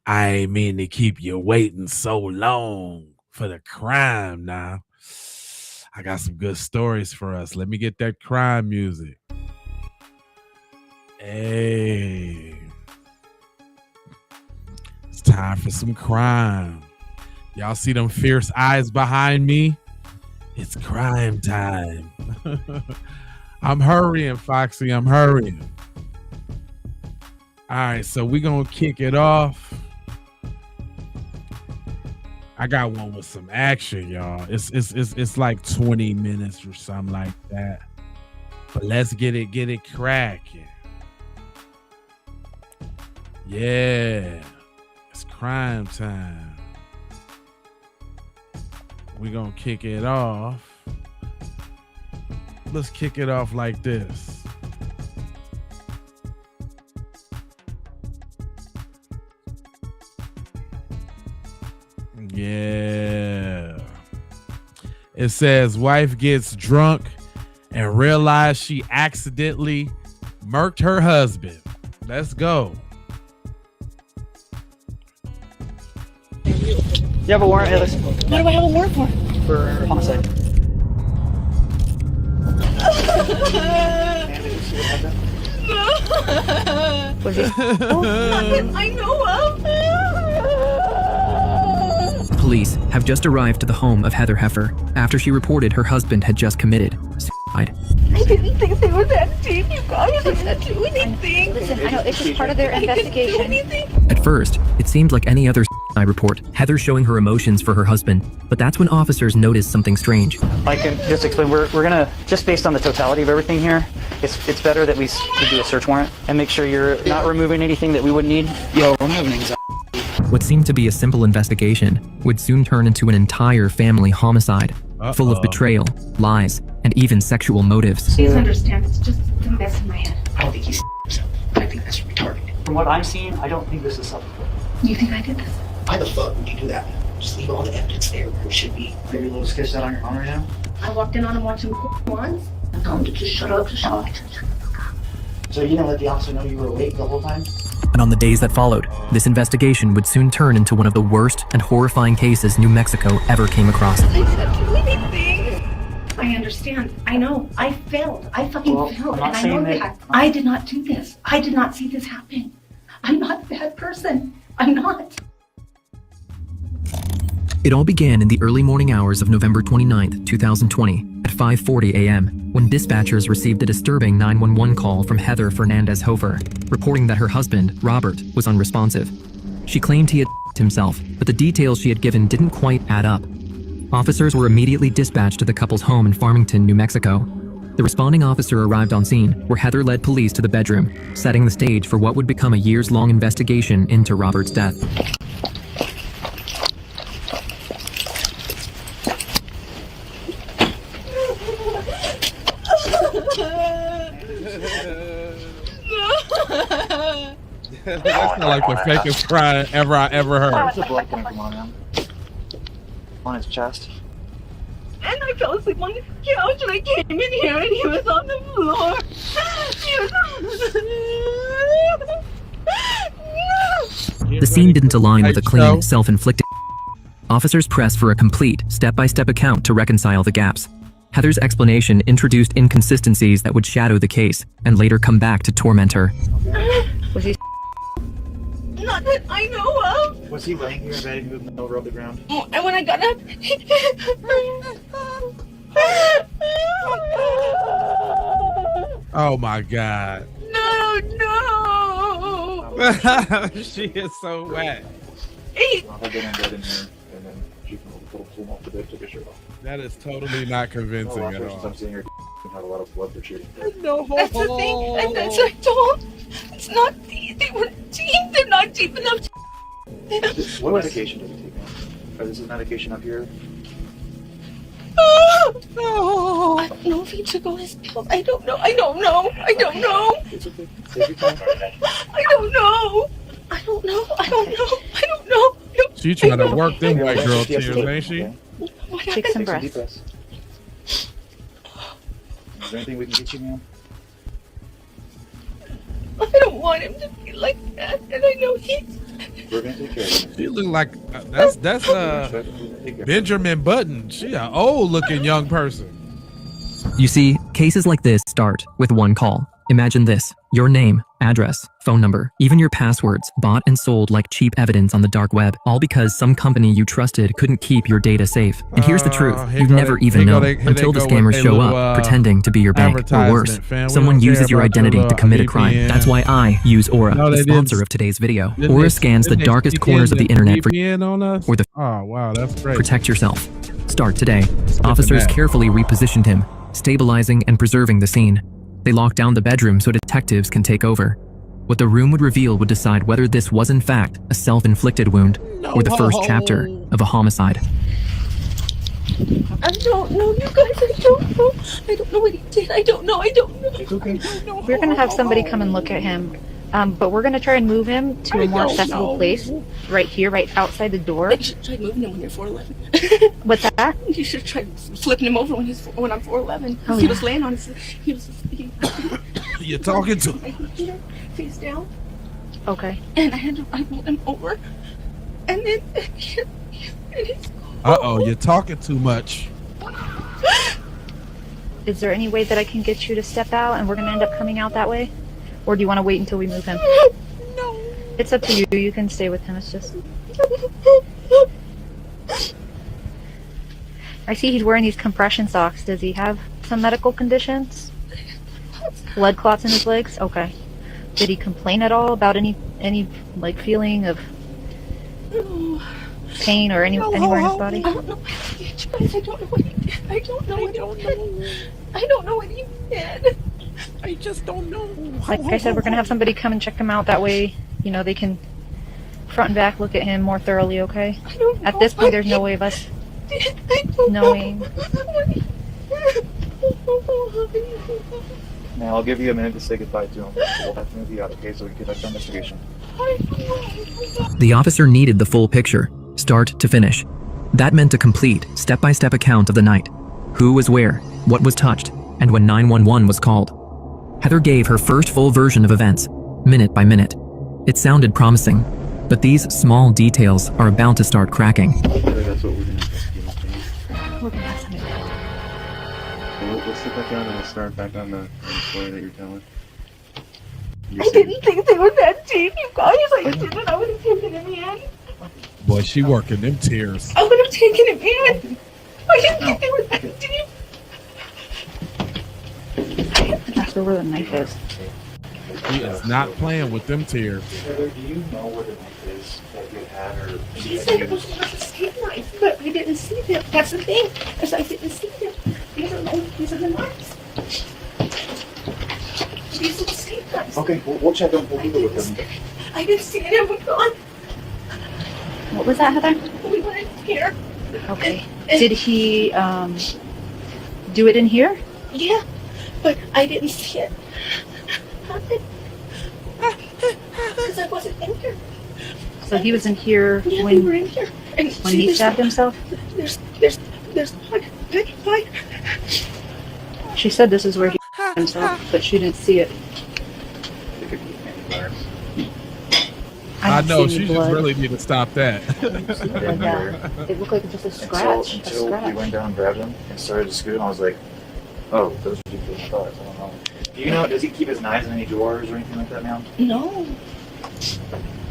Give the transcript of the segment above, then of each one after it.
I ain't mean to keep you waiting so long for the crime now. I got some good stories for us. Let me get that crime music. Hey, it's time for some crime. Y'all see them fierce eyes behind me? It's crime time. I'm hurrying, Foxy. I'm hurrying. All right, so we're going to kick it off. I got one with some action, y'all. It's like 20 minutes or something like that. But let's get it cracking. Yeah. It's crime time. We're going to kick it off. Let's kick it off like this. Yeah. It says wife gets drunk and realized she accidentally murked her husband. Let's go. You have a warrant? Hey, listen. What do I have a warrant for? For homicide. Was he? I know of. Police have just arrived to the home of Heather Heffer after she reported her husband had just committed suicide. I didn't think they were that deep, you guys. I didn't do anything. Listen, I know it's just part of their investigation. At first, it seemed like any other suicide report, Heather showing her emotions for her husband, but that's when officers noticed something strange. I can just explain. We're gonna, just based on the totality of everything here, it's better that we do a search warrant and make sure you're not removing anything that we would need. Yo, I'm having anxiety. What seemed to be a simple investigation would soon turn into an entire family homicide, full of betrayal, lies, and even sexual motives. Please understand, it's just a mess in my head. I don't think he's himself. I think that's retarded. From what I'm seeing, I don't think this is self-inflicted. You think I did this? Why the fuck would you do that? Just leave all the evidence there where it should be. Maybe a little sketch that on your phone right now? I walked in on him watching once. I told him to just shut up, just shut up. So you didn't let the officer know you were awake the whole time? And on the days that followed, this investigation would soon turn into one of the worst and horrifying cases New Mexico ever came across. I didn't do anything. I understand. I know. I failed. I fucking failed. And I know that. I did not do this. I did not see this happen. I'm not a bad person. I'm not. It all began in the early morning hours of November 29th, 2020, at 5:40 a.m., when dispatchers received a disturbing 911 call from Heather Fernandez Hofer, reporting that her husband, Robert, was unresponsive. She claimed he had himself, but the details she had given didn't quite add up. Officers were immediately dispatched to the couple's home in Farmington, New Mexico. The responding officer arrived on scene, where Heather led police to the bedroom, setting the stage for what would become a years-long investigation into Robert's death. That's not like the fakest cry I ever heard. There's a blood coming from on his chest. And I fell asleep on the couch and I came in here and he was on the floor. The scene didn't align with a clean, self-inflicted. Officers pressed for a complete, step-by-step account to reconcile the gaps. Heather's explanation introduced inconsistencies that would shadow the case and later come back to torment her. Was he? Not that I know of. Was he laying here in bed and moving over the ground? And when I got up, Oh my God. no. She is so wet. I'll get in bed in here, and then she can pull him off the bed, take a shirt off. That is totally not convincing at all. I'm seeing her have a lot of blood for shooting. No. That's the thing. And that's what I told. It's not deep. They were deep. They're not deep enough. What medication did he take now? This is medication up here. No. I don't know if he took all his pills. I don't know. It's okay. Take your time. I don't know. She trying to work them white girl tears, ain't she? What Take happened? some deep breaths. Is there anything we can get you, ma'am? I don't want him to be like that, and I know We're gonna take care of him. She look like that's Benjamin Button. She an old looking young person. You see, cases like this start with one call. Imagine this: your name, address, phone number, even your passwords, bought and sold like cheap evidence on the dark web, all because some company you trusted couldn't keep your data safe. And here's the truth: you'd never even know until the scammers show up pretending to be your bank, or worse, someone uses your identity to commit a crime. That's why I use Aura, the sponsor of today's video. Aura scans the darkest corners of the internet for the oh wow, that's great. Protect yourself. Start today. Officers carefully repositioned him, stabilizing and preserving the scene. They locked down the bedroom so detectives can take over. What the room would reveal would decide whether this was in fact a self-inflicted wound or the first chapter of a homicide. I don't know, you guys. I don't know. I don't know what he did. I don't know. It's okay. We're gonna have somebody come and look at him, but we're gonna try and move him to a more accessible place, right here, right outside the door. You should try moving him when you're 4'11". What's that? You should try flipping him over when I'm 4'11". Oh, He yeah. was laying on his. You're talking to. Face down, Okay. and I rolled him over, and then it's. You're talking too much. Is there any way that I can get you to step out, and we're gonna end up coming out that way, or do you want to wait until we move him? No. It's up to you. You can stay with him. It's just. I see he's wearing these compression socks. Does he have some medical conditions? Blood clots in his legs? Okay. Did he complain at all about any like feeling of pain or anywhere in his body? I don't know what he did, you guys. I don't know what he did. I don't know what he did. I don't know what he did. I just don't know. Like I said, we're gonna have somebody come and check him out. That way, you know, they can front and back look at him more thoroughly. Okay. I don't know. At this point, there's no way of us I don't knowing. Now I'll give you a minute to say goodbye to him. We'll have to move you out, okay, so we can conduct our investigation. The officer needed the full picture, start to finish. That meant a complete, step-by-step account of the night. Who was where, what was touched, and when 911 was called. Heather gave her first full version of events, minute by minute. It sounded promising, but these small details are about to start cracking. That's what we're gonna investigate. We're gonna have somebody. We'll sit back down and we'll start back on the story that you're telling. I didn't think they were that deep, you guys. I didn't. I would have taken him in. Boy, she working them tears. I would have taken him in. I didn't think they were that deep. That's where the knife is. He is not playing with them tears. Heather, do you know where the knife is that you had, or He said it was not a steak knife, but I didn't see them. That's the thing, is I didn't see them. These are the knives. These are the steak knives. Okay, we'll check them. We'll go with them. I didn't see them. We're gone. What was that, Heather? We went in here. Okay. Did he do it in here? Yeah, but I didn't see it. Because I wasn't in here. So he was in here Yeah, we were when in here. And when he stabbed himself? There's blood. Blood. She said this is where he stabbed himself, but she didn't see it. It could be anywhere. I didn't know, see any she just blood. really need to stop that. Yeah. It looked like just a scratch. Until we went down and grabbed him and started to scoot, and I was like, oh, those are ridiculous thoughts. I don't know. Do you know, does he keep his knives in any drawers or anything like that now? No.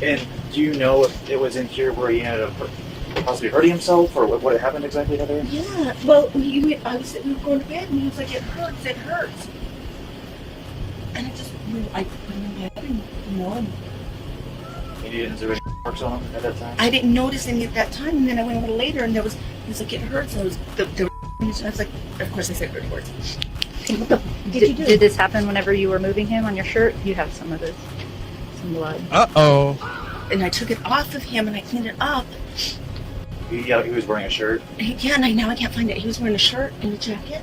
And do you know if it was in here where he ended up possibly hurting himself, or what had happened exactly, Heather? Yeah. Well, we were going to bed, and he was like, it hurts. And I put him in bed, and He didn't do any marks on him at that time? I didn't notice any at that time, and then I went a little later, and he was like, it hurts. And I was like, of course I said it hurts. And what the did you do? Did this happen whenever you were moving him on your shirt? You have some of this, some blood. Uh-oh. And I took it off of him, and I cleaned it up. Yeah, he was wearing a shirt. Yeah, and now I can't find it. He was wearing a shirt and a jacket.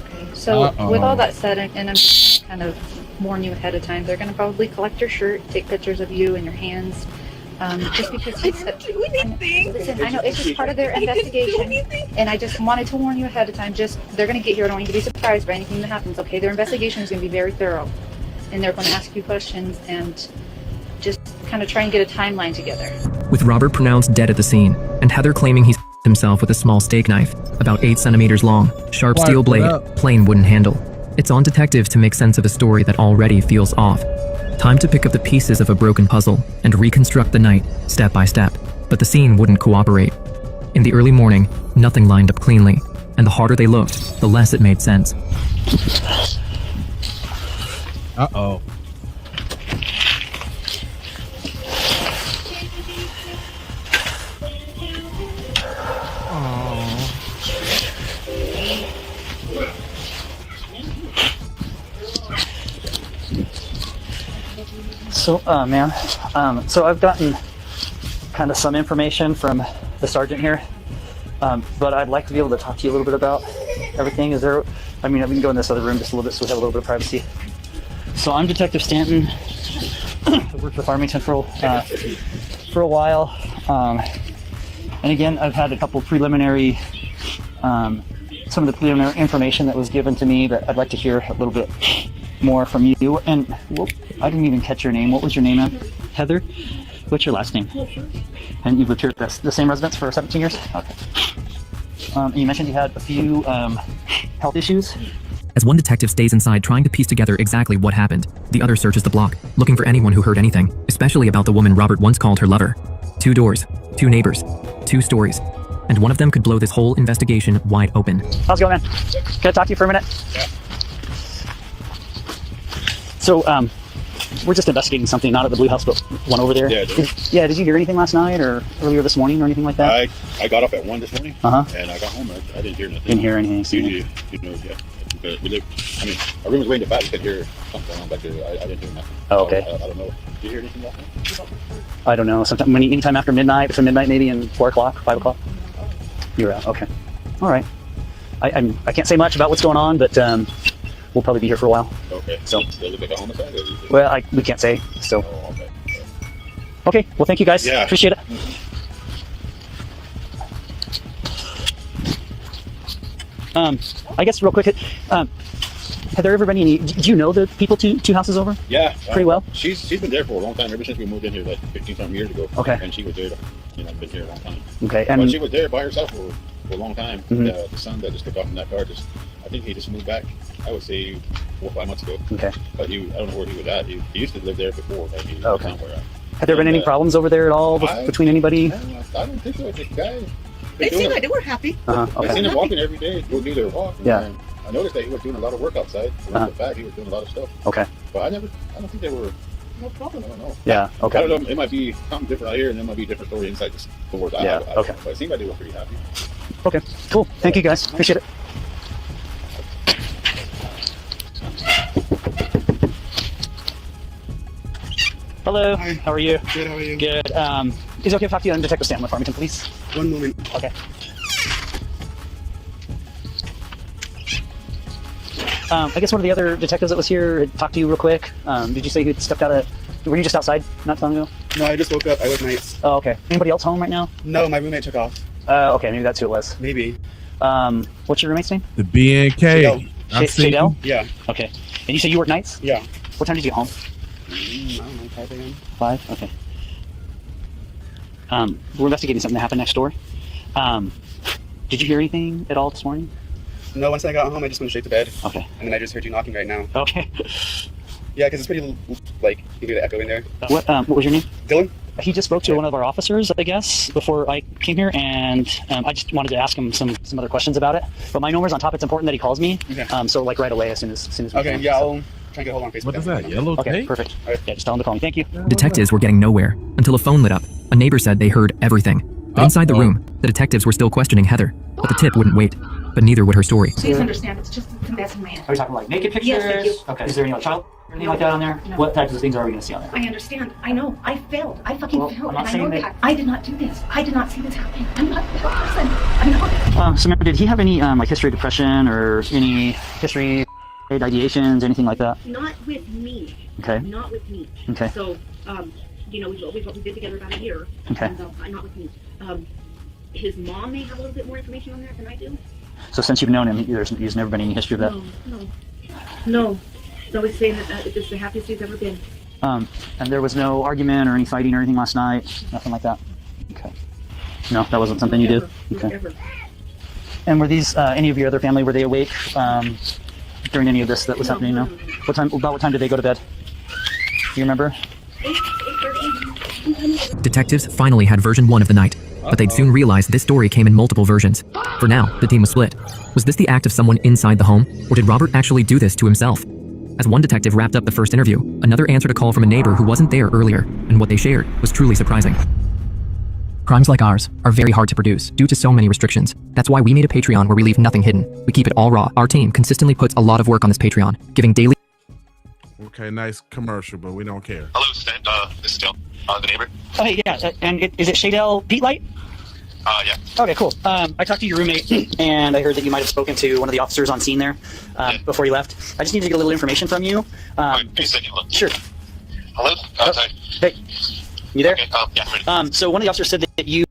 Okay. So Uh-oh. with all that said, and I'm just kind of warn you ahead of time, they're going to probably collect your shirt, take pictures of you and your hands. Just because I didn't do anything. Listen, I know it's just part of their investigation, and I just wanted to warn you ahead of time. Just they're going to get here. I don't want you to be surprised by anything that happens. Okay, their investigation is going to be very thorough, and they're going to ask you questions. And kind of try and get a timeline together. With Robert pronounced dead at the scene, and Heather claiming he himself with a small steak knife, about 8 centimeters long, sharp What? steel What blade, up? plain wooden handle. It's on detectives to make sense of a story that already feels off. Time to pick up the pieces of a broken puzzle and reconstruct the night, step by step. But the scene wouldn't cooperate. In the early morning, nothing lined up cleanly, and the harder they looked, the less it made sense. Uh-oh. So, ma'am, so I've gotten kind of some information from the sergeant here, but I'd like to be able to talk to you a little bit about everything. Is there, I mean, we can go in this other room just a little bit so we have a little bit of privacy. So I'm Detective Stanton. I've worked with Farmington for a while. And again, I've had a couple preliminary, some of the preliminary information that was given to me that I'd like to hear a little bit more from you. And well, I didn't even catch your name. What was your name, ma'am? Heather? What's your last name? And you've lived here at the same residence for 17 years? Okay. You mentioned you had a few health issues. As one detective stays inside trying to piece together exactly what happened, the other searches the block, looking for anyone who heard anything, especially about the woman Robert once called her lover. 2 doors, 2 neighbors, 2 stories, and one of them could blow this whole investigation wide open. How's it going, man? Can I talk to you for a minute? Yeah. So, we're just investigating something, not at the Blue House, but one over there. Yeah, Did you hear anything last night or earlier this morning or anything like that? I got up at 1 this morning, Uh-huh. and I got home. I didn't hear nothing. Didn't hear anything. See You know, yeah. But we live, I mean, our room was way in the back. We could hear something going on back there. I didn't hear nothing. Oh, okay. I don't know. Did you hear anything last night? I don't know. Sometime, anytime after midnight, between midnight maybe and 4 o'clock, 5 o'clock? You were out. Okay. All right. I can't say much about what's going on, but we'll probably be here for a while. Okay. So- Does it look like a homicide? Or is it... Well, we can't say. So. Oh, okay. Okay. Well, thank you guys. Yeah. Appreciate it. I guess real quick, have there ever been any? Do you know the people two houses over? Yeah. Pretty well. She's been there for a long time, ever since we moved in here like 15-something years ago. Okay. And she was there, been here a long time. Okay. But And she was there by herself for a long time. Mhm. The son that just took off in that car, I think he just moved back, I would say 4 or 5 months ago. okay. But I don't know where he was at. He used to live there before. Maybe Okay. somewhere. Have there been any problems over there at all between anybody? I don't think so. The guy. They seemed like they were happy. Uh-huh. I Okay. seen him walking every day, go do their walk. And Yeah. then I noticed that he was doing a lot of work outside. Uh-huh. The fact he was doing a lot of stuff. Okay. But I don't think they were. No problem. I don't know. Yeah. I Okay. don't know. It might be something different out here, and there might be a different story inside the stores. Yeah, okay. But it seemed like they were pretty happy. Okay. Cool. Thank you guys. Appreciate it. Hello. Hi. How are you? Good, how are you? Good. Is it okay to talk to you? I'm Detective Stanton with Farmington Police. One moment. Okay. I guess one of the other detectives that was here had talked to you real quick. Did you say you stepped out of? Were you just outside not so long ago? No, I just woke up. I work nights. Oh, okay. Anybody else home right now? No, my roommate took off. Okay, maybe that's who it was. Maybe. What's your roommate's name? The BNK. Shadell. I've seen Shadell? Yeah. Okay. And you say you work nights? Yeah. What time did you get home? I don't know, 5 a.m. 5? Okay. We're investigating something that happened next door. Did you hear anything at all this morning? No, once I got home, I just went straight to bed. Okay. And then I just heard you knocking right now. Okay. Yeah, because it's pretty, like, you hear the echo in there. What was your name? Dylan? He just spoke to one of our officers, I guess, before I came here, and I just wanted to ask him some other questions about it. But my number's on top. It's important that he calls me. Okay. So like right away, as soon as we Okay, can. yeah, I'll try and get a hold on Facebook. What is then. that? Yellow Okay, tape? perfect. Alright. Yeah, just tell him to call me. Thank you. Detectives were getting nowhere until a phone lit up. A neighbor said they heard everything. But inside the room, the detectives were still questioning Heather, but the tip wouldn't wait. But neither would her story. Please understand, it's just a mess in my head. Are we talking like naked pictures? Yes, thank you. Okay. Is there any like child or anything like that on there? No. What types of things are we going to see on there? I understand. I know. I failed. I fucking Well, failed. I'm not And I know saying that. I did not do this. I did not see this happening. I'm not that person. I'm not. Samantha, did he have any like history of depression or any history of ideations, anything like that? Not with me. Okay. Not with me. Okay. So, we did together about a year. Okay. And, not with me. His mom may have a little bit more information on that than I do. So since you've known him, there's never been any history of that? No. No. I was saying that it's the happiest he's ever been. And there was no argument or any fighting or anything last night? Nothing like that? Okay. No, that wasn't something you did? Okay. And were these, any of your other family, were they awake during any of this that was happening? No? About what time did they go to bed? Do you remember? Detectives finally had version 1 of the night, but they'd soon realized this story came in multiple versions. For now, the team was split. Was this the act of someone inside the home, or did Robert actually do this to himself? As one detective wrapped up the first interview, another answered a call from a neighbor who wasn't there earlier, and what they shared was truly surprising. Crimes like ours are very hard to produce due to so many restrictions. That's why we made a Patreon where we leave nothing hidden. We keep it all raw. Our team consistently puts a lot of work on this Patreon, giving daily... Okay, nice commercial, but we don't care. Hello, this is Dale, the neighbor. Oh, hey, yeah. And is it Shadell Pete Light? Yeah. Okay, cool. I talked to your roommate, and I heard that you might have spoken to one of the officers on scene there before you left. I just need to get a little information from you. Sure. Hello? Sorry. Hey, you there? Okay, yeah, I'm ready. So one of the officers said that you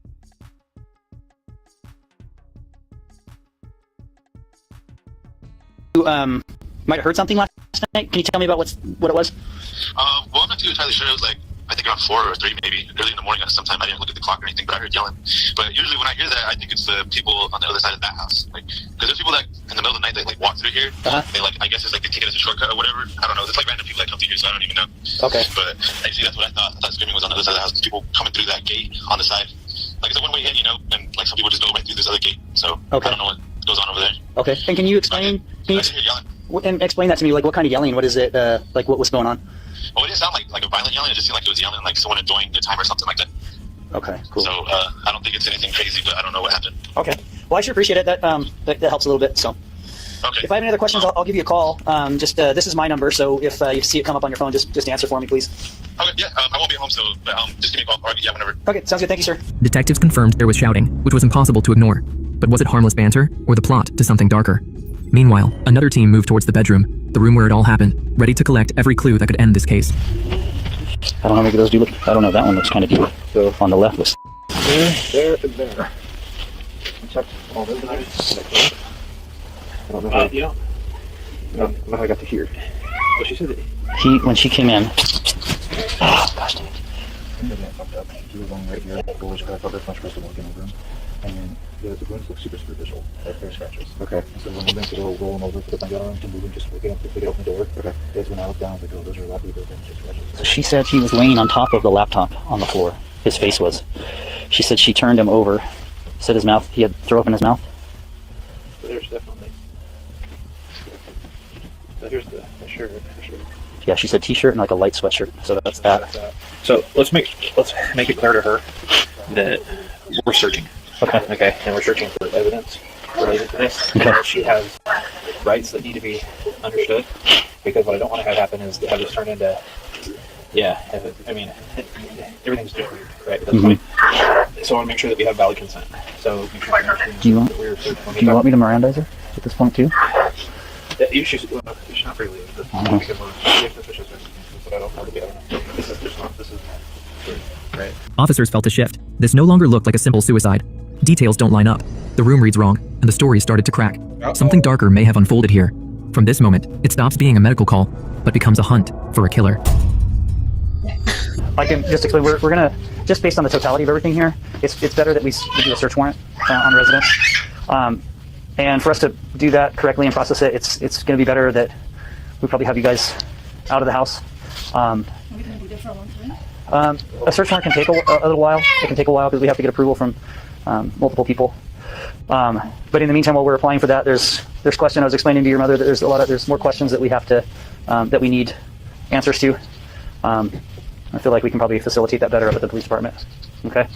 might have heard something last night. Can you tell me about what it was? Well, I'm not too entirely sure. It was like, I think around 4 or 3 maybe, early in the morning sometime. I didn't look at the clock or anything, but I heard yelling. But usually when I hear that, I think it's the people on the other side of that house. Like, because there's people that in the middle of the night that like walk through here. They like, I guess it's like they take it as a shortcut or whatever. I don't know. There's like random people that come through here, so I don't even know. Okay. But actually, that's what I thought. I thought screaming was on the other side of the house. People coming through that gate on the side. Like it's a one-way in, you know, and like some people just go right through this other gate. So I don't know what goes on over there. Okay. And can you explain? I just hear yelling. And explain that to me. Like, what kind of yelling? What is it? Like, what was going on? Well, it didn't sound like a violent yelling. It just seemed like it was yelling like someone enjoying the time or something like that. Okay, cool. So I don't think it's anything crazy, but I don't know what happened. Okay. Well, I sure appreciate it. That helps a little bit. So. Okay. If I have any other questions, I'll give you a call. This is my number, so if you see it come up on your phone, just answer for me, please. Okay. Yeah. I won't be home, so just give me a call. Or, yeah, whenever. Okay. Sounds good. Thank you, sir. Detectives confirmed there was shouting, which was impossible to ignore. But was it harmless banter, or the plot to something darker? Meanwhile, another team moved towards the bedroom, the room where it all happened, ready to collect every clue that could end this case. I don't know, maybe those do look... I don't know, that one looks kind of deep. So on the left looks... There. Check all those items. I don't know how... I don't know how I got to here. But she said that... When she came in... Oh, gosh dang it. He was going right here. I thought there's much for us to walk in over him. And then the wounds look super superficial. Like hair scratches. Okay. So when we went to go rolling over, put my gun on to move him, just looking up to pick it open the door. Okay. That's when I looked down, I was like, oh, those are laptop open, just scratches. So she said he was laying on top of the laptop on the floor. His face was. She said she turned him over, said his mouth, he had throw up in his mouth. There's definitely. So here's the shirt. Yeah, she said t-shirt and like a light sweatshirt. So that's that. So let's make it clear to her that we're searching. Okay. And we're searching for evidence related to this. Okay. She has rights that need to be understood, because what I don't want to have happen is to have this turn into, everything's different, right? That's why, so I want to make sure that we have valid consent. So make sure do you want me to Mirandize her at this point too? You should not really leave this because we're suspicious of but I don't know. This is right. Officers felt a shift. This no longer looked like a simple suicide. Details don't line up. The room reads wrong, and the story started to crack. Something darker may have unfolded here. From this moment, it stops being a medical call, but becomes a hunt for a killer. I can just explain. We're gonna, just based on the totality of everything here, it's better that we do a search warrant on residence. And for us to do that correctly and process it, it's going to be better that we probably have you guys out of the house. Are we going to be there for a long time? A search warrant can take a little while. It can take a while because we have to get approval from multiple people. But in the meantime, while we're applying for that, there's question. I was explaining to your mother that there's more questions that we have to that we need answers to. I feel like we can probably facilitate that better up at the police department. Okay.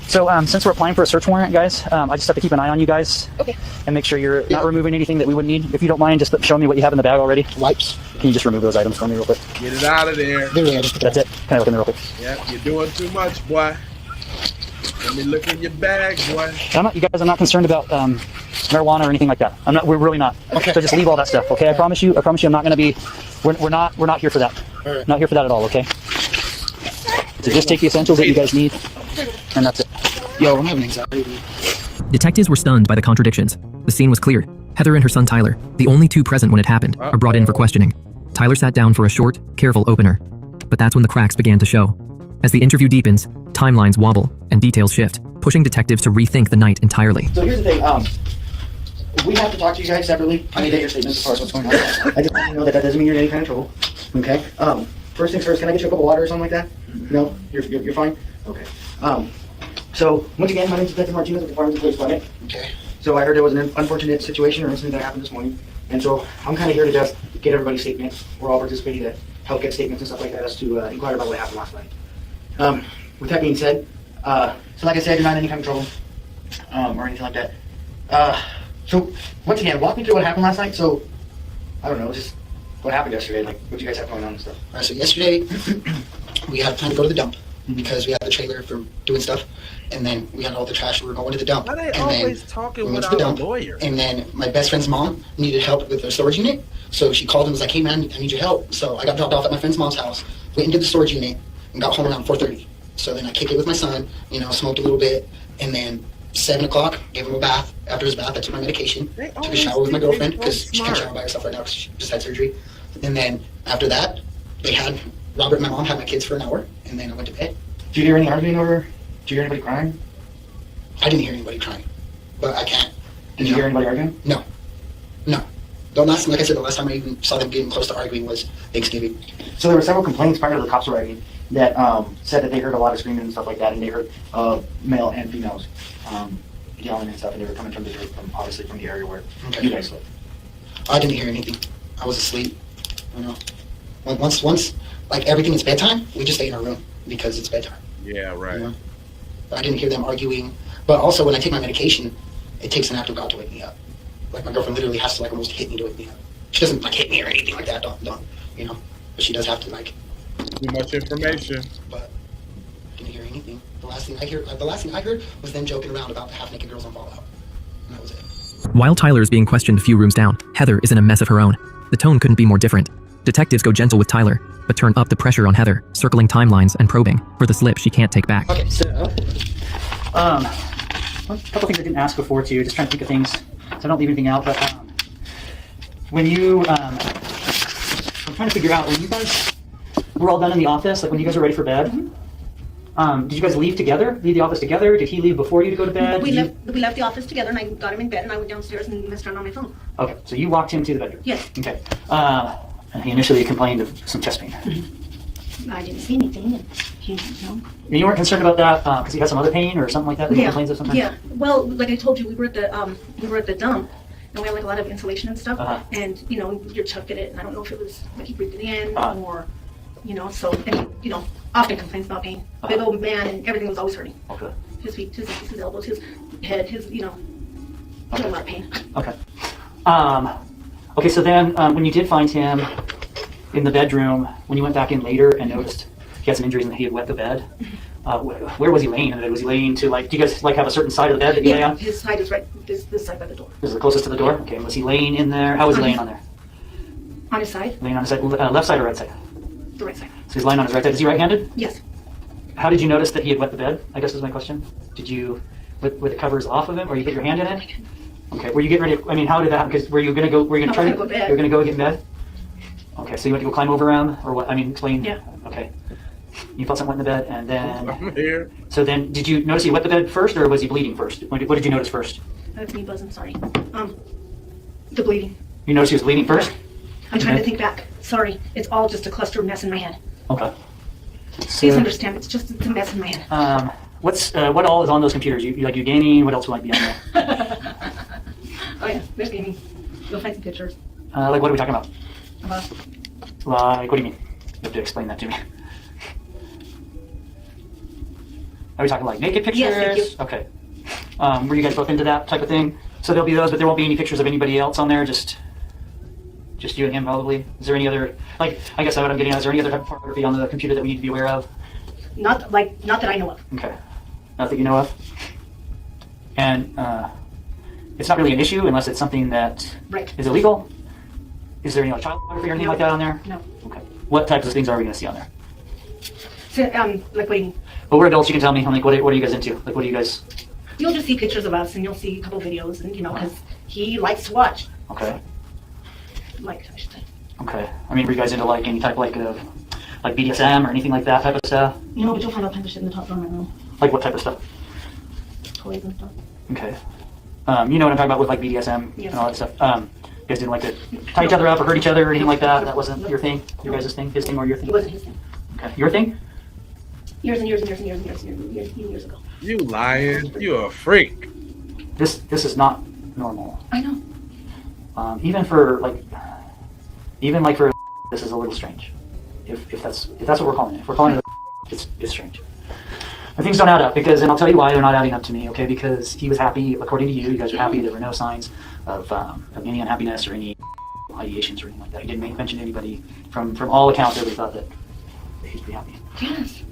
So since we're applying for a search warrant, guys, I just have to keep an eye on you guys. Okay. And make sure you're not removing anything that we wouldn't need. If you don't mind, just show me what you have in the bag already. Wipes. Can you just remove those items for me real quick? Get it out of there. That's it. Can I look in there real quick? Yeah, you're doing too much, boy. Let me look in your bag, boy. You guys are not concerned about marijuana or anything like that. We're really not. Okay. So just leave all that stuff, okay? I promise you. I'm not going to be. We're not here for that. Right. Not here for that at all, okay? So just take the essentials that you guys need, and that's it. Yo, I'm having anxiety. Detectives were stunned by the contradictions. The scene was cleared. Heather and her son Tyler, the only two present when it happened, are brought in for questioning. Tyler sat down for a short, careful opener. But that's when the cracks began to show. As the interview deepens, timelines wobble and details shift, pushing detectives to rethink the night entirely. So here's the thing, we have to talk to you guys separately. I need to get your statements as far as what's going on. I just want you to know that doesn't mean you're in any kind of trouble, okay? First things first, can I get you a cup of water or something like that? No? You're fine? Okay. So, once again, my name is Detective Martinez with the Department of Police Department. Okay. So I heard there was an unfortunate situation or incident that happened this morning, and so I'm kind of here to just get everybody's statements. We're all participating to help get statements and stuff like that as to inquire about what happened last night. With that being said, so like I said, you're not in any kind of trouble or anything like that. So once again, walk me through what happened last night. So I don't know, just what happened yesterday, like what you guys have going on and stuff. All right, so yesterday we had time to go to the dump because we had the trailer for doing stuff, and then we had all the trash. We were going to the dump. Why they and always then talking we went without to the dump, a lawyer? And then my best friend's mom needed help with the storage unit, so she called and was like, "Hey man, I need your help." So I got dropped off at my friend's mom's house, went into the storage unit, and got home around 4:30. So then I kicked it with my son, smoked a little bit, and then 7 o'clock, gave him a bath. After his bath, I took my medication, took a shower with my girlfriend because she can't shower by herself right now because she just had surgery. And then after that, Robert and my mom had my kids for an hour, and then I went to bed. Did you hear any arguing over? Did you hear anybody crying? I didn't hear anybody crying, but I can't. Did you hear anybody arguing? No. Like I said, the last time I even saw them getting close to arguing was Thanksgiving. So there were several complaints prior to the cops arriving that said that they heard a lot of screaming and stuff like that, and they heard male and females yelling and stuff, and they were coming from obviously from the area where you guys live. I didn't hear anything. I was asleep. Once like everything is bedtime, we just stay in our room because it's bedtime. Yeah, right. But I didn't hear them arguing. But also when I take my medication, it takes an act of God to wake me up. Like my girlfriend literally has to almost hit me to wake me up. She doesn't hit me or anything like that. Don't. But she does have to Too much information. But I didn't hear anything. The last thing I heard was them joking around about the half-naked girls on Fallout. And that was it. While Tyler is being questioned a few rooms down, Heather is in a mess of her own. The tone couldn't be more different. Detectives go gentle with Tyler, but turn up the pressure on Heather, circling timelines and probing for the slip she can't take back. Okay, so a couple things I didn't ask before too. Just trying to think of things so I don't leave anything out. But when you, I'm trying to figure out when you guys were all done in the office, like when you guys were ready for bed. Did you guys leave the office together? Did he leave before you to go to bed? We left the office together, and I got him in bed, and I went downstairs and messed around on my phone. Okay, so you walked him to the bedroom. Yes. Okay. And he initially complained of some chest pain. I didn't see anything. And And you weren't concerned about that because he had some other pain or something like that? He complains of something? Yeah. Well, like I told you, we were at the dump, and we had like a lot of insulation and stuff. And you're chucking it, and I don't know if it was like he breathed it in or. So, and he, often complains about pain. Big old man, and everything was always hurting. Okay. His feet, his elbows, his head, he had a lot of pain. Okay. Okay, so then when you did find him in the bedroom, when you went back in later and noticed he had some injuries and he had wet the bed, where was he laying in the bed? Was he laying to, do you guys, have a certain side of the bed that you lay on? His side is right, this side by the door. This is the closest to the door? Okay, was he laying in there? How was he laying on there? On his side? Laying on his side, left side or right side? The right side. So he's lying on his right side. Is he right-handed? Yes. How did you notice that he had wet the bed? I guess is my question. Did you, with the covers off of him, or you put your hand in it? Okay. Were you getting ready? How did that happen? Because were you going to go? Were you going to try to? Go to bed. You were going to go get in bed. Okay. So you went to go climb over him, or what? Explain. Yeah. Okay. You felt something wet in the bed, and then. I'm here. So then, did you notice he wet the bed first, or was he bleeding first? What did you notice first? That's me buzzing. Sorry. The bleeding. You noticed he was bleeding first? I'm trying to think back. Sorry. It's all just a cluster of mess in my head. Okay. Please understand. It's a mess in my head. What all is on those computers? You gaming? What else might be on there? Oh yeah, there's gaming. You'll find some pictures. What are we talking about? About. What do you mean? You have to explain that to me. Are we talking naked pictures? Yes, thank you. Okay. Were you guys both into that type of thing? So there'll be those, but there won't be any pictures of anybody else on there. Just you and him, probably. Is there any other, I guess what I'm getting at, is there any other type of pornography on the computer that we need to be aware of? Not that I know of. Okay. Not that you know of? And it's not really an issue unless it's something that is illegal? Is there any child pornography or anything like that on there? No. Okay. What types of things are we going to see on there? So, waiting. Well, we're adults, you can tell me. What are you guys into? What do you guys... You'll just see pictures of us, and you'll see a couple videos, and because he likes to watch. Okay. I should say. Okay. I mean, were you guys into like any type like of like BDSM or anything like that type of stuff? You know, but you'll find all kinds of shit in the top drawer of my room. Like what type of stuff? Toys and stuff. Okay. You know what I'm talking about with like BDSM Yes. and all that stuff. You guys didn't like to tie each other up or hurt each other or anything like that? That wasn't your thing? Your guys' thing? His thing or your thing? It wasn't his thing. Okay. Your thing? Years and years and years and years and years and years, years ago. You lying. You a freak. This is not normal. I know. Even for this is a little strange. If that's what we're calling it. If we're calling it, it's strange. And things don't add up and I'll tell you why they're not adding up to me. Okay, because he was happy according to you. You guys were happy. There were no signs of any unhappiness or any ideations or anything like that. He didn't mention to anybody. From all accounts, everybody thought that he's pretty happy. Yes.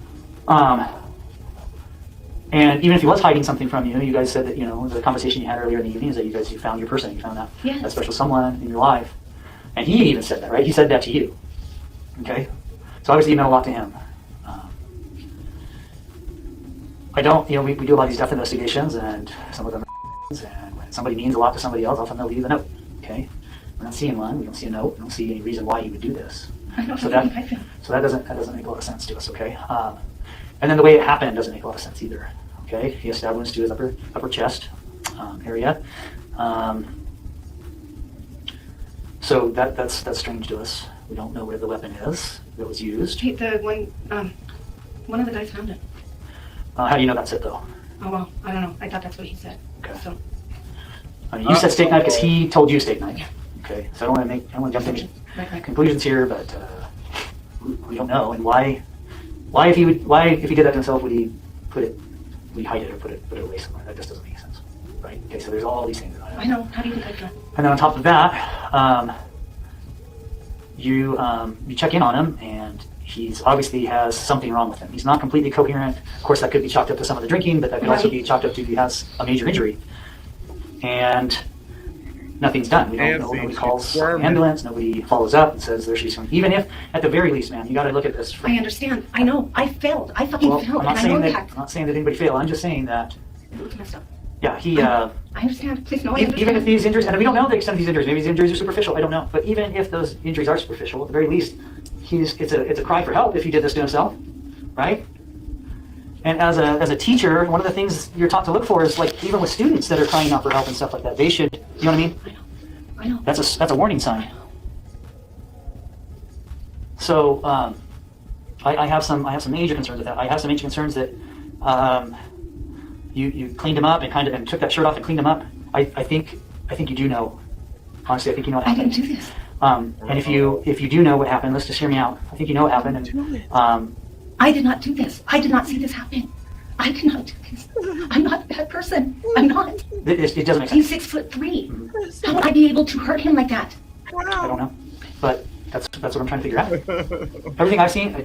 And even if he was hiding something from you, you guys said that, the conversation you had earlier in the evening is that you found your person, you found that special someone in your life. And he even said that, right? He said that to you. Okay? So obviously you meant a lot to him. We do a lot of these death investigations, and some of them are and when somebody means a lot to somebody else, often they'll leave a note. Okay? We're not seeing one, we don't see a note, we don't see any reason why he would do this. So that doesn't make a lot of sense to us, okay? And then the way it happened doesn't make a lot of sense either. Okay, he has stab wounds to his upper chest area. So that's strange to us. We don't know where the weapon is that was used. Hey, one of the guys found it. How do you know that's it though? Oh well, I don't know. I thought that's what he said. Okay. So. You said steak knife because he told you steak knife. Okay, so I don't want to jump into conclusions here, but we don't know. And why if he did that himself would he hide it or put it away somewhere? That just doesn't make sense, right? Okay, so there's all these things. I know. How do you think I've done? And then on top of that, you check in on him, and he's obviously has something wrong with him. He's not completely coherent. Of course, that could be chalked up to some of the drinking, but that could also be chalked up to he has a major injury, and nothing's done. We don't know. Nobody calls the ambulance. Nobody follows up and says there should be something. Even if, at the very least, man, you got to look at this. I understand. I know. I failed. I fucking failed. I'm not saying that anybody failed. I'm just saying that. It's messed up. Yeah, he. I understand. Please, no. Even if these injuries, and we don't know the extent of these injuries. Maybe these injuries are superficial. I don't know. But even if those injuries are superficial, at the very least, it's a cry for help if he did this to himself, right? And as a teacher, one of the things you're taught to look for is like even with students that are crying out for help and stuff like that, they should. You know what I mean? I know. That's a warning sign. So I have some major concerns with that. I have some major concerns that you cleaned him up and took that shirt off and cleaned him up. I think you do know. Honestly, I think you know what happened. I didn't do this. And if you do know what happened, let's just hear me out. I think you know what happened. And I did not do this. I did not see this happen. I did not do this. I'm not a bad person. I'm not. It doesn't make sense. He's 6'3". Mm-hmm. How would I be able to hurt him like that? I don't know, but that's what I'm trying to figure out. Everything I've seen,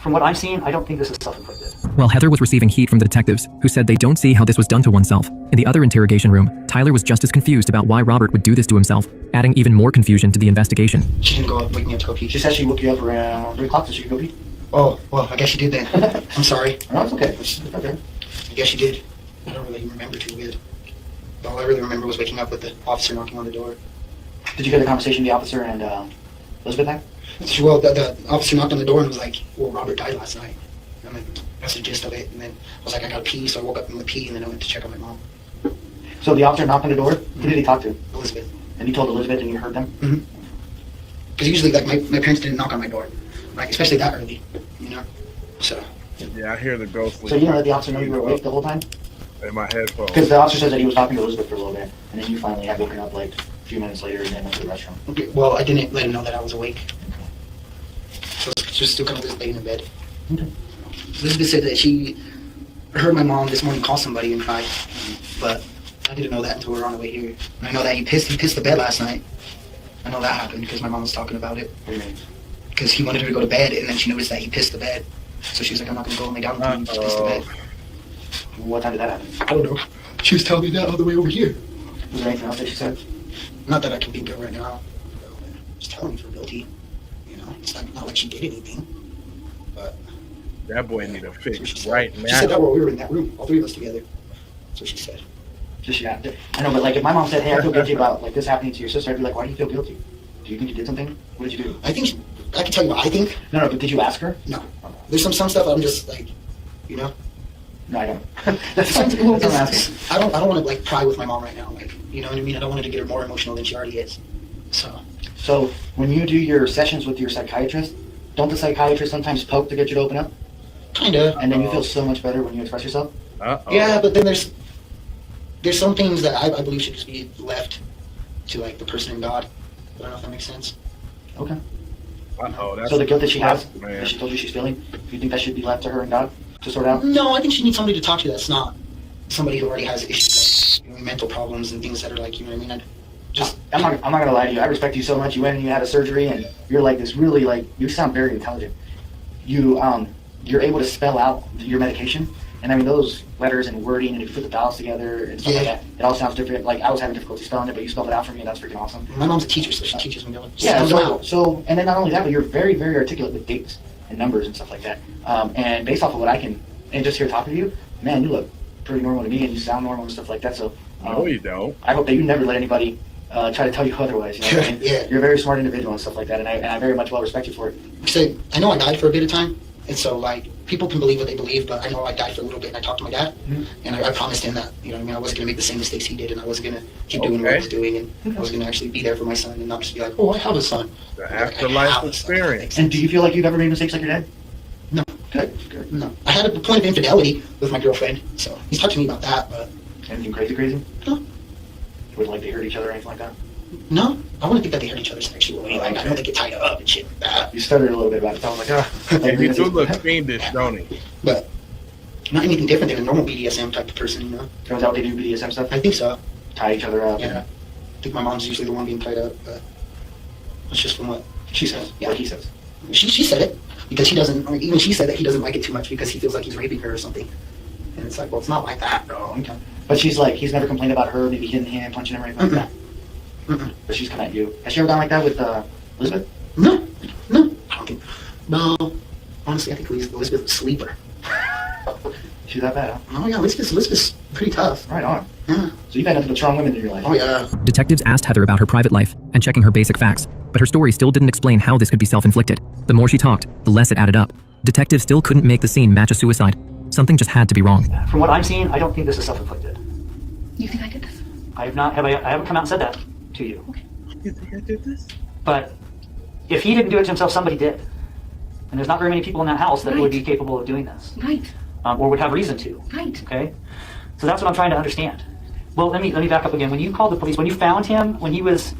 from what I've seen, I don't think this is self-inflicted. While Heather was receiving heat from the detectives, who said they don't see how this was done to oneself, in the other interrogation room, Tyler was just as confused about why Robert would do this to himself, adding even more confusion to the investigation. She didn't go up, wake me up to go pee. She said she woke you up around 3 o'clock so she could go pee. Oh, well, I guess she did then. I'm sorry. No, it's okay. Okay. I guess she did. I don't really remember too good. All I really remember was waking up with the officer knocking on the door. Did you hear the conversation the officer and Elizabeth had? Well, the officer knocked on the door and was like, well, Robert died last night. And then that's the gist of it. And then I was like, I gotta pee, so I woke up and went to pee, and then I went to check on my mom. So the officer knocked on the door? Who did he talk to? Elizabeth. And you told Elizabeth and you heard them? Mm-hmm. Because usually, like, my parents didn't knock on my door. Like, especially that early, you know? So. Yeah, I hear the ghostly. So you don't let the officer know you were awake the whole time? In my headphones. Because the officer says that he was talking to Elizabeth for a little bit, and then you finally had woken up like a few minutes later and then went to the restroom. Okay, well, I didn't let him know that I was awake. So just still kind of just laying in bed. Okay. Elizabeth said that she heard my mom this morning call somebody and cry, but I didn't know that until we were on the way here. And I know that he pissed the bed last night. I know that happened because my mom was talking about it. Because he wanted her to go to bed, and then she noticed that he pissed the bed. So she was like, I'm not going to go and lay down with him. He just pissed the bed. What time did that happen? I don't know. She was telling me that all the way over here. Was there anything else that she said? Not that I can think of right now. Just telling me for guilty. You know, it's not like she did anything. But that boy need a fix right now. She said that while we were in that room, all 3 of us together. That's what she said. Just, yeah. I know, but like if my mom said, hey, I feel guilty about like this happening to your sister, I'd be like, why do you feel guilty? Do you think you did something? What did you do? I think I can tell you what I think. No, but did you ask her? No. There's some stuff I'm just like, you know. No, I don't. That's fine. That's what I'm asking. I don't want to like cry with my mom right now. Like, you know what I mean? I don't want her to get her more emotional than she already is. So when you do your sessions with your psychiatrist, don't the psychiatrist sometimes poke to get you to open up? Kinda. And then you feel so much better when you express yourself? Yeah, but then there's some things that I believe should just be left to like the person in God. I don't know if that makes sense. Okay. That's So the guilt that she has, man. that she told you she's feeling, do you think that should be left to her and God to sort out? No, I think she needs somebody to talk to that's not somebody who already has issues, like, you know, mental problems and things that are like, you know what I mean? I'm not gonna lie to you. I respect you so much. You went and you had a surgery, and you're like this really like you sound very intelligent. You're able to spell out your medication, and I mean those letters and wording, and if you put the dials together and stuff like that, it all sounds different. Like I was having difficulty spelling it, but you spelled it out for me, and that's freaking awesome. My mom's a teacher, so she teaches me. Yeah. So and then not only that, but you're very very articulate with dates and numbers and stuff like that. And based off of what I can and just hear talking to you, man, you look pretty normal to me, and you sound normal and stuff like that. So. No, you don't. I hope that you never let anybody try to tell you otherwise. You know what I mean? Yeah. You're a very smart individual and stuff like that, and I very much well respect you for it. So I know I died for a bit of time, and so like people can believe what they believe, but I know I died for a little bit. And I talked to my dad, and I promised him that, you know what I mean, I wasn't gonna make the same mistakes he did, and I wasn't gonna keep doing what I was doing, and I was gonna actually be there for my son and not just be like, oh, I have a son. The afterlife experience. And do you feel like you've ever made mistakes like your dad? No. Good. No. I had a point of infidelity with my girlfriend, so he's talked to me about that, but anything crazy? No. Would like they hurt each other or anything like that? No, I wouldn't think that they hurt each other sexually. Like, I know they get tied up and shit like that. You stuttered a little bit about it. I was like, oh. He do look fiendish, don't he? But not anything different than a normal BDSM type of person, you know? So is that what they do, BDSM stuff? I think so. Tie each other up? Yeah. I think my mom's usually the one being tied up, but that's just from what she says. Yeah. What he says? She said it, because he doesn't, I mean, even she said that he doesn't like it too much because he feels like he's raping her or something. And it's like, well, it's not like that, bro. Okay. But she's like, he's never complained about her maybe hitting him, punching him, or anything like that? But she's come at you. Has she ever done like that with Elizabeth? No. I don't think. No. Honestly, I think Elizabeth was a sleeper. She's that bad, huh? Oh yeah, Elizabeth's pretty tough. Right on. Yeah. So you've had nothing but strong women in your life. Oh yeah. Detectives asked Heather about her private life and checking her basic facts, but her story still didn't explain how this could be self-inflicted. The more she talked, the less it added up. Detectives still couldn't make the scene match a suicide. Something just had to be wrong. From what I'm seeing, I don't think this is self-inflicted. You think I did this? I haven't come out and said that to you. Okay. You think I did this? But if he didn't do it to himself, somebody did. And there's not very many people in that house that would be capable of doing this. Right. Or would have reason to. Right. Okay? So that's what I'm trying to understand. Well, let me back up again. When you called the police, when you found him, when he was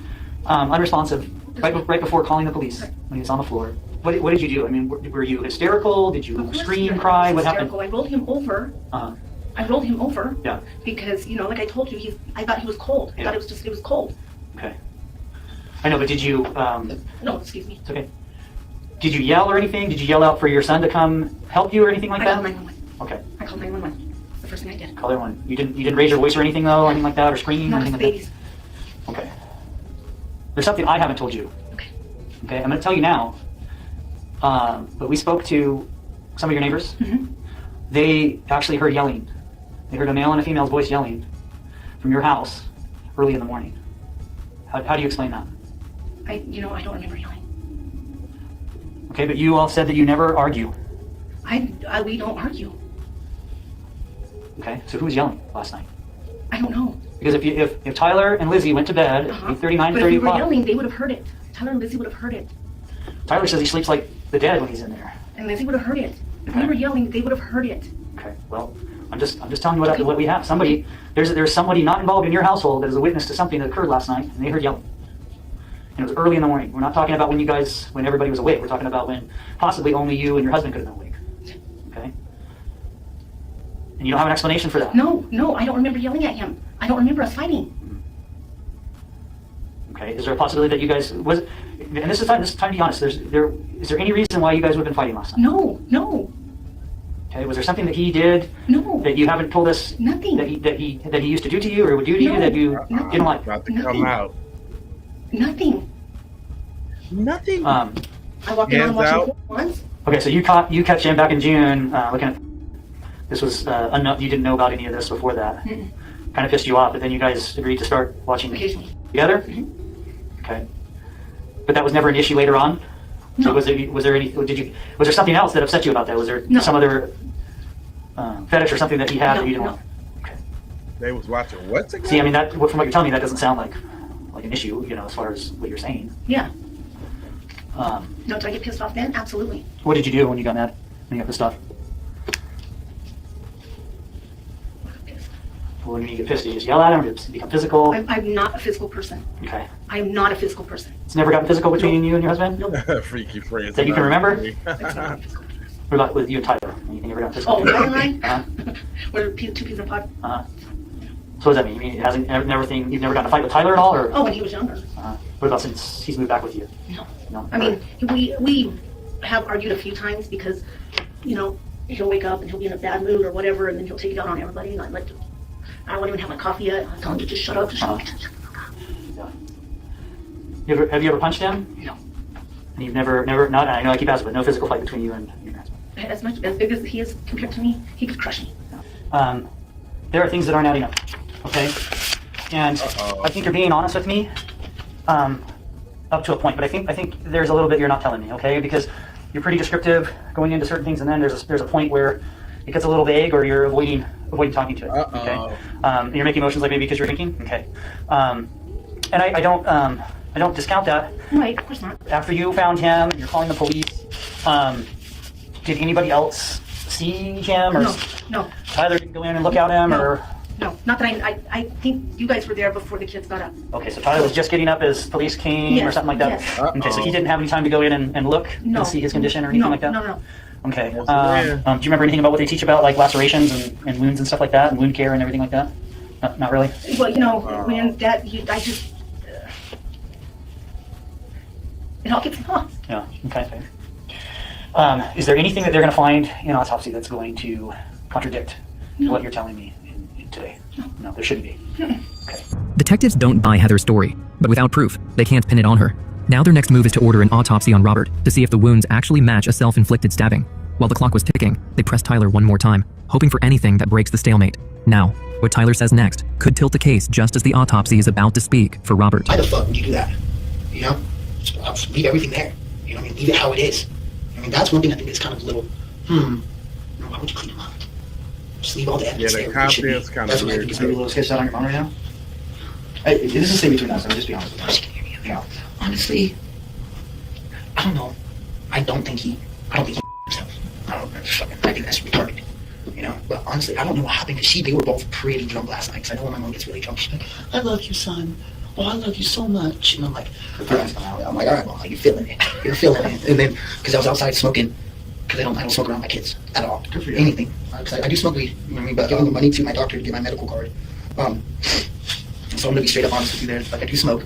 unresponsive, right before calling the police, when he was on the floor, what did you do? I mean, were you hysterical? Did you scream, cry? What happened? I rolled him over. I rolled him over. Yeah. Because, you know, like I told you, I thought he was cold. I thought it was cold. Okay. I know, but did you... No, excuse me. It's okay. Did you yell or anything? Did you yell out for your son to come help you or anything like that? I called 911. Okay. I called 911. That's the first thing I did. Call 911. You didn't raise your voice or anything though, anything like that, or scream or Not anything with like babies. that? Okay. There's something I haven't told you. Okay. Okay, I'm going to tell you now. But we spoke to some of your neighbors. Mm-hmm. They actually heard yelling. They heard a male and a female's voice yelling from your house early in the morning. How do you explain that? I don't remember yelling. Okay, but you all said that you never argue. We don't argue. Okay, so who was yelling last night? I don't know. Because if Tyler and Lizzie went to bed at 8:39, But 30 if we were o'clock, yelling, they would have heard it. Tyler and Lizzie would have heard it. Tyler says he sleeps like the dead when he's in there. And Lizzie would have heard it. If we were yelling, they would have heard it. Okay, well, I'm just telling you what we have. There's somebody not involved in your household that is a witness to something that occurred last night, and they heard yelling. And it was early in the morning. We're not talking about when everybody was awake. We're talking about when possibly only you and your husband could have been awake. Okay? And you don't have an explanation for that. No, I don't remember yelling at him. I don't remember us fighting. Okay, is there a possibility that you guys and this is time to be honest, is there any reason why you guys would have been fighting last night? No. Okay, was there something that he did that you haven't told us? Nothing. That he used to do to you or would do to you that you didn't like? About to come out. Nothing. I walked in on watching once. Okay, so you catch him back in June looking at this was you didn't know about any of this before that. Kind of pissed you off, but then you guys agreed to start watching occasionally together. Mm-hmm. Okay. But that was never an issue later on? No. So was there something else that upset you about that? Was there some other fetish or something that he had that you didn't want? Okay. They was watching what together? See, I mean, that from what you're telling me, that doesn't sound like an issue, as far as what you're saying. Yeah. No, did I get pissed off then? Absolutely. What did you do when you got mad? When you got pissed off? Well, when you get pissed, do you just yell at him, or does it become physical? I'm not a physical person. Okay. I am not a physical person. It's never gotten physical between you and your husband? Nope. Freaky friends. That you can remember? I've never been physical. What about with you and Tyler? Anything ever gotten physical? Oh, Tyler and I? Uh-huh. We're two peas in a pod. Uh-huh. So what does that mean? You mean you've never gotten a fight with Tyler at all? Or? Oh, when he was younger. What about since he's moved back with you? No. No? I mean, we have argued a few times because, he'll wake up and he'll be in a bad mood or whatever, and then he'll take it out on everybody. And I don't even have my coffee yet. I tell him to just shut up. Yeah. Have you ever punched him? No. And you've never, not, I know I keep asking, but no physical fight between you and your husband? As big as he is compared to me, he could crush me. There are things that aren't adding up, okay? And I think you're being honest with me up to a point, but I think there's a little bit you're not telling me, okay? Because you're pretty descriptive going into certain things, and then there's a point where it gets a little vague, or you're avoiding talking to it. Okay. You're making motions like maybe because you're thinking. Okay. And I don't discount that. Right, of course not. After you found him, you're calling the police. Did anybody else see him, or No. Tyler didn't go in and look at him, or? No, not that I think you guys were there before the kids got up. Okay, so Tyler was just getting up as police came, or something like that. Yes. Okay, so he didn't have any time to go in and look and see his condition or anything like that. No. Okay. Do you remember anything about what they teach about, like lacerations and wounds and stuff like that, and wound care and everything like that? Not really. Well, when that, I just it all gets lost. Yeah. Okay. Is there anything that they're going to find in autopsy that's going to contradict what you're telling me today? No, there shouldn't be. Okay. Detectives don't buy Heather's story, but without proof, they can't pin it on her. Now their next move is to order an autopsy on Robert to see if the wounds actually match a self-inflicted stabbing. While the clock was ticking, they pressed Tyler one more time, hoping for anything that breaks the stalemate. Now, what Tyler says next could tilt the case just as the autopsy is about to speak for Robert. Why the fuck would you do that? I'll just leave everything there. Leave it how it is. That's one thing I think is kind of a little, why would you clean them up? Just leave all the evidence there. Yeah, the confidence kind of weird. Maybe a little sketched out on your phone right now? Hey, this is stay between us, so just be honest with me. Yeah. Honestly, I don't know. I don't think he himself. I think that's retarded. But honestly, I don't know what happened because they were both pretty drunk last night. Because I know when my mom gets really drunk, she's like, "I love you, son. Oh, I love you so much." And I'm like, all right, Mom, you're feeling it. You're feeling it. And then, because I was outside smoking, because I don't smoke around my kids at all. Good for you. Anything. Because I do smoke weed, but giving the money to my doctor to get my medical card. So I'm gonna be straight up honest with you there. Like, I do smoke.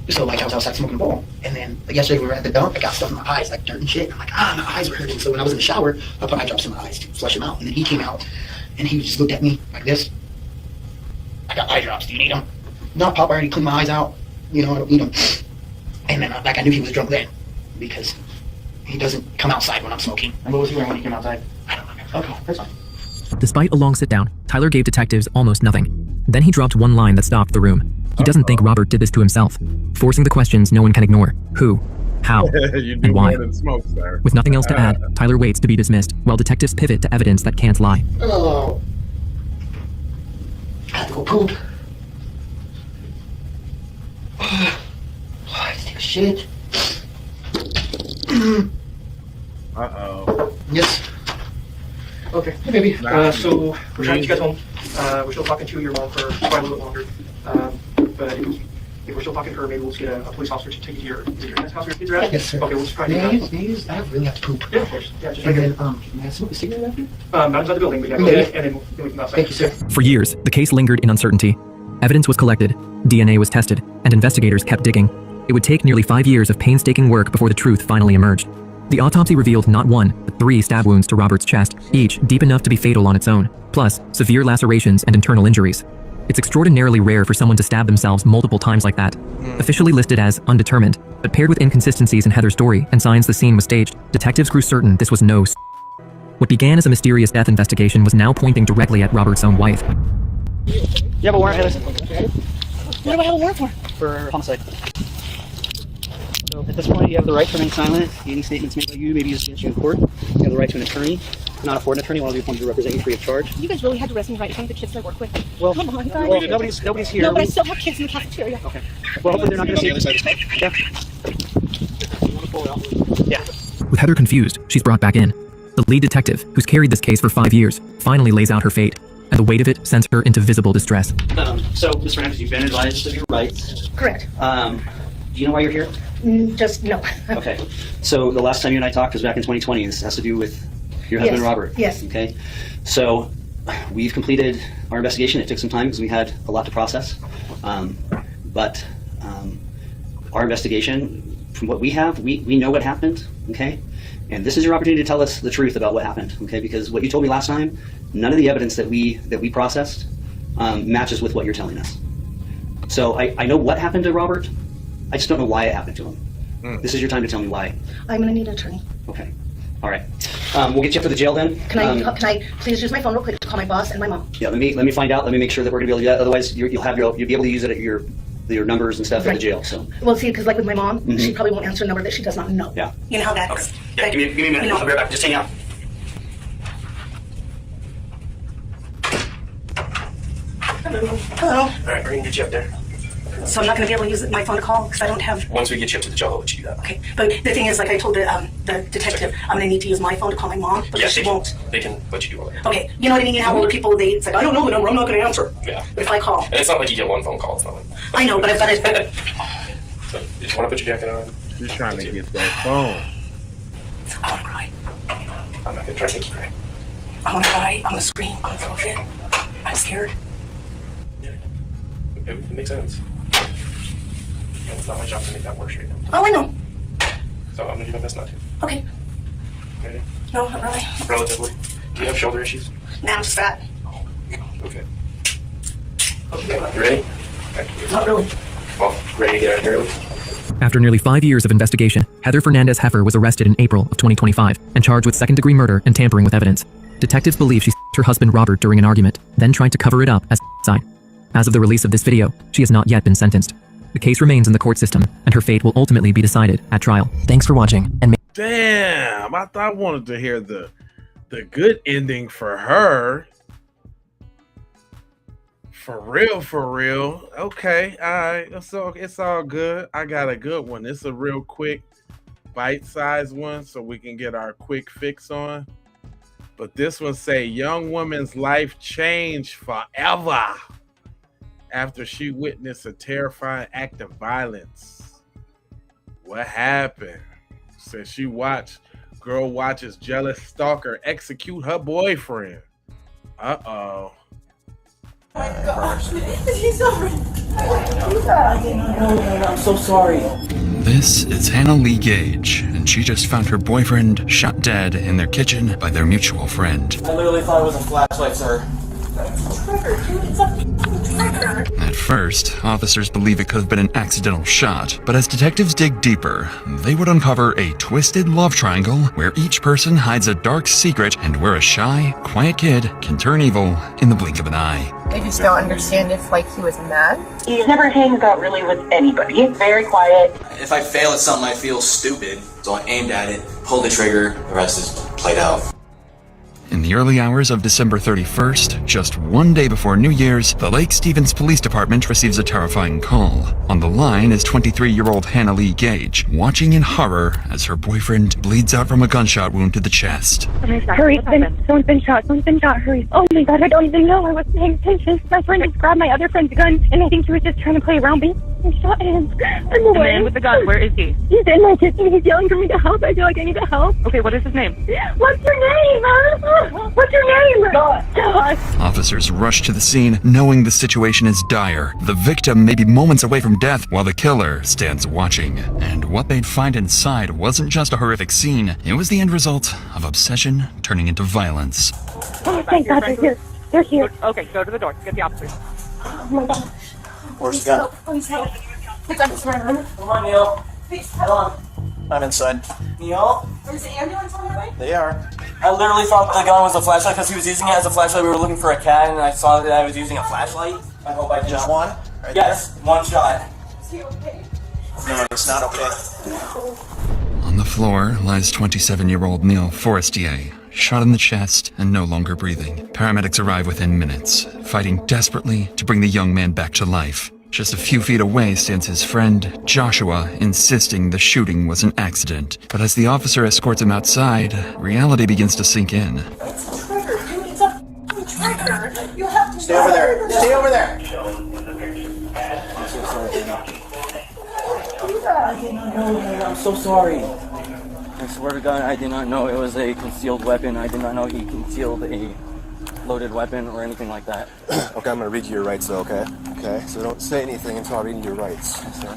So I was outside smoking a bowl, and then yesterday we were at the dump. I got stuff in my eyes, like dirt and shit. I'm like, my eyes were hurting. So when I was in the shower, I put eye drops in my eyes to flush them out. And then he came out, and he just looked at me like this. I got eye drops. Do you need them? No, Pop, I already cleaned my eyes out. I don't need them. And then I knew he was drunk then, because he doesn't come outside when I'm smoking. And what was he wearing when he came outside? I don't remember. Okay, that's fine. Despite a long sit-down, Tyler gave detectives almost nothing. Then he dropped one line that stopped the room. He doesn't think Robert did this to himself, forcing the questions no one can ignore. Who? How? And why? With nothing else to add, Tyler waits to be dismissed, while detectives pivot to evidence that can't lie. Oh. I have to go poop. I have to take a shit. Uh-oh. Yes. Okay. Hey, baby. So we're trying to get home. We're still talking to your mom for quite a little bit longer. But if we're still talking to her, maybe we'll just get a police officer to take you to your, is it your aunt's house where your kids are at? Yes, sir. Okay, we'll just try to do that. I really have to poop. Yeah, of course. Yeah, just And like then, may I smoke a cigarette after? not inside the building, but yeah, go ahead, and then we can outside. Thank you, sir. For years, the case lingered in uncertainty. Evidence was collected, DNA was tested, and investigators kept digging. It would take nearly 5 years of painstaking work before the truth finally emerged. The autopsy revealed not one, but 3 stab wounds to Robert's chest, each deep enough to be fatal on its own, plus severe lacerations and internal injuries. It's extraordinarily rare for someone to stab themselves multiple times like that. Officially listed as undetermined, but paired with inconsistencies in Heather's story and signs the scene was staged, detectives grew certain this was no What began as a mysterious death investigation was now pointing directly at Robert's own wife. You have a warrant, hey, listen. What do I have a warrant for? For homicide. So at this point, you have the right to remain silent. Any statements made by you may be used against you in court. You have the right to an attorney. Not afford an attorney. One of you appointed to represent you free of charge. You guys really had to arrest me right in front of the kids I work with. Well, come on, guys. Well, nobody's here. No, but I still have kids in the cafeteria. Okay. Well, hopefully they're not going to see it. Yeah. Yeah. With Heather confused, she's brought back in. The lead detective, who's carried this case for 5 years, finally lays out her fate, and the weight of it sends her into visible distress. So, Ms. Fernandez, you've been advised of your rights. Correct. Do you know why you're here? Just no. Okay. So the last time you and I talked was back in 2020. This has to do with your husband, Yes. Robert. Yes. Okay. So we've completed our investigation. It took some time because we had a lot to process. But our investigation, from what we have, we know what happened. Okay. And this is your opportunity to tell us the truth about what happened. Okay. Because what you told me last time, none of the evidence that we processed matches with what you're telling us. So I know what happened to Robert. I just don't know why it happened to him. This is your time to tell me why. I'm going to need an attorney. Okay. All right. We'll get you up to the jail then. Can I please use my phone real quick to call my boss and my mom? Yeah. Let me find out. Let me make sure that we're gonna be able to do that. Otherwise, you'll be able to use it at your numbers and stuff at the jail. So. Well, see, because like with my mom, she probably won't answer a number that she does not know. Yeah. You know how that is. Yeah. Give me a minute. I'll be right back. Just hang out. Hello. All right, we're gonna get you up there. So I'm not going to be able to use my phone to call because I don't have. Once we get you up to the jail, I'll let you do that. Okay, but the thing is, like I told the detective, I'm going to need to use my phone to call my mom because she won't. They can let you do all that. Okay, you know what I mean? You know how older people, it's like, I don't know the number, I'm not going to answer. Yeah. But if I call. And it's not like you get one phone call. It's not like. I know, but I've got to. So you just want to put your jacket on. You're trying to get that phone. I want to cry. I'm not gonna try to take you cry. I want to cry. I'm going to scream. I'm going to throw shit. I'm scared. Yeah. It makes sense. It's not my job to make that worse right now. Oh, I know. So I'm gonna do my best not to. Okay. Ready? No, not really. Relatively. Do you have shoulder issues? Nah, I'm just fat. Okay. Okay. You ready? Okay. Not really. Well, ready to get out of here early? After nearly 5 years of investigation, Heather Fernandez Heffer was arrested in April of 2025 and charged with second-degree murder and tampering with evidence. Detectives believe she her husband Robert during an argument, then tried to cover it up as suicide. As of the release of this video, she has not yet been sentenced. The case remains in the court system, and her fate will ultimately be decided at trial. Thanks for watching, and damn, I wanted to hear the good ending for her. For real. Okay, all right. So it's all good. I got a good one. It's a real quick, bite-sized one, so we can get our quick fix on. But this one say, young woman's life changed forever after she witnessed a terrifying act of violence. What happened? Says she girl watches jealous stalker execute her boyfriend. Uh-oh. Oh my gosh, he's sorry. I'm so sorry. This is Hannah Lee Gage, and she just found her boyfriend shot dead in their kitchen by their mutual friend. I literally thought it was a flashlight, sir. At first, officers believe it could have been an accidental shot, but as detectives dig deeper, they would uncover a twisted love triangle where each person hides a dark secret and where a shy, quiet kid can turn evil in the blink of an eye. I just don't understand if, he was mad. He never hangs out really with anybody. He's very quiet. If I fail at something, I feel stupid, so I aimed at it, pulled the trigger, the rest is played out. In the early hours of December 31st, just one day before New Year's, the Lake Stevens Police Department receives a terrifying call. On the line is 23-year-old Hannah Lee Gage, watching in horror as her boyfriend bleeds out from a gunshot wound to the chest. Hurry, someone's been shot, hurry. Oh my god, I don't even know, I wasn't paying attention. My friend just grabbed my other friend's gun, and I think he was just trying to play around me. I shot him. I'm away. The man with the gun, where is he? He's in my kitchen, he's yelling for me to help. I feel like I need to help. Okay, what is his name? What's your name, huh? What's your name? God. Officers rush to the scene, knowing the situation is dire. The victim may be moments away from death, while the killer stands watching. And what they'd find inside wasn't just a horrific scene, it was the end result of obsession turning into violence. Oh, thank God they're here. They're here. Okay, go to the door. Get the officers. Oh my God. Where's the gun? Please help. The gun's running. Come on, Neil. Please Come on. I'm inside. Neil? Is the ambulance on the way? They are. I literally thought the gun was a flashlight because he was using it as a flashlight. We were looking for a cat, and I saw that I was using a flashlight. I hope I just one? Yes, one shot. Is he okay? No, it's not okay. On the floor lies 27-year-old Neil Forestier, shot in the chest and no longer breathing. Paramedics arrive within minutes, fighting desperately to bring the young man back to life. Just a few feet away stands his friend, Joshua, insisting the shooting was an accident. But as the officer escorts him outside, reality begins to sink in. Stay over there. Stay over there. I'm so sorry. I swear to God, I did not know it was a concealed weapon. I did not know he concealed a loaded weapon or anything like that. Okay, I'm gonna read you your rights though, okay? Okay, so don't say anything until I read you your rights. So.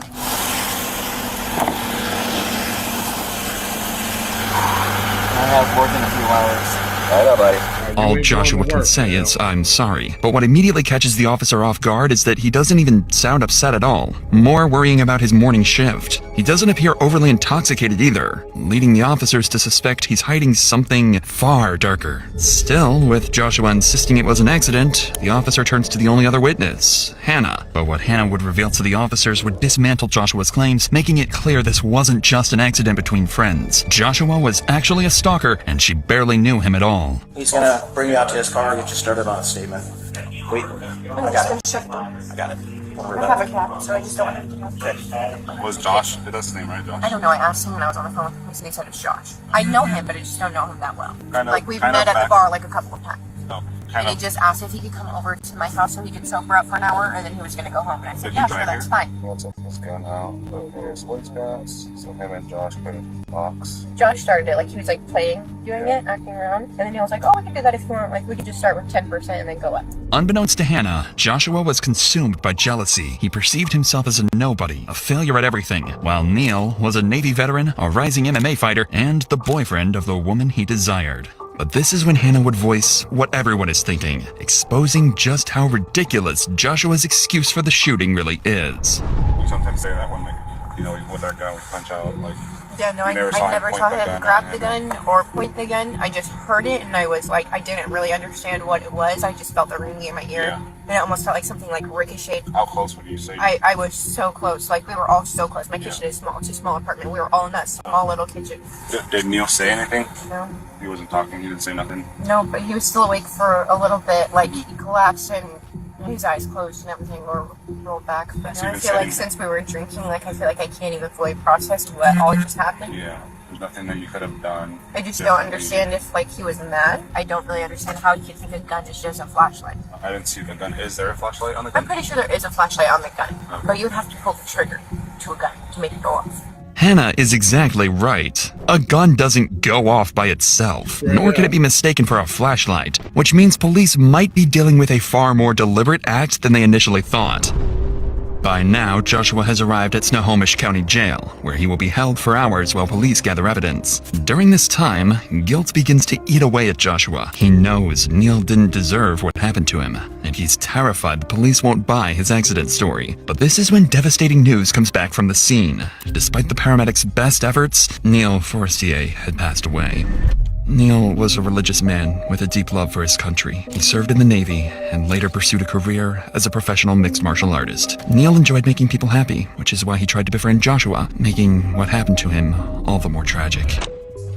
I have work in a few hours. I know, buddy. All Joshua can say is, "I'm sorry." But what immediately catches the officer off guard is that he doesn't even sound upset at all, more worrying about his morning shift. He doesn't appear overly intoxicated either, leading the officers to suspect he's hiding something far darker. Still, with Joshua insisting it was an accident, the officer turns to the only other witness, Hannah. But what Hannah would reveal to the officers would dismantle Joshua's claims, making it clear this wasn't just an accident between friends. Joshua was actually a stalker, and she barely knew him at all. He's gonna bring you out to his car and get you started on a statement. Wait, I got it. I got it. I have a cat, so I just don't have to. Was Josh? That's his name, right, Josh? I don't know. I asked him when I was on the phone with the police, and he said it's Josh. I know him, but I just don't know him that well. Like, we've met at the bar like a couple of times. And he just asked if he could come over to my house so he could sober up for an hour, and then he was going to go home. And I said, yeah, sure, that's fine. We'll take this gun out. Here's Wood's guns. So him and Josh put it in the box. Josh started it. Like, he was, like, playing, doing it, acting around. And then he was like, oh, we can do that if you want. Like, we could just start with 10% and then go up. Unbeknownst to Hannah, Joshua was consumed by jealousy. He perceived himself as a nobody, a failure at everything, while Neil was a Navy veteran, a rising MMA fighter, and the boyfriend of the woman he desired. But this is when Hannah would voice what everyone is thinking, exposing just how ridiculous Joshua's excuse for the shooting really is. We sometimes say that when, like, you know, with our gun, we punch out, like... Yeah, no, I never saw him grab the gun or point the gun. I just heard it, and I was like, I didn't really understand what it was. I just felt the ringing in my ear. Yeah. And it almost felt like something like ricocheted. How close would you say? I was so close. Like, we were all so close. My kitchen is small. It's a small apartment. We were all in that small little kitchen. Did Neil say anything? No. He wasn't talking? He didn't say nothing? No, but he was still awake for a little bit. Like, he collapsed and his eyes closed and everything were rolled back. But now I feel like since we were drinking, like, I feel like I can't even fully process what all just happened. Yeah. There's nothing that you could have done. I just don't understand if, like, he was mad. I don't really understand how he could think a gun is just a flashlight. I didn't see the gun. Is there a flashlight on the gun? I'm pretty sure there is a flashlight on the gun. Okay. But you would have to pull the trigger to a gun to make it go off. Hannah is exactly right. A gun doesn't go off by itself, nor can it be mistaken for a flashlight, which means police might be dealing with a far more deliberate act than they initially thought. By now, Joshua has arrived at Snohomish County Jail, where he will be held for hours while police gather evidence. During this time, guilt begins to eat away at Joshua. He knows Neil didn't deserve what happened to him, and he's terrified the police won't buy his accident story. But this is when devastating news comes back from the scene. Despite the paramedics' best efforts, Neil Forestier had passed away. Neil was a religious man with a deep love for his country. He served in the Navy and later pursued a career as a professional mixed martial artist. Neil enjoyed making people happy, which is why he tried to befriend Joshua, making what happened to him all the more tragic.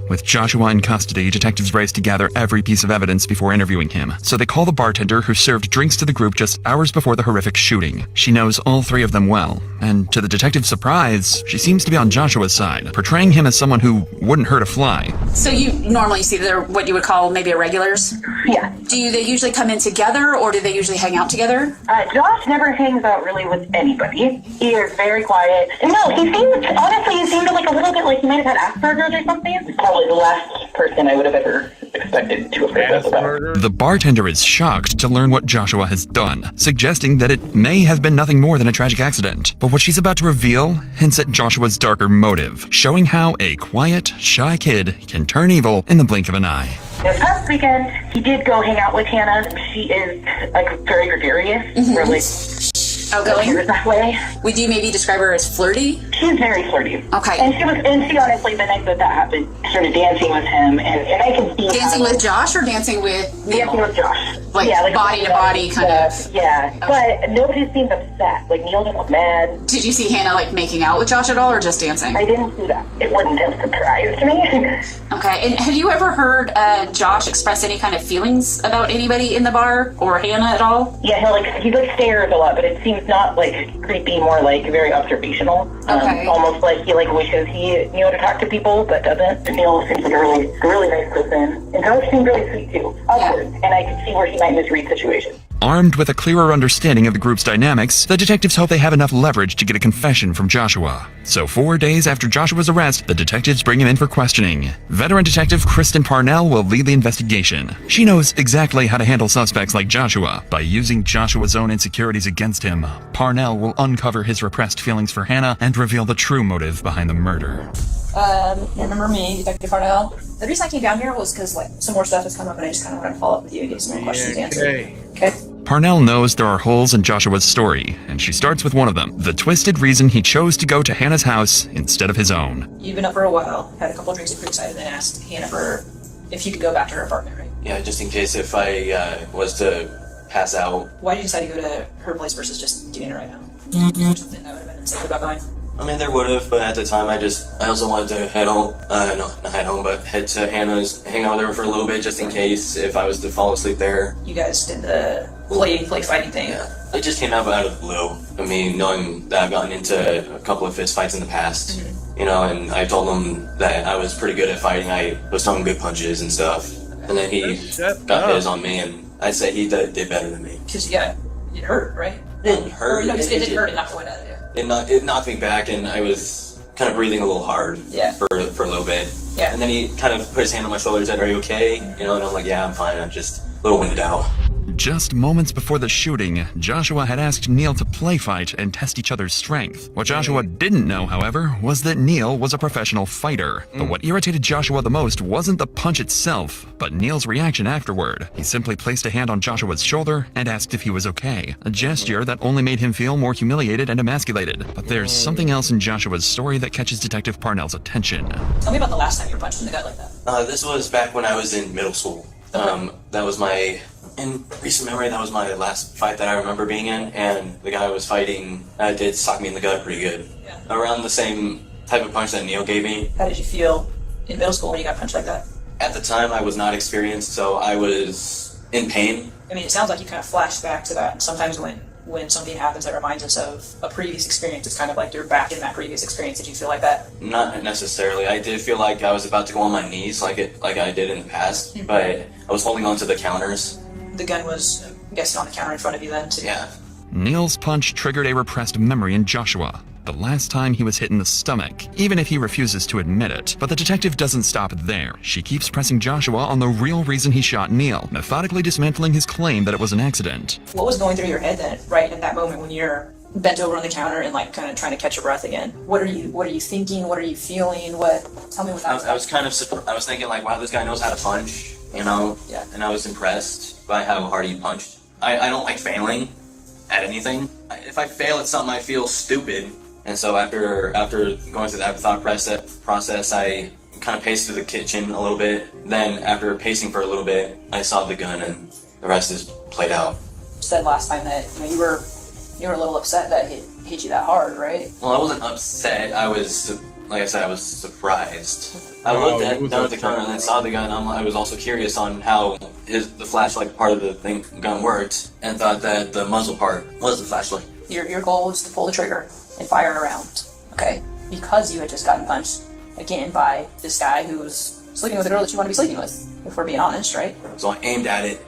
With Joshua in custody, detectives race to gather every piece of evidence before interviewing him. So they call the bartender who served drinks to the group just hours before the horrific shooting. She knows all three of them well, and to the detective's surprise, she seems to be on Joshua's side, portraying him as someone who wouldn't hurt a fly. So you normally see they're what you would call maybe irregulars? Yeah. Do they usually come in together, or do they usually hang out together? Josh never hangs out really with anybody. He is very quiet. No, he seemed like a little bit like he might have had Asperger's or something. Probably the last person I would have ever expected to have heard about. The bartender is shocked to learn what Joshua has done, suggesting that it may have been nothing more than a tragic accident. But what she's about to reveal hints at Joshua's darker motive, showing how a quiet, shy kid can turn evil in the blink of an eye. This past weekend, he did go hang out with Hannah. She is, like, very gregarious, really. Outgoing? She was that way. Would you maybe describe her as flirty? She's very flirty. Okay. And she honestly, the night that happened, started dancing with him, and I can see dancing with Josh or dancing with dancing with Josh. Like, yeah, like body to body kind of. Yeah, but nobody seemed upset. Like Neil didn't look mad. Did you see Hannah like making out with Josh at all, or just dancing? I didn't see that. It wasn't a surprise to me. Okay, and have you ever heard Josh express any kind of feelings about anybody in the bar or Hannah at all? Yeah, he stares a lot, but it seems not like creepy, more like very observational. Okay. Almost like he wishes he knew how to talk to people, but doesn't. Neil seems like a really nice person, and Josh seemed really sweet too. Awkward, and I could see where he might misread situations. Armed with a clearer understanding of the group's dynamics, the detectives hope they have enough leverage to get a confession from Joshua. So 4 days after Joshua's arrest, the detectives bring him in for questioning. Veteran detective Kristen Parnell will lead the investigation. She knows exactly how to handle suspects like Joshua. By using Joshua's own insecurities against him, Parnell will uncover his repressed feelings for Hannah and reveal the true motive behind the murder. You remember me, Detective Parnell? The reason I came down here was because some more stuff has come up, and I just kind of want to follow up with you and get some more questions answered. Okay. Parnell knows there are holes in Joshua's story, and she starts with one of them, the twisted reason he chose to go to Hannah's house instead of his own. You've been up for a while, had a couple of drinks at Creekside, and then asked Hannah if you could go back to her apartment, right? Yeah, just in case if I was to pass out. Why did you decide to go to her place versus just getting her right now? Something that would have been safe about going? I mean, there would have, but at the time I also wanted to head home, not head home, but head to Hannah's, hang out with her for a little bit just in case if I was to fall asleep there. You guys did the play fighting thing. Yeah, it just came out of the blue. I mean, knowing that I've gotten into a couple of fist fights in the past, you know, and I told him that I was pretty good at fighting. I was throwing good punches and stuff, and then he got his on me, and I'd say he did better than me. Because it hurt, right? It didn't hurt. Or, no, it didn't hurt enough to win out of you. It knocked me back, and I was kind of breathing a little hard for a little bit. Yeah. And then he kind of put his hand on my shoulder and said, "Are you okay?" You know, and I'm like, "Yeah, I'm fine. I'm just a little winded out." Just moments before the shooting, Joshua had asked Neil to play fight and test each other's strength. What Joshua didn't know, however, was that Neil was a professional fighter. But what irritated Joshua the most wasn't the punch itself, but Neil's reaction afterward. He simply placed a hand on Joshua's shoulder and asked if he was okay, a gesture that only made him feel more humiliated and emasculated. But there's something else in Joshua's story that catches Detective Parnell's attention. Tell me about the last time you were punched in the gut like that. This was back when I was in middle school. That was in recent memory, that was my last fight that I remember being in, and the guy I was fighting did sock me in the gut pretty good. Yeah. Around the same type of punch that Neil gave me. How did you feel in middle school when you got punched like that? At the time, I was not experienced, so I was in pain. I mean, it sounds like you kind of flashed back to that. Sometimes when something happens that reminds us of a previous experience, it's kind of like you're back in that previous experience. Did you feel like that? Not necessarily. I did feel like I was about to go on my knees like I did in the past, but I was holding on to the counters. The gun was, I'm guessing, on the counter in front of you then? So yeah. Neil's punch triggered a repressed memory in Joshua. The last time he was hit in the stomach, even if he refuses to admit it. But the detective doesn't stop there. She keeps pressing Joshua on the real reason he shot Neil, methodically dismantling his claim that it was an accident. What was going through your head then, right at that moment when you're bent over on the counter and like kind of trying to catch your breath again? What are you thinking? What are you feeling? Tell me what that was. I was thinking like, wow, this guy knows how to punch, you know? Yeah. And I was impressed by how hard he punched. I don't like failing at anything. If I fail at something, I feel stupid. And so after going through that thought process, I kind of paced through the kitchen a little bit. Then after pacing for a little bit, I saw the gun, and the rest is played out. You said last time that you were a little upset that it hit you that hard, right? Well, I wasn't upset. I was, like I said, I was surprised. I looked down at the counter and then saw the gun. I was also curious on how the flashlight part of the gun worked, and thought that the muzzle part was the flashlight. Your goal was to pull the trigger and fire a round, okay? Because you had just gotten punched, again, by this guy who was sleeping with a girl that you want to be sleeping with, if we're being honest, right? So I aimed at it,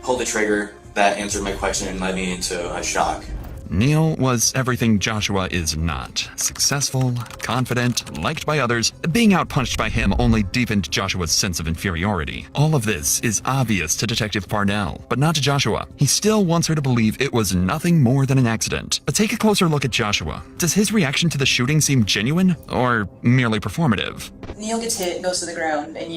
pulled the trigger. That answered my question and led me into a shock. Neil was everything Joshua is not. Successful, confident, liked by others. Being outpunched by him only deepened Joshua's sense of inferiority. All of this is obvious to Detective Parnell, but not to Joshua. He still wants her to believe it was nothing more than an accident. But take a closer look at Joshua. Does his reaction to the shooting seem genuine or merely performative? Neil gets hit, goes to the ground, and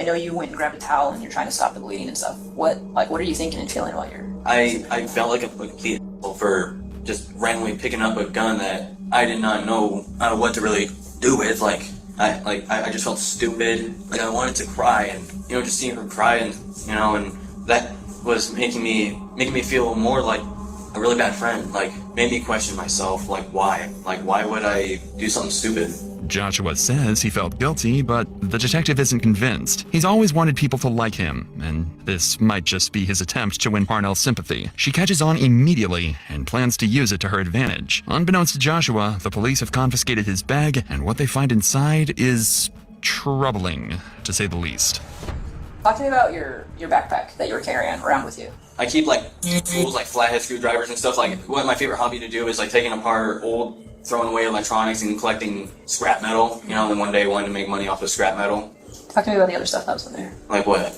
I know you went and grabbed a towel and you're trying to stop the bleeding and stuff. What are you thinking and feeling while you're... I felt like a complete asshole for just randomly picking up a gun that I did not know what to really do with. I just felt stupid. Like I wanted to cry, and just seeing her cry, and and that was making me feel more like a really bad friend. Like made me question myself. Like why? Like why would I do something stupid? Joshua says he felt guilty, but the detective isn't convinced. He's always wanted people to like him, and this might just be his attempt to win Parnell's sympathy. She catches on immediately and plans to use it to her advantage. Unbeknownst to Joshua, the police have confiscated his bag, and what they find inside is troubling, to say the least. Talk to me about your backpack that you were carrying around with you. I keep tools like flathead screwdrivers and stuff. Like what my favorite hobby to do is taking apart old, throwing away electronics and collecting scrap metal. And then one day I wanted to make money off of scrap metal. Talk to me about the other stuff that was in there. Like what?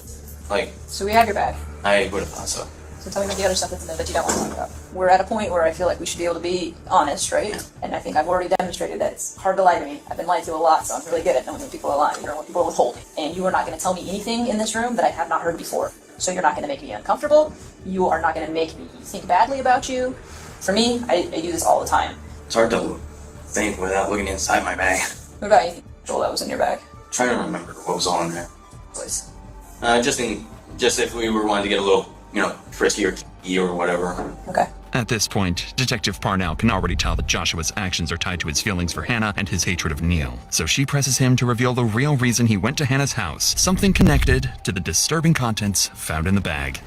So we have your bag. I would have thought so. So tell me about the other stuff that's in there that you don't want to talk about. We're at a point where I feel like we should be able to be honest, right? And I think I've already demonstrated that it's hard to lie to me. I've been lied to a lot, so I'm really good at knowing when people are lying or when people are withholding. And you are not going to tell me anything in this room that I have not heard before. So you're not going to make me uncomfortable. You are not going to make me think badly about you. For me, I do this all the time. It's hard to think without looking inside my bag. What about you, Joel, that was in your bag? I'm trying to remember what was all in there. Please. Just if we were wanting to get a little, frisky or key or whatever. Okay. At this point, Detective Parnell can already tell that Joshua's actions are tied to his feelings for Hannah and his hatred of Neil, so she presses him to reveal the real reason he went to Hannah's house, something connected to the disturbing contents found in the bag.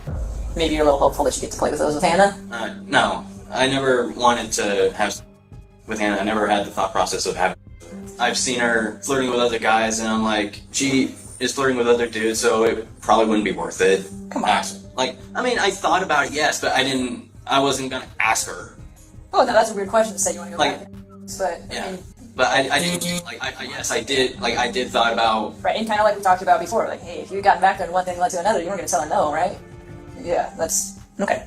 Maybe you're a little hopeful that you get to play with those with Hannah? No. I never wanted to have with Hannah. I never had the thought process of having. I've seen her flirting with other guys, and I'm like, she is flirting with other dudes, so it probably wouldn't be worth it. Come on. I thought about it, yes, but I wasn't gonna ask her. Oh, no, that's a weird question to say you want to go back. But, yeah. I mean... But I did thought about... Right, and kind of like we talked about before, like, hey, if you had gotten back there and one thing led to another, you weren't going to tell her no, right? Yeah, that's... Okay.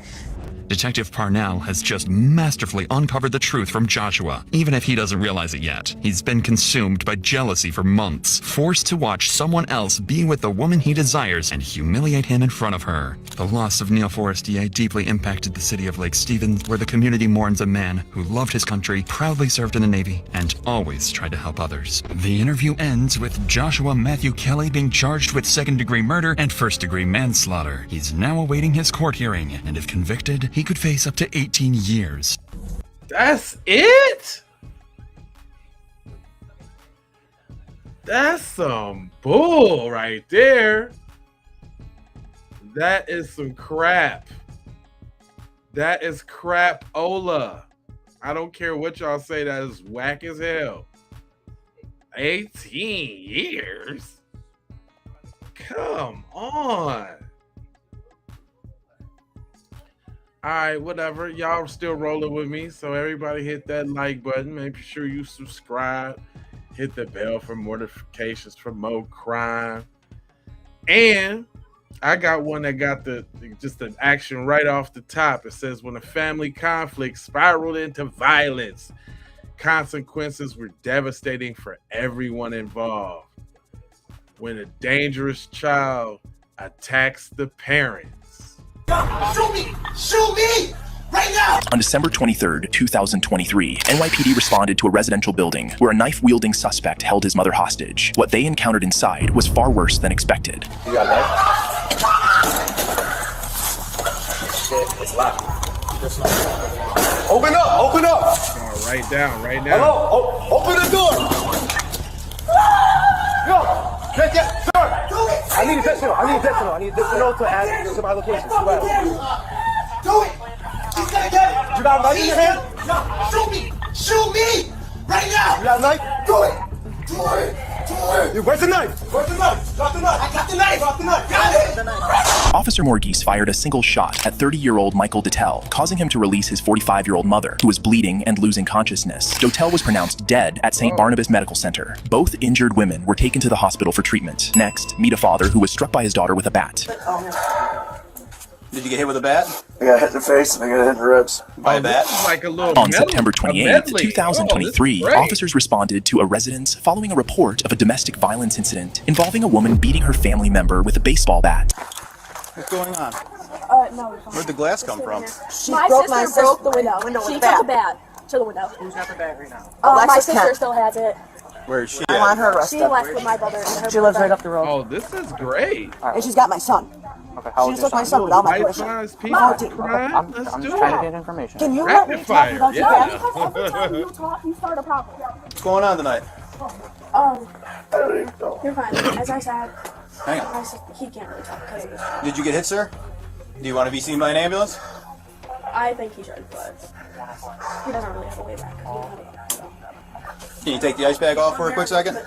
Detective Parnell has just masterfully uncovered the truth from Joshua, even if he doesn't realize it yet. He's been consumed by jealousy for months, forced to watch someone else be with the woman he desires and humiliate him in front of her. The loss of Neil Forestier deeply impacted the city of Lake Stevens, where the community mourns a man who loved his country, proudly served in the Navy, and always tried to help others. The interview ends with Joshua Matthew Kelly being charged with second-degree murder and first-degree manslaughter. He's now awaiting his court hearing, and if convicted, he could face up to 18 years. That's it? That's some bull right there. That is some crap. That is crap-ola. I don't care what y'all say, that is whack as hell. 18 years? Come on. Alright, whatever. Y'all are still rolling with me. So everybody hit that like button. Make sure you subscribe. Hit the bell for notifications for more crime. And I got one that got just an action right off the top. It says, when a family conflict spiraled into violence, consequences were devastating for everyone involved. When a dangerous child attacks the parents. Shoot me! Shoot me! Right now! On December 23rd, 2023, NYPD responded to a residential building where a knife-wielding suspect held his mother hostage. What they encountered inside was far worse than expected. You got that? Shit, it's locked. Open up! Open up! Oh, right down, right now. Hello? Open the door! Yo! Get that! Sir! Do it! I need a death signal. I need a death signal to add to my location. Do it! He's gonna get it! You got a knife in your hand? No! Shoot me! Shoot me! Right now! You got a knife? Do it! Do it! Where's the knife? Where's the knife? Drop the knife! I got the knife! Drop the knife! Got it! Officer Morgese fired a single shot at 30-year-old Michael Dotel, causing him to release his 45-year-old mother, who was bleeding and losing consciousness. Dotel was pronounced dead at St. Barnabas Medical Center. Both injured women were taken to the hospital for treatment. Next, meet a father who was struck by his daughter with a bat. Did you get hit with a bat? I got hit in the face and I got hit in the ribs. By a bat? Like a little On September 28, 2023, officers responded to a residence following a report of a domestic violence incident involving a woman beating her family member with a baseball bat. What's going on? No. Where'd the glass come from? My sister broke the window. She took the bat to the window. Who's got the bag right now? My sister still has it. Where is she I at? want her arrested. She left with my brother. And her She lives right brother. up the road. Oh, this is great. And she's got my son. Okay, She just took my son without my permission. Mom, I'm let's just do trying it. to get information. Can you let me talk without you Yeah. Because every time you talk, you start a problem. What's going on tonight? You're fine. As I said, Hang on. he can't really talk because Did you get hit, sir? Do you want to be seen by an ambulance? I think he should, but he doesn't really have a way back. Can you take the ice bag off for a quick second?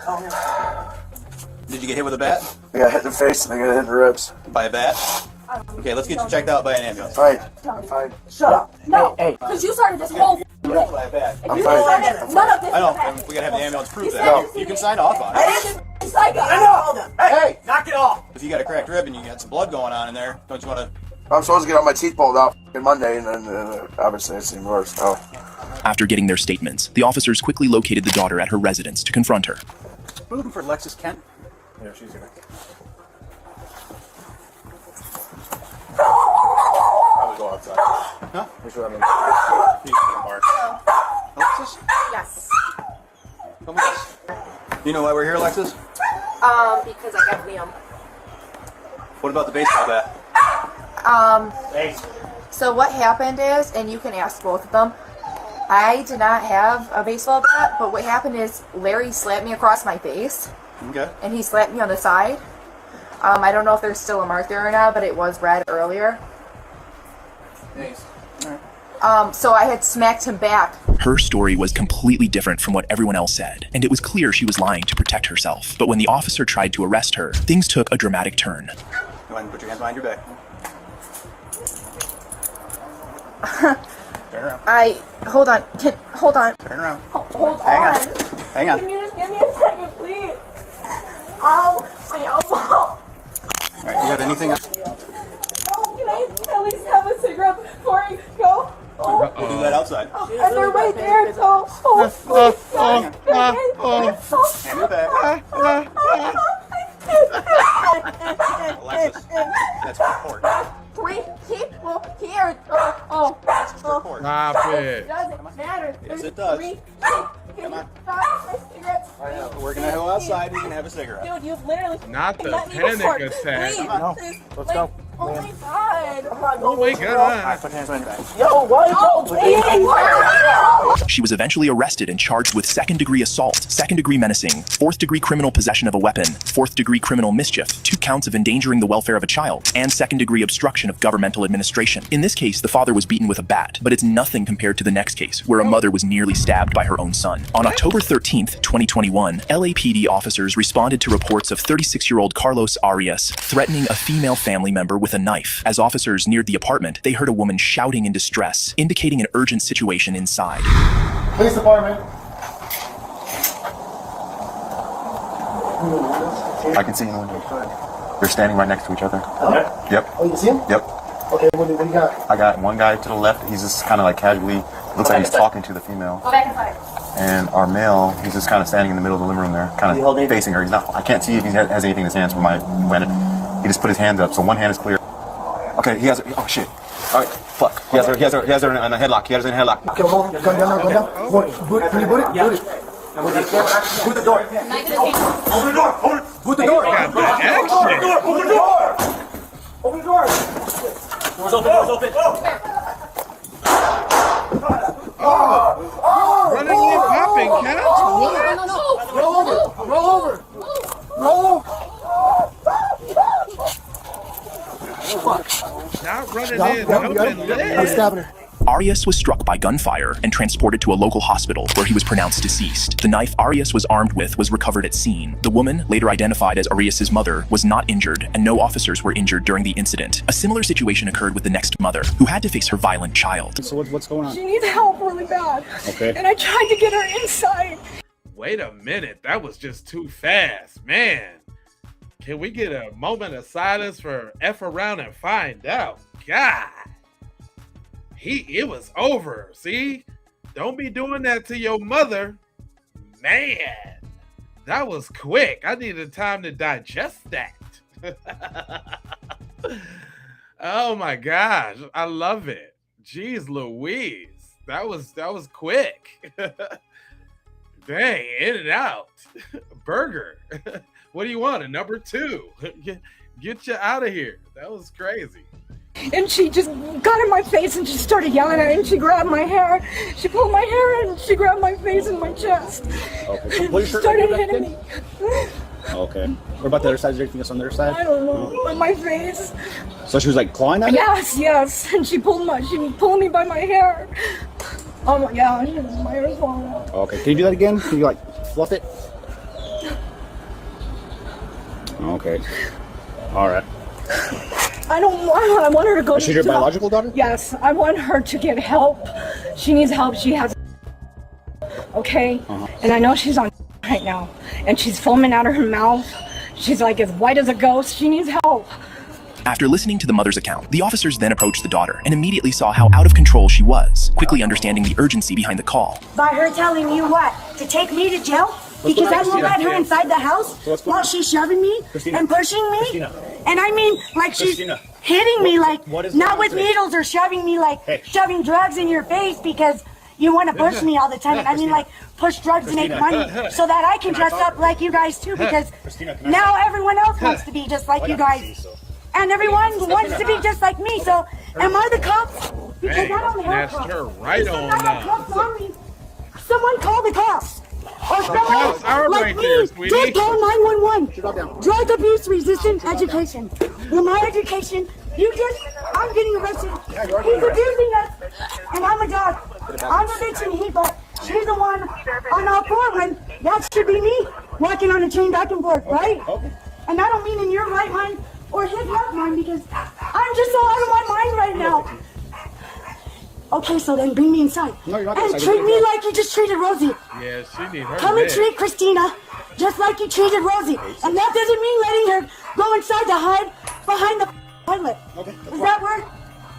Did you get hit with a bat? I got hit in the face and I got hit in the ribs. By a bat? Okay, let's get you checked out by an ambulance. Alright, I'm fine. Shut up. No, Hey. because you started this whole thing. By a bat. If you started none of this. I know, and we gotta have the ambulance prove that. You can sign off on it. Psycho. I know! Hey, knock it off! If you got a cracked rib and you got some blood going on in there, don't you want to... I'm supposed to get all my teeth pulled out on Monday, and then obviously it's even worse. Oh. After getting their statements, the officers quickly located the daughter at her residence to confront her. We're looking for Lexus Kent. Yeah, she's here. Probably go outside. Huh? We should have him. He's in the bar. Alexis? Yes. Come with us. You know why we're here, Alexis? Because I got Liam. What about the baseball bat? So what happened is, and you can ask both of them, I did not have a baseball bat, but what happened is Larry slapped me across my face, Okay. and he slapped me on the side. I don't know if there's still a mark there or not, but it was red earlier. Thanks. So I had smacked him back. Her story was completely different from what everyone else said, and it was clear she was lying to protect herself. But when the officer tried to arrest her, things took a dramatic turn. Go ahead and put your hands behind your back. Turn around. Hold on. Hold on. Turn around. Hold Hang on. on. Hang on. Can you just give me a second, please? Ow, my elbow. All right, you got anything else? Can I at least have a cigarette before I go? We'll do that outside. And they're right there, so. Hand it back. Alexis, that's report. 3 people here. Stop it. Doesn't matter. Yes, it does. 3 Come on. my cigarettes. We're gonna go outside. You can have a cigarette. Dude, you've literally Not the let me panic before. attack. Please, No. please. Let's go. Oh my god. Oh my God. Put your hands behind your back. Yo, what? Oh, please. She was eventually arrested and charged with second-degree assault, second-degree menacing, fourth-degree criminal possession of a weapon, fourth-degree criminal mischief, 2 counts of endangering the welfare of a child, and second-degree obstruction of governmental administration. In this case, the father was beaten with a bat, but it's nothing compared to the next case, where a mother was nearly stabbed by her own son. On October 13th, 2021, LAPD officers responded to reports of 36-year-old Carlos Arias threatening a female family member with a knife. As officers neared the apartment, they heard a woman shouting in distress, indicating an urgent situation inside. Police department. I can see you in the window. They're standing right next to each other. Yep. Oh, you can see him? Yep. Okay, what do you got? I got one guy to the left. He's just kind of like casually, looks like he's talking to the female. Go back inside. And our male, he's just kind of standing in the middle of the living room there, kind of facing her. He's not. I can't see if he has anything in his hands. He just put his hand up, so one hand is clear. Okay, he has. Oh shit! All right, fuck. He has her in a headlock. He has her in a headlock. Okay, hold on. Gun down. Can you boot it? Yeah. Boot it. Boot the door. Open the door. Boot the door. Open the door. Open the door. Door's open. Running and popping, Cat. Roll over. Not running in, jumping legs. Stabbing her. Arias was struck by gunfire and transported to a local hospital where he was pronounced deceased. The knife Arias was armed with was recovered at scene. The woman, later identified as Arias' mother, was not injured, and no officers were injured during the incident. A similar situation occurred with the next mother, who had to face her violent child. So what's going on? She needs help really bad. Okay. And I tried to get her inside. Wait a minute. That was just too fast, man. Can we get a moment of silence for F around and find out? God. It was over. See? Don't be doing that to your mother. Man. That was quick. I needed time to digest that. Oh my gosh, I love it. Jeez Louise. That was quick. Dang, in and out. Burger. What do you want? A number 2? Get you out of here. That was crazy. And she just got in my face and just started yelling at me, and she grabbed my hair. She pulled my hair and she grabbed my face and my chest. Okay. So And she started hitting me. Okay. What about the other side? Is there anything else on the other side? I don't know. On my face. So she was like clawing at it? Yes. And she pulled me by my hair. Oh my god, my hair's falling out. Okay. Can you do that again? Can you like fluff it? Okay. All right. I want her to go Is she your biological daughter? Yes, I want her to get help. She needs help. She has okay? And I know she's on right now. And she's foaming out of her mouth. She's like as white as a ghost. She needs help. After listening to the mother's account, the officers then approached the daughter and immediately saw how out of control she was, quickly understanding the urgency behind the call. By her telling you what? To take me to jail? Because I won't let her inside the house while she's shoving me and pushing me? And I mean, like she's hitting me, like not with needles or shoving me, like shoving drugs in your face because you want to push me all the time. I mean, like push drugs to make money so that I can dress up like you guys too, because now everyone else wants to be just like you guys. And everyone wants to be just like me. So am I the cops? Because I don't have cops. Her right on now. Someone call the cops. Or someone like me, just call 911. Drug abuse resistant education. With my education, I'm getting arrested. He's abusing us, and I'm a dog. I'm a bitch and he, but she's the one on all four when that should be me, walking on a chain back and forth, right? And I don't mean in your right mind or his left mind, because I'm just so out of my mind right now. Okay, so then bring me inside. No, you're not and treat me like you just treated Rosie. Yeah, she need her. Come and treat Christina just like you treated Rosie. And that doesn't mean letting her go inside to hide behind the toilet. Okay. Is that word?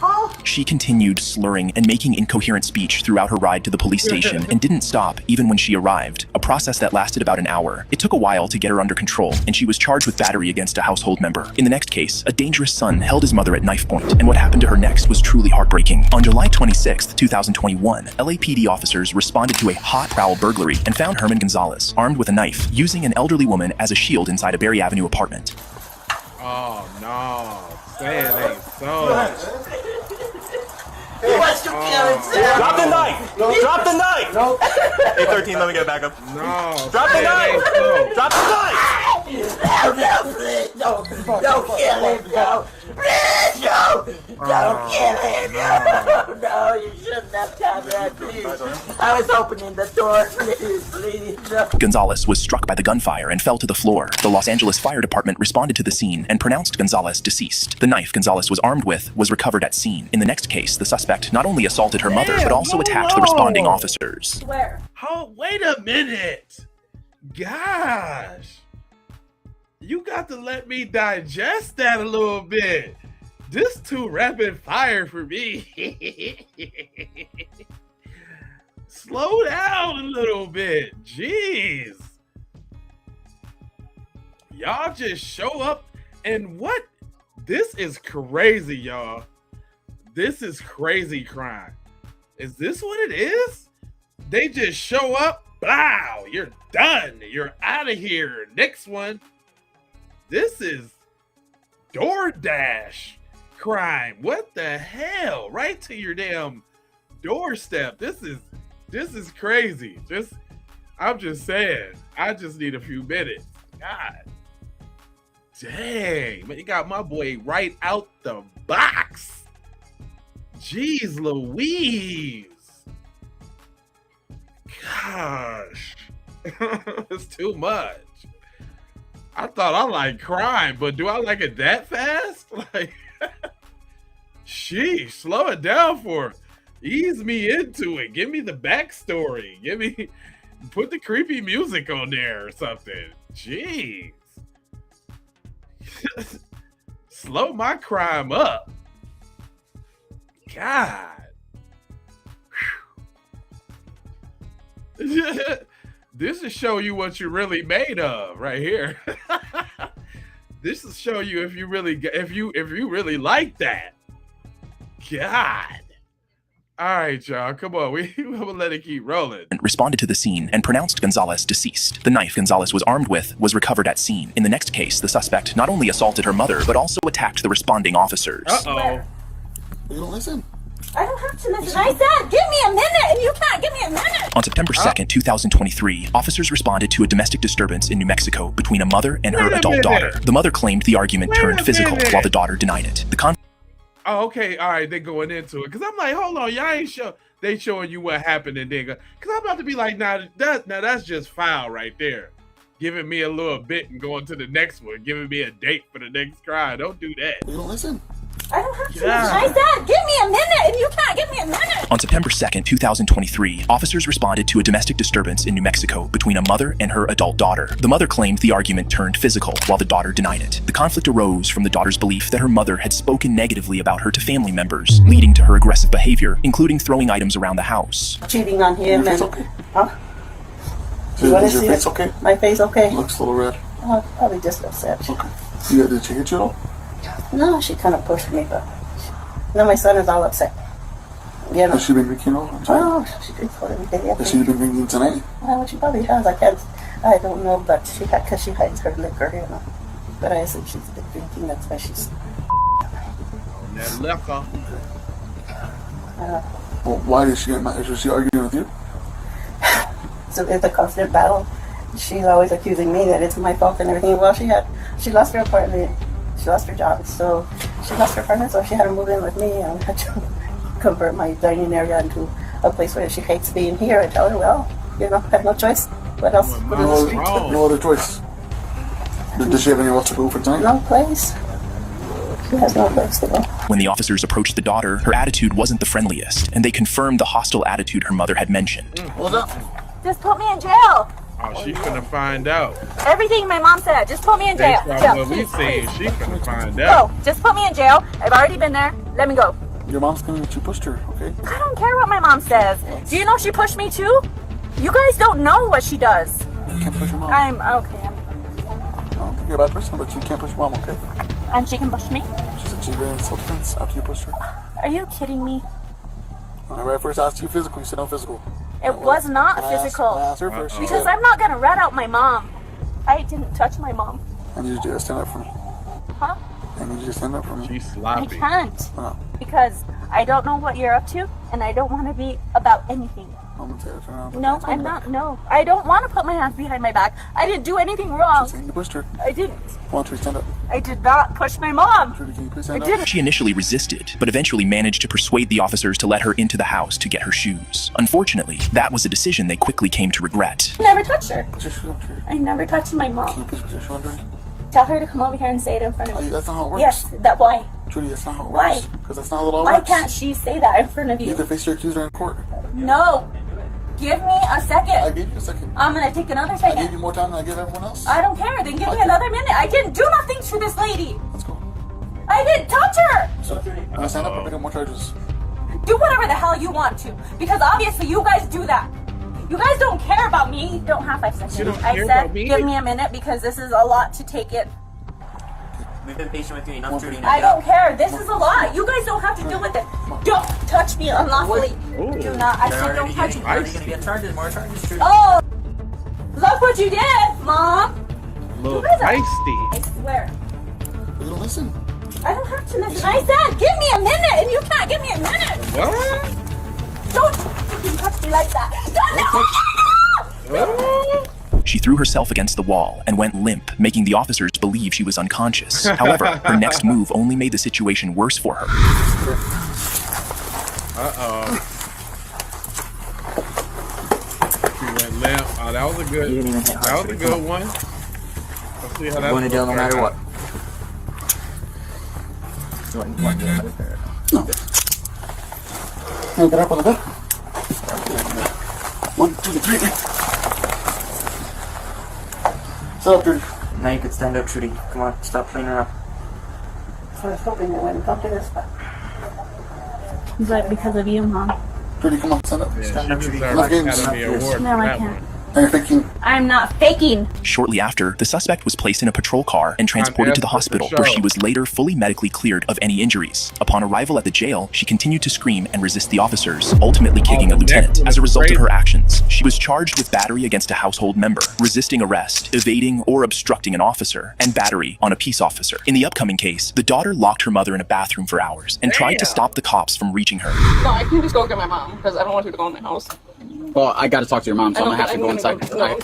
All? She continued slurring and making incoherent speech throughout her ride to the police station and didn't stop even when she arrived, a process that lasted about an hour. It took a while to get her under control, and she was charged with battery against a household member. In the next case, a dangerous son held his mother at knife point, and what happened to her next was truly heartbreaking. On July 26, 2021, LAPD officers responded to a hot prowl burglary and found Herman Gonzalez armed with a knife, using an elderly woman as a shield inside a Berry Avenue apartment. Oh no, say it ain't so. He wants to kill himself. Drop the knife. Drop the knife. No. Hey, 13, let me get it back up. No. Drop the knife. Drop the knife. No, please. No. Don't kill him. No. Please, no. Don't kill him. No, you shouldn't have done that, please. I was opening the door. Please. No. Gonzalez was struck by the gunfire and fell to the floor. The Los Angeles Fire Department responded to the scene and pronounced Gonzalez deceased. The knife Gonzalez was armed with was recovered at scene. In the next case, the suspect not only assaulted her mother, but also attacked the responding officers. Where? Oh, wait a minute. Gosh. You got to let me digest that a little bit. This too rapid fire for me. Slow down a little bit. Jeez. Y'all just show up and what? This is crazy, y'all. This is crazy crime. Is this what it is? They just show up. Wow, you're done. You're out of here. Next one. This is DoorDash crime. What the hell? Right to your damn doorstep. This is crazy. I'm just saying. I just need a few minutes. God. Dang, man, you got my boy right out the box. Jeez Louise. Gosh. It's too much. I thought I liked crime, but do I like it that fast? Like, sheesh, slow it down ease me into it. Give me the backstory. Put the creepy music on there or something. Jeez. Slow my crime up. God. This will show you what you're really made of right here. This will show you if you really like that. God. All right, y'all. Come on. We're going to let it keep rolling. Responded to the scene and pronounced Gonzalez deceased. The knife Gonzalez was armed with was recovered at scene. In the next case, the suspect not only assaulted her mother, but also attacked the responding officers. Uh-oh. You don't listen. I don't have to listen. I said, give me a minute, and you can't give me a minute. On September 2nd, 2023, officers responded to a domestic disturbance in New Mexico between a mother and her adult daughter. The mother claimed the argument turned physical, while the daughter denied it. Oh, okay. All right. They're going into it. Because I'm like, hold on. Y'all ain't show. They showing you what happened and then go. Because I'm about to be like, now that's just foul right there. Giving me a little bit and going to the next one. Giving me a date for the next crime. Don't do that. You don't listen. I don't have to listen. I said, give me a minute, and you can't give me a minute. On September 2nd, 2023, officers responded to a domestic disturbance in New Mexico between a mother and her adult daughter. The mother claimed the argument turned physical, while the daughter denied it. The conflict arose from the daughter's belief that her mother had spoken negatively about her to family members, leading to her aggressive behavior, including throwing items around the house. Cheating on him Your face and... okay? Huh? Is your face okay? My face okay? Looks a little red. Oh, probably just upset. Okay. Did she hit you at all? No, she kind of pushed me, but... No, my son is all upset. You know. Has she been drinking all the time? Oh, she drinks every day. Has she been drinking tonight? Well, she probably has. I don't know, but because she hides her liquor, you know. But I assume she's been drinking. That's why she's. That liquor. Well, why did she get mad? Is she arguing with you? So it's a constant battle. She's always accusing me that it's my fault and everything. Well, she lost her apartment. She lost her job, so she lost her apartment, so she had to move in with me, and I had to convert my dining area into a place where she hates being here. I tell her, well, you know, I have no choice. What else? No other choice. Does she have anywhere else to go for tonight? No place. She has no place to go. When the officers approached the daughter, her attitude wasn't the friendliest, and they confirmed the hostile attitude her mother had mentioned. What's up? Just put me in jail. Oh, she's gonna find out. Everything my mom said. Just put me in jail. Based on what we saying, she's gonna find out. Go. Just put me in jail. I've already been there. Let me go. Your mom's telling you that you pushed her, okay? I don't care what my mom says. Do you know she pushed me too? You guys don't know what she does. You can't push your mom. I'm okay. I don't think you're a bad person, but you can't push your mom, okay? And she can push me? She said she ran in self-defense after you pushed her. Are you kidding me? Whenever I first asked you physical, you said no physical. It was not physical. I asked her first. Because I'm not gonna rat out my mom. I didn't touch my mom. I need you to stand up for me. Huh? I need you to stand up for me. She's I sloppy. can't. Because I don't know what you're up to, and I don't want to be about anything. I'm gonna tell you to turn around. No, I'm not. No, I don't want to put my hands behind my back. I didn't do anything wrong. She's saying you pushed her. I didn't. Why don't you stand up? I did not push my mom. Trudy, can you please I stand up? didn't. She initially resisted, but eventually managed to persuade the officers to let her into the house to get her shoes. Unfortunately, that was a decision they quickly came to regret. I never touched her. Put your shoes on, Trudy. I never touched my mom. Can you please put your shoes on, Trudy? Tell her to come over here and say it in front of me. That's not how it works. Yes, why? Trudy, that's not how it Why? works. Because that's not how it all Why works. can't she say that in front of You you? can face your accuser in court. No. Give me a second. I gave you a second. I'm gonna take another I second. gave you more time than I gave everyone else. I don't care. Then give me another minute. I didn't do nothing to this lady. Let's go. I didn't touch her. So, I'm gonna stand up and pick up more charges. Do whatever the hell you want to, because obviously you guys do that. You guys don't care about me. You don't have 5 seconds. You don't I care said, about me? give me a minute because this is a lot to take in. We've been patient with you enough, Trudy. I don't care. This is a lot. You guys don't have to deal with it. Don't touch me unlawfully. Do not. I said don't touch me. Already gonna get charges, more charges, Trudy. Oh, look what you did, Mom. Little What is that? feisty. I swear. You don't listen. I don't have to listen. I said, give me a minute, and you can't give me a minute. What? Don't fucking touch me like that. Don't. She threw herself against the wall and went limp, making the officers believe she was unconscious. However, her next move only made the situation worse for her. Uh-oh. She went limp. Oh, that was a good. That was a good one. Let's see how that's Going to jail no matter what. No. Now get up on the bed. 1, 2, 3. Sit up, Trudy. Now you can stand up, Trudy. Come on, stop playing around. So I was hoping that when it comes to this, but Is that because of you, Mom? Trudy, come on, stand up. Yeah, Stand she up, Trudy. deserves Enough an games. Academy Award No, for I that can't. one. Are you faking? I'm not faking. Shortly after, the suspect was placed in a patrol car and transported to the hospital, where she was later fully medically cleared of any injuries. Upon arrival at the jail, she continued to scream and resist the officers, ultimately kicking a lieutenant. As a result of her actions, she was charged with battery against a household member, resisting arrest, evading or obstructing an officer, and battery on a peace officer. In the upcoming case, the daughter locked her mother in a bathroom for hours and tried to stop the cops from reaching her. No, I can just go get my mom because I don't want you to go in my house. Well, I gotta talk to your mom, so I'm gonna have to go inside. I'm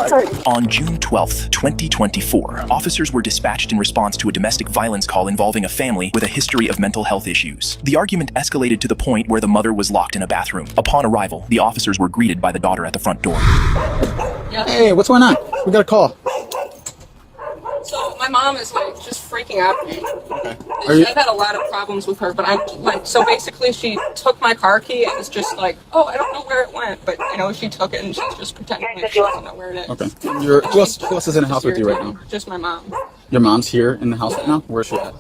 sorry. On June 12th, 2024, officers were dispatched in response to a domestic violence call involving a family with a history of mental health issues. The argument escalated to the point where the mother was locked in a bathroom. Upon arrival, the officers were greeted by the daughter at the front door. Hey, what's going on? We got a call. So my mom is like just freaking out at me. Okay. I've had a lot of problems with her, but I'm like, so basically she took my car key and was just like, oh, I don't know where it went, but you know, she took it and she's just pretending like she doesn't know where it is. Okay. Who else is in the house with you right now? Just my mom. Your mom's here in the house right now? Where's she at?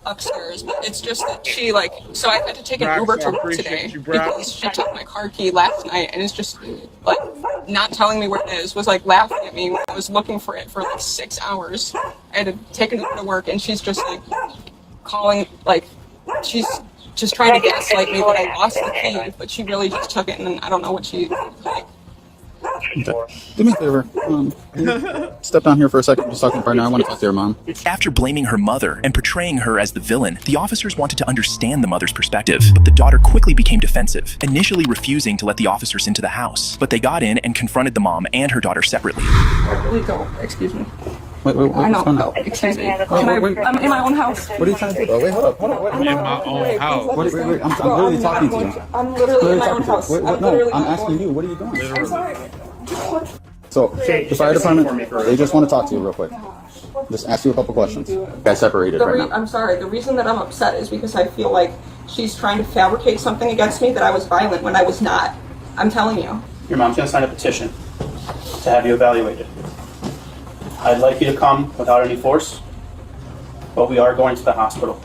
Upstairs, but it's just that she like, so I had to take an Uber to work today because she took my car key last night and is just like not telling me where it is, was like laughing at me when I was looking for it for like 6 hours. I had to take an Uber to work and she's just like calling, like she's just trying to gaslight me that I lost the key, but she really just took it and I don't know what she like. Okay. Do me a favor. Can you step down here for a second. Just talking right now. I want to talk to your mom. After blaming her mother and portraying her as the villain, the officers wanted to understand the mother's perspective, but the daughter quickly became defensive, initially refusing to let the officers into the house. But they got in and confronted the mom and her daughter separately. Please don't. Excuse me. Wait, I know. Oh, excuse me. I'm in my own house. What are you trying to do? Oh, wait, hold up. I'm in my own house. Wait, I'm literally talking to you. I'm literally in my own house. No, I'm asking you. What are you doing? I'm sorry. So, the fire department, they just want to talk to you real quick. Just ask you a couple questions. You guys separated right now. I'm sorry. The reason that I'm upset is because I feel like she's trying to fabricate something against me that I was violent when I was not. I'm telling you. Your mom's gonna sign a petition to have you evaluated. I'd like you to come without any force, but we are going to the hospital.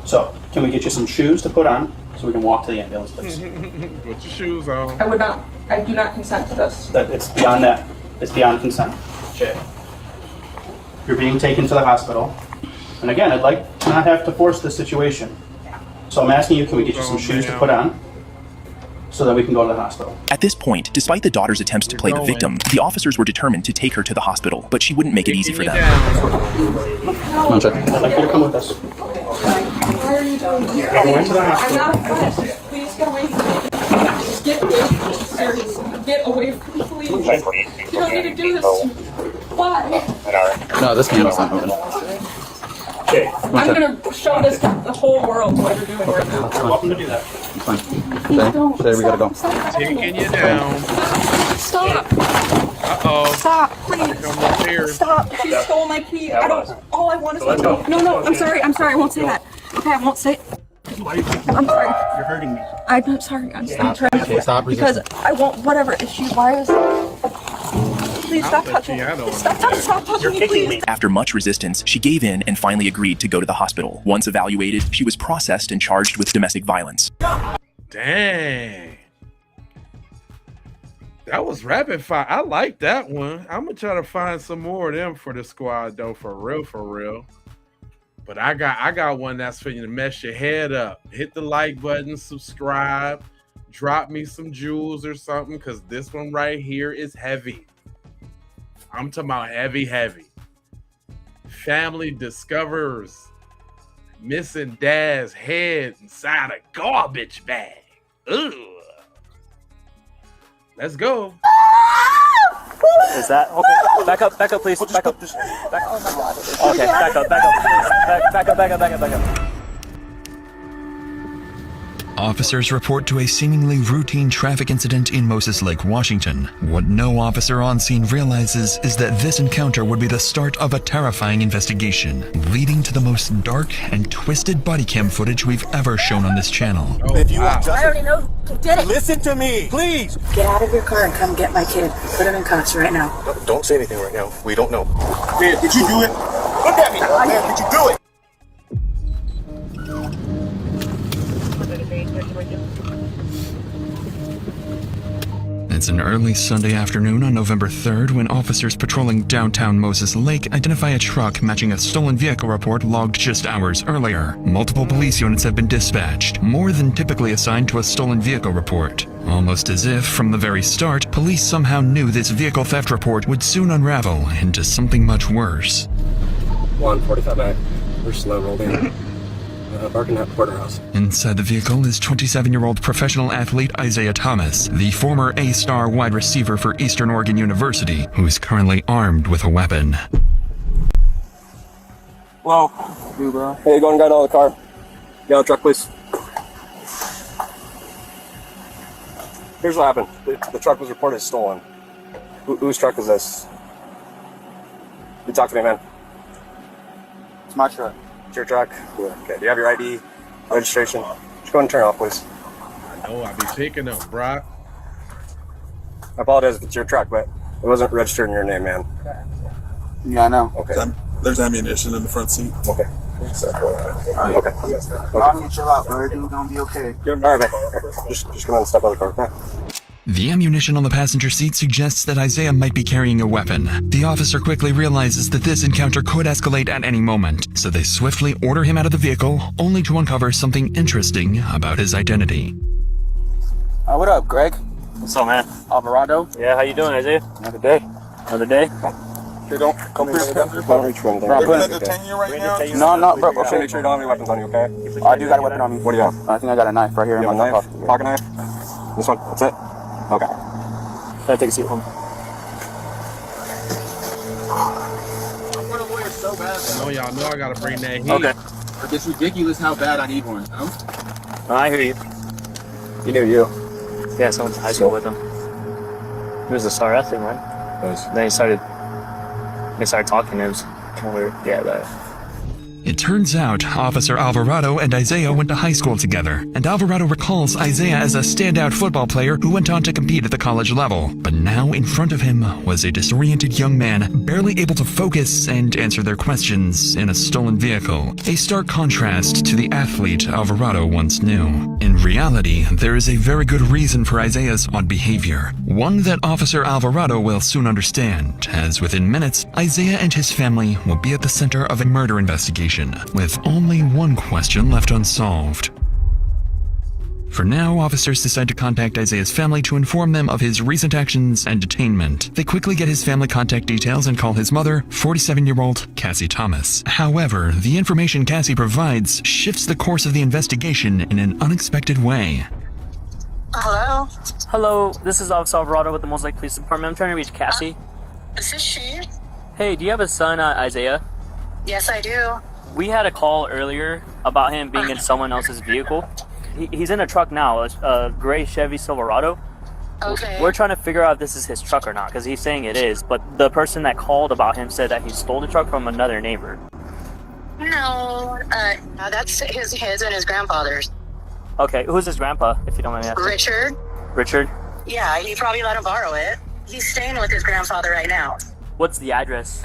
So, can we get you some shoes to put on so we can walk to the ambulance, please? Put your shoes on. I would not. I do not consent to this. It's beyond that. It's beyond consent. Jay. You're being taken to the hospital. And again, I'd like to not have to force this situation. So I'm asking you, can we get you some shoes to put on so that we can go to the hospital? At this point, despite the daughter's attempts to play the victim, the officers were determined to take her to the hospital, but she wouldn't make it easy for them. Come on, check. I'd like you to come with us. Why are you doing this? We're going to the hospital. I'm not upset. Please get away from me. Just get away from me. Seriously. Get away from me, please. You don't need to do this to me. Why? No, this camera's not moving. Okay. I'm going to show this to the whole world what you're doing right now. You're welcome to do that. It's fine. Shay, we gotta go. Taking you down. Stop. Uh-oh. Stop, please. Stop. She stole my key. I don't. All I want is my key. No. I'm sorry. I won't say that. Okay, I won't say. I'm sorry. You're hurting me. I'm sorry. I'm trying to. Okay, stop Because I won't. Whatever. If she. Why is. Please stop touching me. Stop touching me, please. After much resistance, she gave in and finally agreed to go to the hospital. Once evaluated, she was processed and charged with domestic violence. Dang. That was rapid fire. I like that one. I'm gonna try to find some more of them for the squad though, for real. But I got one that's for you to mess your head up. Hit the like button, subscribe, drop me some jewels or something, because this one right here is heavy. I'm talking about heavy. Family discovers missing dad's head inside a garbage bag. Ugh. Let's go. Is that okay? Back up, please. Back up. Okay, back up. Officers report to a seemingly routine traffic incident in Moses Lake, Washington. What no officer on scene realizes is that this encounter would be the start of a terrifying investigation, leading to the most dark and twisted body cam footage we've ever shown on this channel. If you want I already know who did it. listen to me, please. Get out of your car and come get my kid. Put him in cuffs right now. Don't say anything right now. We don't know. Man, did you do it? Look at me. Man, did you do it? It's an early Sunday afternoon on November 3rd when officers patrolling downtown Moses Lake identify a truck matching a stolen vehicle report logged just hours earlier. Multiple police units have been dispatched, more than typically assigned to a stolen vehicle report. Almost as if, from the very start, police somehow knew this vehicle theft report would soon unravel into something much worse. 145 back. We're slow rolled in. Barking at Porterhouse. Inside the vehicle is 27-year-old professional athlete Isaiah Thomas, the former A-star wide receiver for Eastern Oregon University, who is currently armed with a weapon. Whoa. Hey, go and get out of the car. Get out of the truck, please. Here's what happened. The truck was reported stolen. Whose truck is this? You talk to me, man. It's my truck. It's your truck? Okay. Do you have your ID, registration? Just go and turn it off, please. I know I be picking them, Brock. I apologize if it's your truck, but it wasn't registered in your name, man. Yeah, I know. Okay. There's ammunition in the front seat. Okay. Okay. I'll chill out, bro. Everything's gonna be okay. All right, man. Just come on and step out of the car. Okay. The ammunition on the passenger seat suggests that Isaiah might be carrying a weapon. The officer quickly realizes that this encounter could escalate at any moment, so they swiftly order him out of the vehicle, only to uncover something interesting about his identity. What up, Greg? What's up, man? Alvarado? Yeah, how you doing, Isaiah? Another day. Another day? Hey, don't come here. Don't reach for anything. You're gonna detain you right now? No, bro. Okay, make sure you don't have any weapons on you, okay? I do got a weapon on me. What do you have? I think I got a knife right here. You have a knife? Pocket knife? This one? That's it? Okay. Can I take a seat home? I know y'all know I gotta bring that heat. Okay. It's ridiculous how bad I need one. No? I hear you. You knew you. Yeah, someone went to high school with him. He was a star athlete, man. Then they started talking. It was kind of weird. Yeah, but It turns out Officer Alvarado and Isaiah went to high school together, and Alvarado recalls Isaiah as a standout football player who went on to compete at the college level. But now in front of him was a disoriented young man, barely able to focus and answer their questions in a stolen vehicle, a stark contrast to the athlete Alvarado once knew. In reality, there is a very good reason for Isaiah's odd behavior, one that Officer Alvarado will soon understand, as within minutes, Isaiah and his family will be at the center of a murder investigation, with only one question left unsolved. For now, officers decide to contact Isaiah's family to inform them of his recent actions and detainment. They quickly get his family contact details and call his mother, 47-year-old Cassie Thomas. However, the information Cassie provides shifts the course of the investigation in an unexpected way. Hello? hello, this is Officer Alvarado with the Mosaic Police Department. I'm trying to reach Cassie. Is this she? Hey, do you have a son, Isaiah? Yes, I do. We had a call earlier about him being in someone else's vehicle. He's in a truck now, a gray Chevy Silverado. Okay. We're trying to figure out if this is his truck or not, because he's saying it is, but the person that called about him said that he stole the truck from another neighbor. No, that's his and his grandfather's. Okay, who's his grandpa, if you don't mind me asking? Richard? Richard? Yeah, he probably let him borrow it. He's staying with his grandfather right now. What's the address?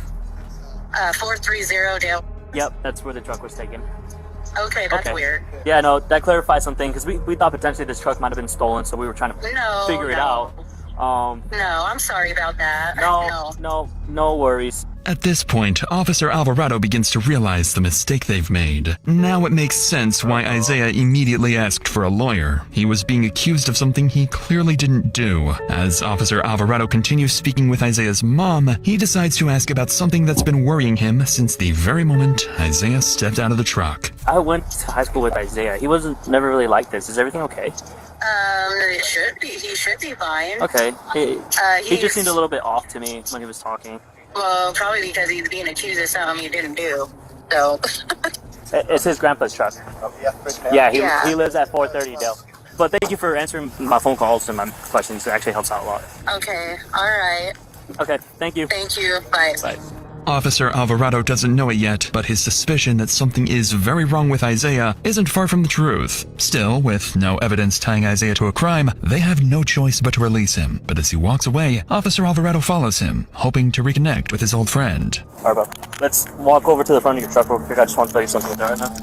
430 Dale. Yep, that's where the truck was taken. Okay, that's weird. Yeah, no, that clarifies something, because we thought potentially this truck might have been stolen, so we were trying to figure it out. No, I'm sorry about that. No worries. At this point, Officer Alvarado begins to realize the mistake they've made. Now it makes sense why Isaiah immediately asked for a lawyer. He was being accused of something he clearly didn't do. As Officer Alvarado continues speaking with Isaiah's mom, he decides to ask about something that's been worrying him since the very moment Isaiah stepped out of the truck. I went to high school with Isaiah. He wasn't never really like this. Is everything okay? It should be. He should be fine. Okay. He just seemed a little bit off to me when he was talking. Well, probably because he's being accused of something he didn't do. So. It's his grandpa's truck. Yeah, he lives at 430 Dale. But thank you for answering my phone calls and my questions. It actually helps out a lot. Okay. All right. Okay. Thank you. Thank you. Bye. Bye. Officer Alvarado doesn't know it yet, but his suspicion that something is very wrong with Isaiah isn't far from the truth. Still, with no evidence tying Isaiah to a crime, they have no choice but to release him. But as he walks away, Officer Alvarado follows him, hoping to reconnect with his old friend. All right, bro. Let's walk over to the front of your truck real quick. I just want to tell you something with that right now.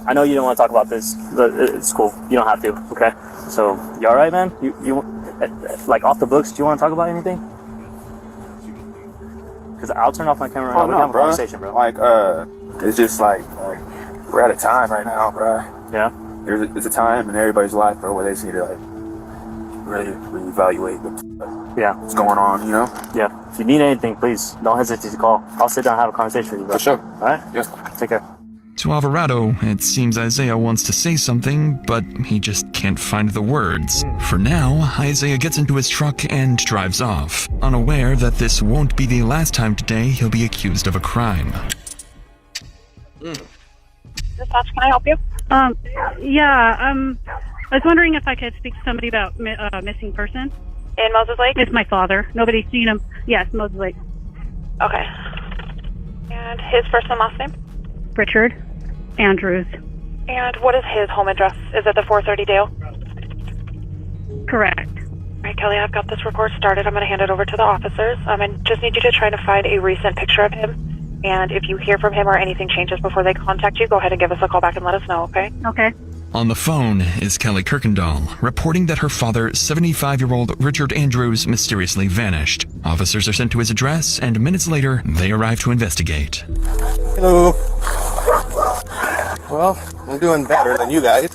I know you don't want to talk about this, but it's cool. You don't have to, okay? So, you all right, man? You Like off the books, do you want to talk about anything? Because I'll turn off my camera right now. We can have a conversation, bro. Like, it's just like we're at a time right now, bro. Yeah. It's a time in everybody's life, bro, where they just need to like really reevaluate what's going on, you know? Yeah. If you need anything, please don't hesitate to call. I'll sit down and have a conversation with you, bro. For sure. All right? Yes. Take care. To Alvarado, it seems Isaiah wants to say something, but he just can't find the words. For now, Isaiah gets into his truck and drives off, unaware that this won't be the last time today he'll be accused of a crime. Dispatch, can I help you? I was wondering if I could speak to somebody about missing person. In Moses Lake? It's my father. Nobody's seen him. Yes, Moses Lake. Okay. And his first and last name? Richard Andrews. And what is his home address? Is it the 430 Dale? Correct. All right, Kelly, I've got this report started. I'm going to hand it over to the officers. I just need you to try to find a recent picture of him. And if you hear from him or anything changes before they contact you, go ahead and give us a call back and let us know, okay? Okay. On the phone is Kelly Kirkendall, reporting that her father, 75-year-old Richard Andrews, mysteriously vanished. Officers are sent to his address, and minutes later, they arrive to investigate. Hello. Well, I'm doing better than you guys.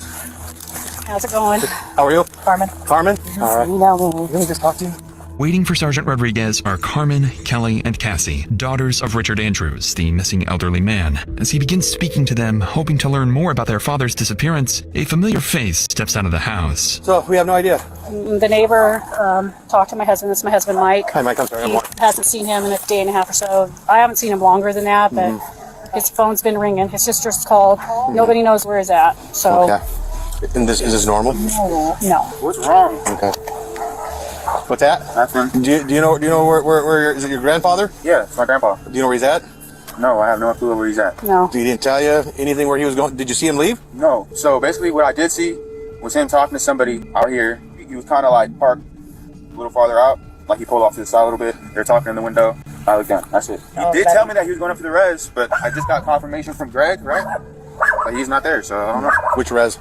How's it going? How are you? Carmen. Carmen? All right. You know me. Let me just talk to you. Waiting for Sergeant Rodriguez are Carmen, Kelly, and Cassie, daughters of Richard Andrews, the missing elderly man. As he begins speaking to them, hoping to learn more about their father's disappearance, a familiar face steps out of the house. So, we have no idea. The neighbor talked to my husband. This is my husband, Mike. Hi, Mike. I'm sorry. He hasn't seen him in a day and a half or so. I haven't seen him longer than that, but his phone's been ringing. His sister's called. Nobody knows where he's at. So. Okay. And is this normal? No. What's wrong? Okay. What's that? Do you know where is it your grandfather? Yeah, it's my grandpa. Do you know where he's at? No, I have no clue where he's at. No. He didn't tell you anything where he was going? Did you see him leave? No. So basically what I did see was him talking to somebody out here. He was kind of like parked a little farther out. Like he pulled off to the side a little bit. They're talking in the window. I looked down. That's it. He did tell me that he was going up to the res, but I just got confirmation from Greg, right? But he's not there, so I don't know. Which res?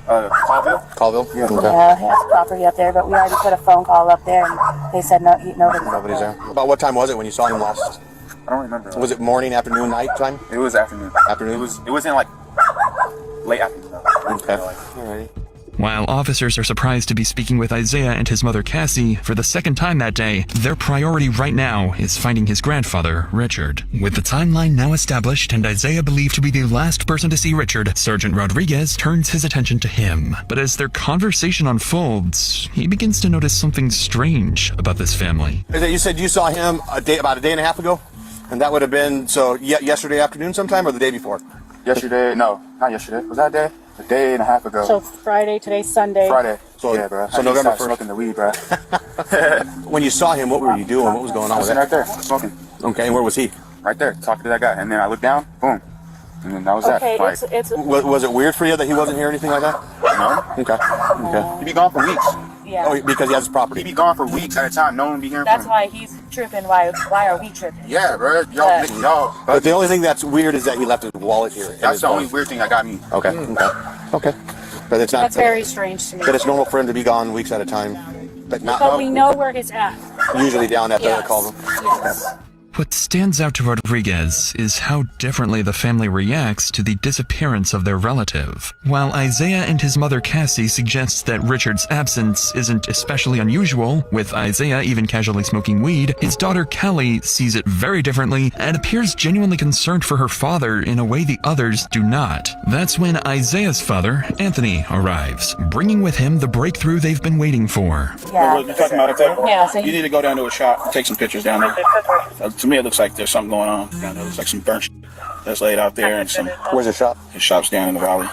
Colville. Colville? Yeah, he has property up there, but we already put a phone call up there, and they said Nobody's there. About what time was it when you saw him last? I don't remember. Was it morning, afternoon, night time? It was afternoon. Afternoon? It wasn't like late afternoon. Okay. Alrighty. While officers are surprised to be speaking with Isaiah and his mother Cassie for the second time that day, their priority right now is finding his grandfather, Richard. With the timeline now established and Isaiah believed to be the last person to see Richard, Sergeant Rodriguez turns his attention to him. But as their conversation unfolds, he begins to notice something strange about this family. You said you saw him about a day and a half ago? And that would have been, yesterday afternoon sometime or the day before? Yesterday, no, not yesterday. Was that a day? A day and a half ago. So Friday, today's Sunday. Friday. So, yeah, bro. So November 1st. Smoking the weed, bro. When you saw him, what were you doing? What was going on with sitting that? right there, smoking. Okay, and where was he? Right there, talking to that guy. And then I looked down, boom. And then that was that. Okay, Like, Was it weird for you that he wasn't here or anything like that? No. Okay. He'd be gone for weeks. Yeah. Oh, because he has his property. He'd be gone for weeks at a time. No one would be hearing That's from him. why he's tripping. Why are we tripping? Yeah, bro. Y'all. But the only thing that's weird is that he left his wallet here. That's the only weird thing that got me. Okay. Okay. But it's not. That's very strange to me. But it's normal for him to be gone weeks at a time. But not. But we know where he's at. Usually down at the Colville. Yes. What stands out to Rodriguez is how differently the family reacts to the disappearance of their relative. While Isaiah and his mother Cassie suggests that Richard's absence isn't especially unusual, with Isaiah even casually smoking weed, his daughter Kelly sees it very differently and appears genuinely concerned for her father in a way the others do not. That's when Isaiah's father, Anthony, arrives, bringing with him the breakthrough they've been waiting for. Yeah. You're talking about it there? Yeah, so you need to go down to a shop and take some pictures down there. To me, it looks like there's something going on down there. It looks like some burnt that's laid out there and some. Where's the shop? His shop's down in the valley.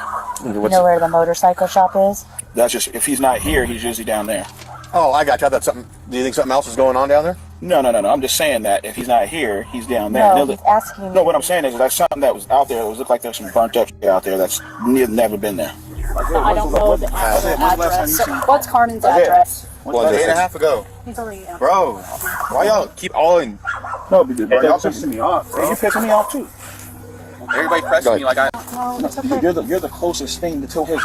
You know where the motorcycle shop is? That's just, if he's not here, he's usually down there. Oh, I got you. That's something. Do you think something else is going on down there? No. I'm just saying that if he's not here, he's down there. No, he's asking. No, what I'm saying is that's something that was out there. It was looked like there's some burnt up shit out there that's never been there. I don't know the address. What's Carmen's address? A day and a half ago. Bro, why y'all keep all in? No, bro, y'all pissing me off. Bro. You're pissing me off too. Everybody pressing me like I. You're the closest thing to him.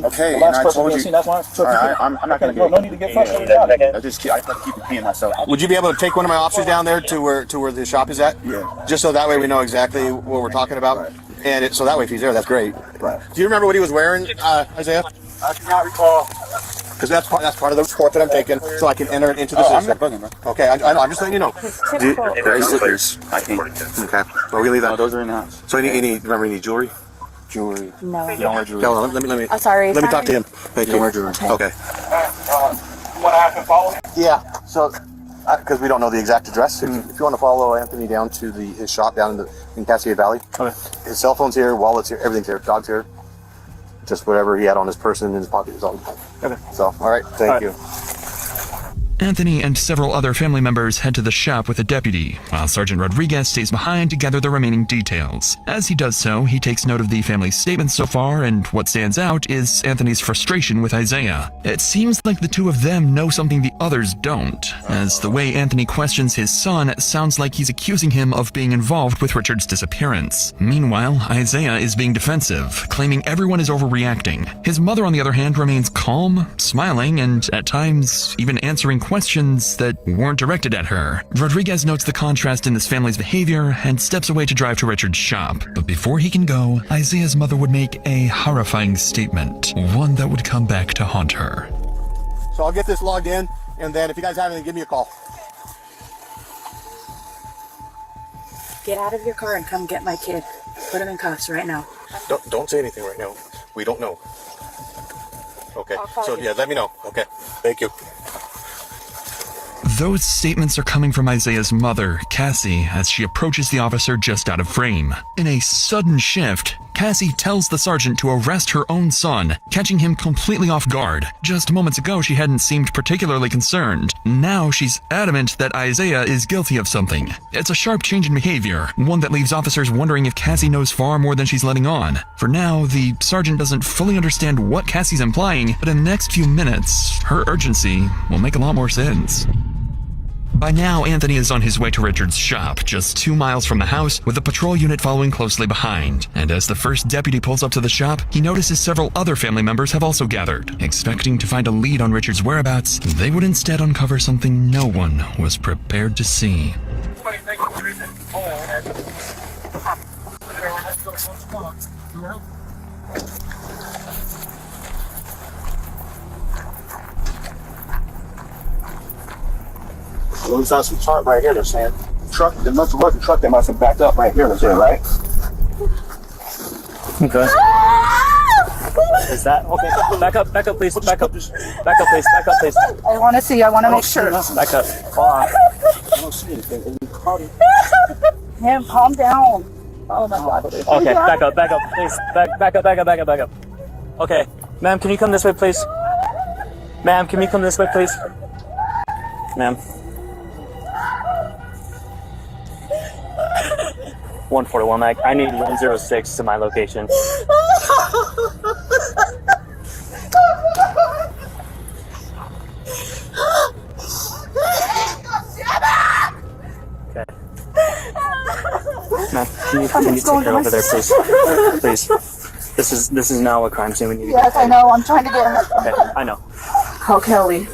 Okay, the and last I person told you'll you. see, that's why. So All right, I'm not gonna get. No need to get frustrated about it. I just keep repeating myself. Would you be able to take one of my officers down there to where the shop is at? Yeah. Just so that way we know exactly what we're talking about. Right. And so that way if he's there, that's great. Right. Do you remember what he was wearing, Isaiah? I do not recall. Because that's part of the report that I'm taking, so I can enter it into the system. I'm not bugging, bro. Okay, I know. I'm just letting you know. There's slippers. I think. Okay. Well, we leave that. Oh, those are in the house. So you need jewelry? Jewelry. No. You don't wear jewelry. Hold on, let me. I'm sorry. Let me talk to him. Thank you. Wear jewelry. Okay. You want to have him follow? Yeah. So, because we don't know the exact address, if you want to follow Anthony down to his shop down in Cascade Valley. Okay. His cell phone's here, wallet's here, everything's here, dog's here. Just whatever he had on his person in his pocket is all. Okay. So, all right. Thank you. Anthony and several other family members head to the shop with a deputy, while Sergeant Rodriguez stays behind to gather the remaining details. As he does so, he takes note of the family's statements so far, and what stands out is Anthony's frustration with Isaiah. It seems like the two of them know something the others don't, as the way Anthony questions his son sounds like he's accusing him of being involved with Richard's disappearance. Meanwhile, Isaiah is being defensive, claiming everyone is overreacting. His mother, on the other hand, remains calm, smiling, and at times even answering questions that weren't directed at her. Rodriguez notes the contrast in this family's behavior and steps away to drive to Richard's shop. But before he can go, Isaiah's mother would make a horrifying statement, one that would come back to haunt her. So I'll get this logged in, and then if you guys have anything, give me a call. Get out of your car and come get my kid. Put him in cuffs right now. Don't say anything right now. We don't know. Okay. So yeah, let me know. Okay. Thank you. Those statements are coming from Isaiah's mother, Cassie, as she approaches the officer just out of frame. In a sudden shift, Cassie tells the sergeant to arrest her own son, catching him completely off guard. Just moments ago, she hadn't seemed particularly concerned. Now she's adamant that Isaiah is guilty of something. It's a sharp change in behavior, one that leaves officers wondering if Cassie knows far more than she's letting on. For now, the sergeant doesn't fully understand what Cassie's implying, but in the next few minutes, her urgency will make a lot more sense. By now, Anthony is on his way to Richard's shop, just 2 miles from the house, with a patrol unit following closely behind. And as the first deputy pulls up to the shop, he notices several other family members have also gathered. Expecting to find a lead on Richard's whereabouts, they would instead uncover something no one was prepared to see. Well, it's on some chart right here, they're saying. Truck, there must have worked a truck that must have backed up right here, they're saying, right? Okay. Is that okay? Back up, please. Back up, please. Back up, please. I want to see. I want to make sure. Back up. Hold on. I don't see anything. Man, calm down. Oh my God. Okay, back up, please. Back up. Okay, ma'am, can you come this way, please? Ma'am, can you come this way, please? Ma'am. 141, I need 106 to my location. Okay. Ma'am, can you take her over there, please? Please. This is now a crime scene. We need to Yes, I know. I'm trying to get her. Okay, I know. Okay, I'll leave.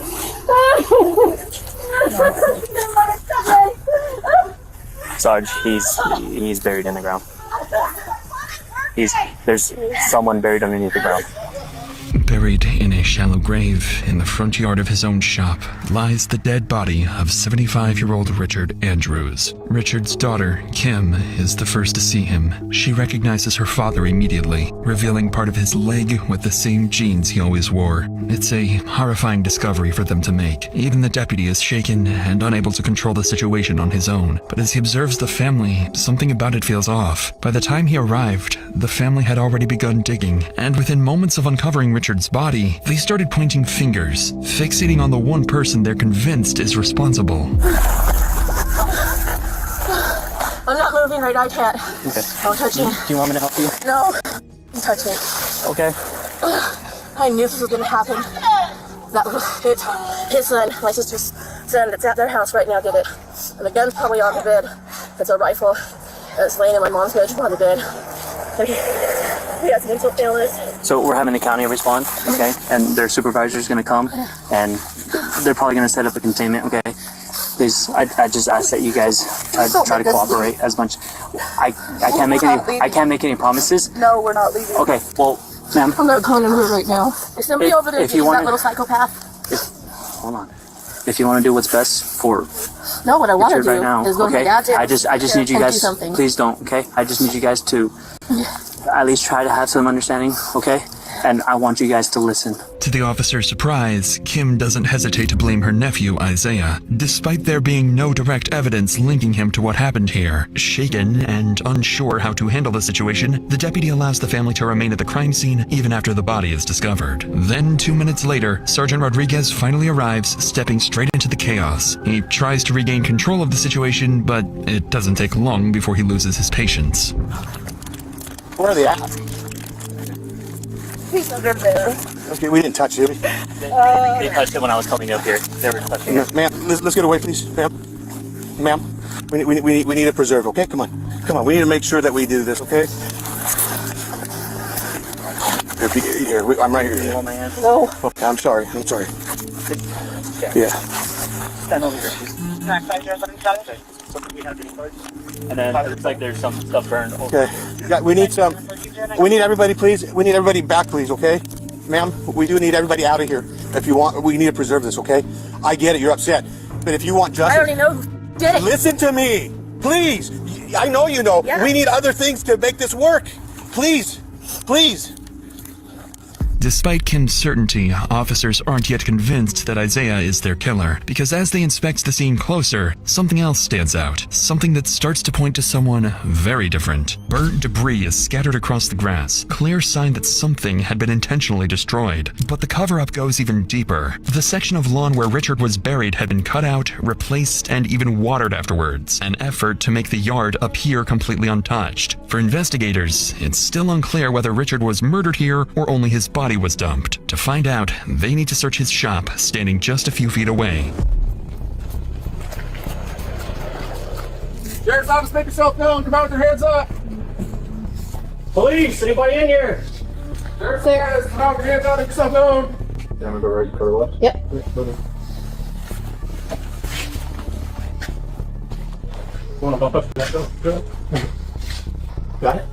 Sarge, he's buried in the ground. There's someone buried underneath the ground. Buried in a shallow grave in the front yard of his own shop lies the dead body of 75-year-old Richard Andrews. Richard's daughter, Kim, is the first to see him. She recognizes her father immediately, revealing part of his leg with the same jeans he always wore. It's a horrifying discovery for them to make. Even the deputy is shaken and unable to control the situation on his own. But as he observes the family, something about it feels off. By the time he arrived, the family had already begun digging, and within moments of uncovering Richard's body, they started pointing fingers, fixating on the one person they're convinced is responsible. I'm not moving right now. I can't. Okay. Don't touch me. Do you want me to help you? No. Don't touch me. Okay. I knew this was going to happen. That was it. His son, my sister's son that's at their house right now did it. And the gun's probably on the bed. It's a rifle. I was laying in my mom's bed on the bed. He has mental illness. So we're having the county respond, okay? And their supervisor is going to come, and they're probably going to set up a containment, okay? Please, I just ask that you guys try to cooperate as much. I can't make any promises. No, we're not leaving. Okay, well, ma'am. I'm not calling him right now. Is somebody over there if you that wanna, little psychopath? Hold on. If you want to do what's best for No, what I want to do right now, is go to my okay? dad's I just need you and do guys. something. Please don't, okay? I just need you guys to at least try to have some understanding, okay? And I want you guys to listen. To the officer's surprise, Kim doesn't hesitate to blame her nephew, Isaiah, despite there being no direct evidence linking him to what happened here. Shaken and unsure how to handle the situation, the deputy allows the family to remain at the crime scene even after the body is discovered. Then, 2 minutes later, Sergeant Rodriguez finally arrives, stepping straight into the chaos. He tries to regain control of the situation, but it doesn't take long before he loses his patience. Where are they at? He's under there. Okay, we didn't touch it. They touched it when I was coming up here. They were touching it. Ma'am, let's get away, please. Ma'am, we need to preserve, okay? Come on. We need to make sure that we do this, okay? Here, I'm right here. You want my hand? No. Okay, I'm sorry. Yeah. Stand over here, please. And then it looks like there's some stuff burned over. Okay. Yeah, we need everybody, please. We need everybody back, please, okay? Ma'am, we do need everybody out of here. If you want, we need to preserve this, okay? I get it, you're upset. But if you want justice... I already know who did it. Listen to me, please. I know you know. Yeah. We need other things to make this work. Please. Despite Kim's certainty, officers aren't yet convinced that Isaiah is their killer, because as they inspect the scene closer, something else stands out. Something that starts to point to someone very different. Burnt debris is scattered across the grass, clear sign that something had been intentionally destroyed. But the cover-up goes even deeper. The section of lawn where Richard was buried had been cut out, replaced, and even watered afterwards, an effort to make the yard appear completely untouched. For investigators, it's still unclear whether Richard was murdered here or only his body was dumped. To find out, they need to search his shop, standing just a few feet away. Sheriff's office, make yourself known. Come out with your hands up. Police, anybody in here? Sheriff's office, come out with your hands up, make yourself known. Yeah, I'm gonna go right to the left. Yep. Want to bump up that door? Got it?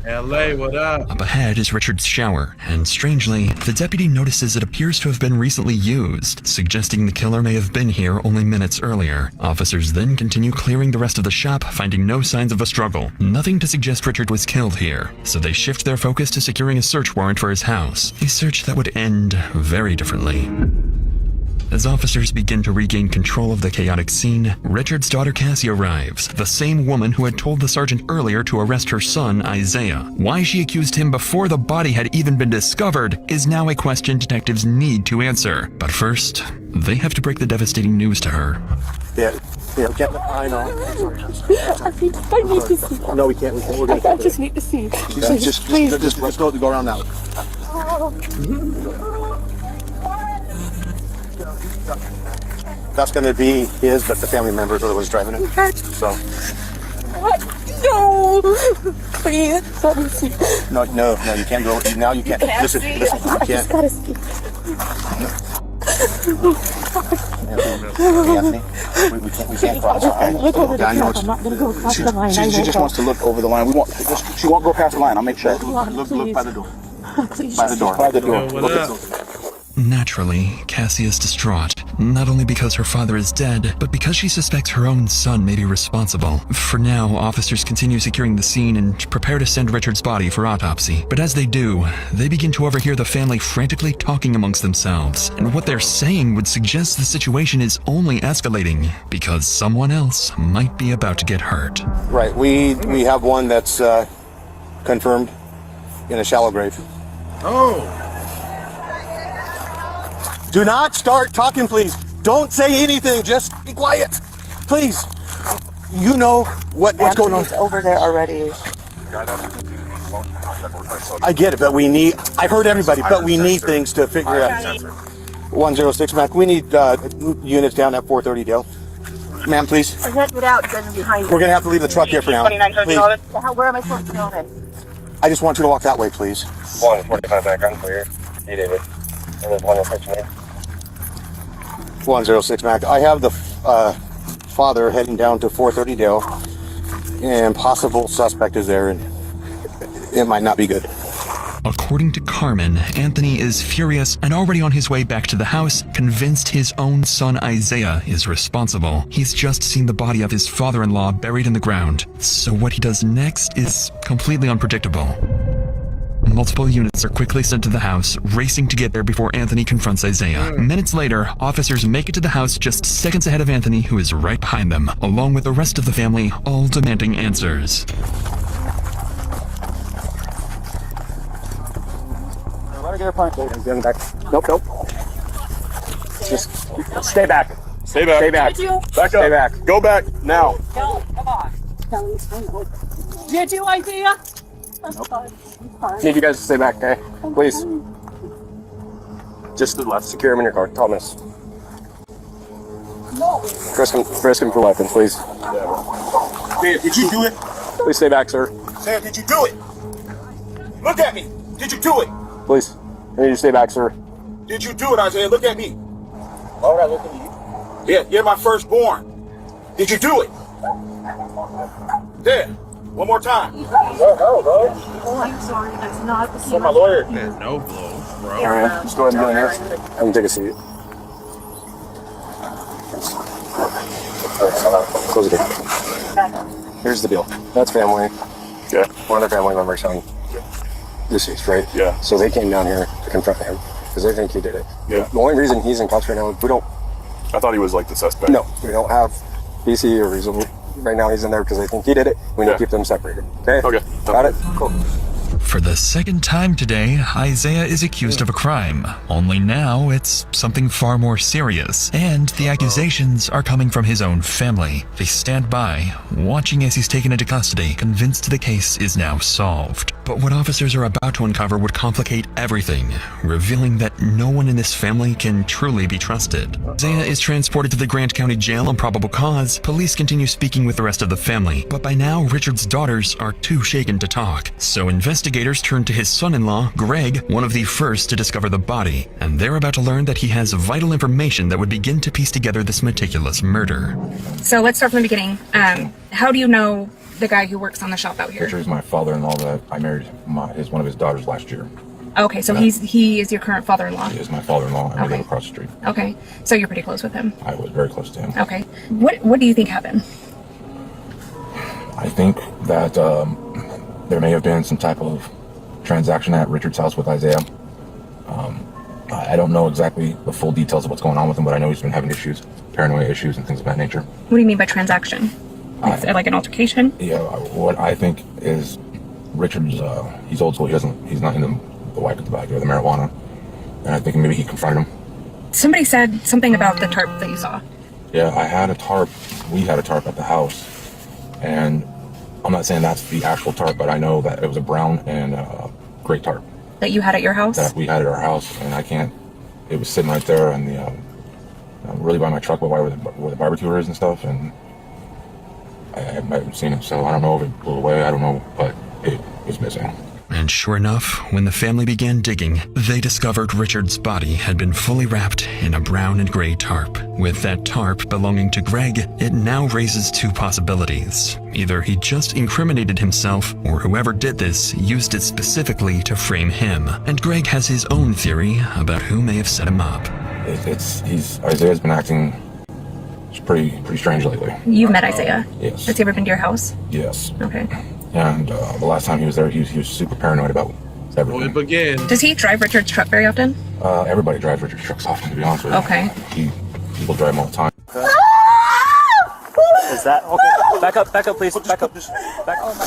LA, what up? Up ahead is Richard's shower, and strangely, the deputy notices it appears to have been recently used, suggesting the killer may have been here only minutes earlier. Officers then continue clearing the rest of the shop, finding no signs of a struggle. Nothing to suggest Richard was killed here, so they shift their focus to securing a search warrant for his house, a search that would end very differently. As officers begin to regain control of the chaotic scene, Richard's daughter Cassie arrives, the same woman who had told the sergeant earlier to arrest her son, Isaiah. Why she accused him before the body had even been discovered is now a question detectives need to answer. But first, they have to break the devastating news to her. Yeah, I know. I need to see. No, we can't. We're gonna I just need to see. Just let's go around that way. That's going to be his, but the family members are the ones driving it. So. What? No! Please, let me see. No, you can't go. Now you can't. Listen, you can't. I just gotta see. Anthony, we can't cross. Look over the I know top. I'm not gonna go across the line. She just wants to look over the line. She won't go past the line. I'll make sure. Look by the door. Please. By the door. By the door. What up? Naturally, Cassie is distraught, not only because her father is dead, but because she suspects her own son may be responsible. For now, officers continue securing the scene and prepare to send Richard's body for autopsy. But as they do, they begin to overhear the family frantically talking amongst themselves, and what they're saying would suggest the situation is only escalating, because someone else might be about to get hurt. Right, we have one that's confirmed in a shallow grave. Oh! Do not start talking, please. Don't say anything. Just be quiet, please. You know what's going on. Over there already. I get it, but we need. I've heard everybody, but we need things to figure out. 106 Mac. We need units down at 430 Dale. Ma'am, please. I can't get out because I'm behind you. We're gonna have to leave the truck here for now. Please. Where am I supposed to go then? I just want you to walk that way, please. 145 background clear. Hey, David. And there's 106 man. 106 Mac. I have the father heading down to 430 Dale, and possible suspect is there, and it might not be good. According to Carmen, Anthony is furious and already on his way back to the house, convinced his own son Isaiah is responsible. He's just seen the body of his father-in-law buried in the ground, so what he does next is completely unpredictable. Multiple units are quickly sent to the house, racing to get there before Anthony confronts Isaiah. Minutes later, officers make it to the house just seconds ahead of Anthony, who is right behind them, along with the rest of the family, all demanding answers. Nope. Just stay back. Stay back. Stay back. Back up. Stay back. Go back now. No, come on. Did you, Isaiah? Need you guys to stay back, okay? Please. Just to the left. Secure him in your car. Thomas. Frisk him for weapons, please. Sam, did you do it? Please stay back, sir. Sam, did you do it? Look at me. Did you do it? Please. I need you to stay back, sir. Did you do it, Isaiah? Look at me. Why would I look at you? Yeah, you're my firstborn. Did you do it? There. One more time. No, bro. Oh, I'm sorry. That's not the So my lawyer. Man, no blows, bro. All right, just go ahead and get in here. I'm gonna take a seat. Close the door. Here's the deal. That's family. Yeah. One of their family members on deceased, right? Yeah. So they came down here to confront him because they think he did it. Yeah. The only reason he's in cuffs right now, we don't. I thought he was like the suspect. No, we don't have BC or reason. Right now he's in there because they think he did it. We need to keep them separated. Okay? Okay. Got it? Cool. For the second time today, Isaiah is accused of a crime. Only now it's something far more serious, and the accusations are coming from his own family. They stand by, watching as he's taken into custody, convinced the case is now solved. But what officers are about to uncover would complicate everything, revealing that no one in this family can truly be trusted. Isaiah is transported to the Grant County Jail on probable cause. Police continue speaking with the rest of the family, but by now Richard's daughters are too shaken to talk. So investigators turn to his son-in-law, Greg, one of the first to discover the body, and they're about to learn that he has vital information that would begin to piece together this meticulous murder. So let's start from the beginning. How do you know the guy who works on the shop out here? Richard is my father-in-law that I married one of his daughters last year. Okay, so he is your current father-in-law. He is my father-in-law, and we live across the street. Okay, so you're pretty close with him. I was very close to him. Okay, what do you think happened? I think that there may have been some type of transaction at Richard's house with Isaiah. I don't know exactly the full details of what's going on with him, but I know he's been having issues, paranoia issues, and things of that nature. What do you mean by transaction? Like an altercation? Yeah, what I think is Richard's, he's old school. He's not into the wipe at the back or the marijuana. And I think maybe he confronted him. Somebody said something about the tarp that you saw. Yeah, I had a tarp. We had a tarp at the house. And I'm not saying that's the actual tarp, but I know that it was a brown and gray tarp. That you had at your house? That we had at our house, and it was sitting right there in the, really by my truck where the barbecue is and stuff, and I haven't seen it, so I don't know if it blew away, I don't know, but it was missing. And sure enough, when the family began digging, they discovered Richard's body had been fully wrapped in a brown and gray tarp. With that tarp belonging to Greg, it now raises two possibilities. Either he just incriminated himself, or whoever did this used it specifically to frame him. And Greg has his own theory about who may have set him up. Isaiah's been acting pretty strange lately. You've met Isaiah? Yes. Has he ever been to your house? Yes. Okay. And the last time he was there, he was super paranoid about everything. Does he drive Richard's truck very often? Everybody drives Richard's trucks often, to be honest with you. Okay. People drive them all the time. Is that okay? Back up, please. Back up. Back up.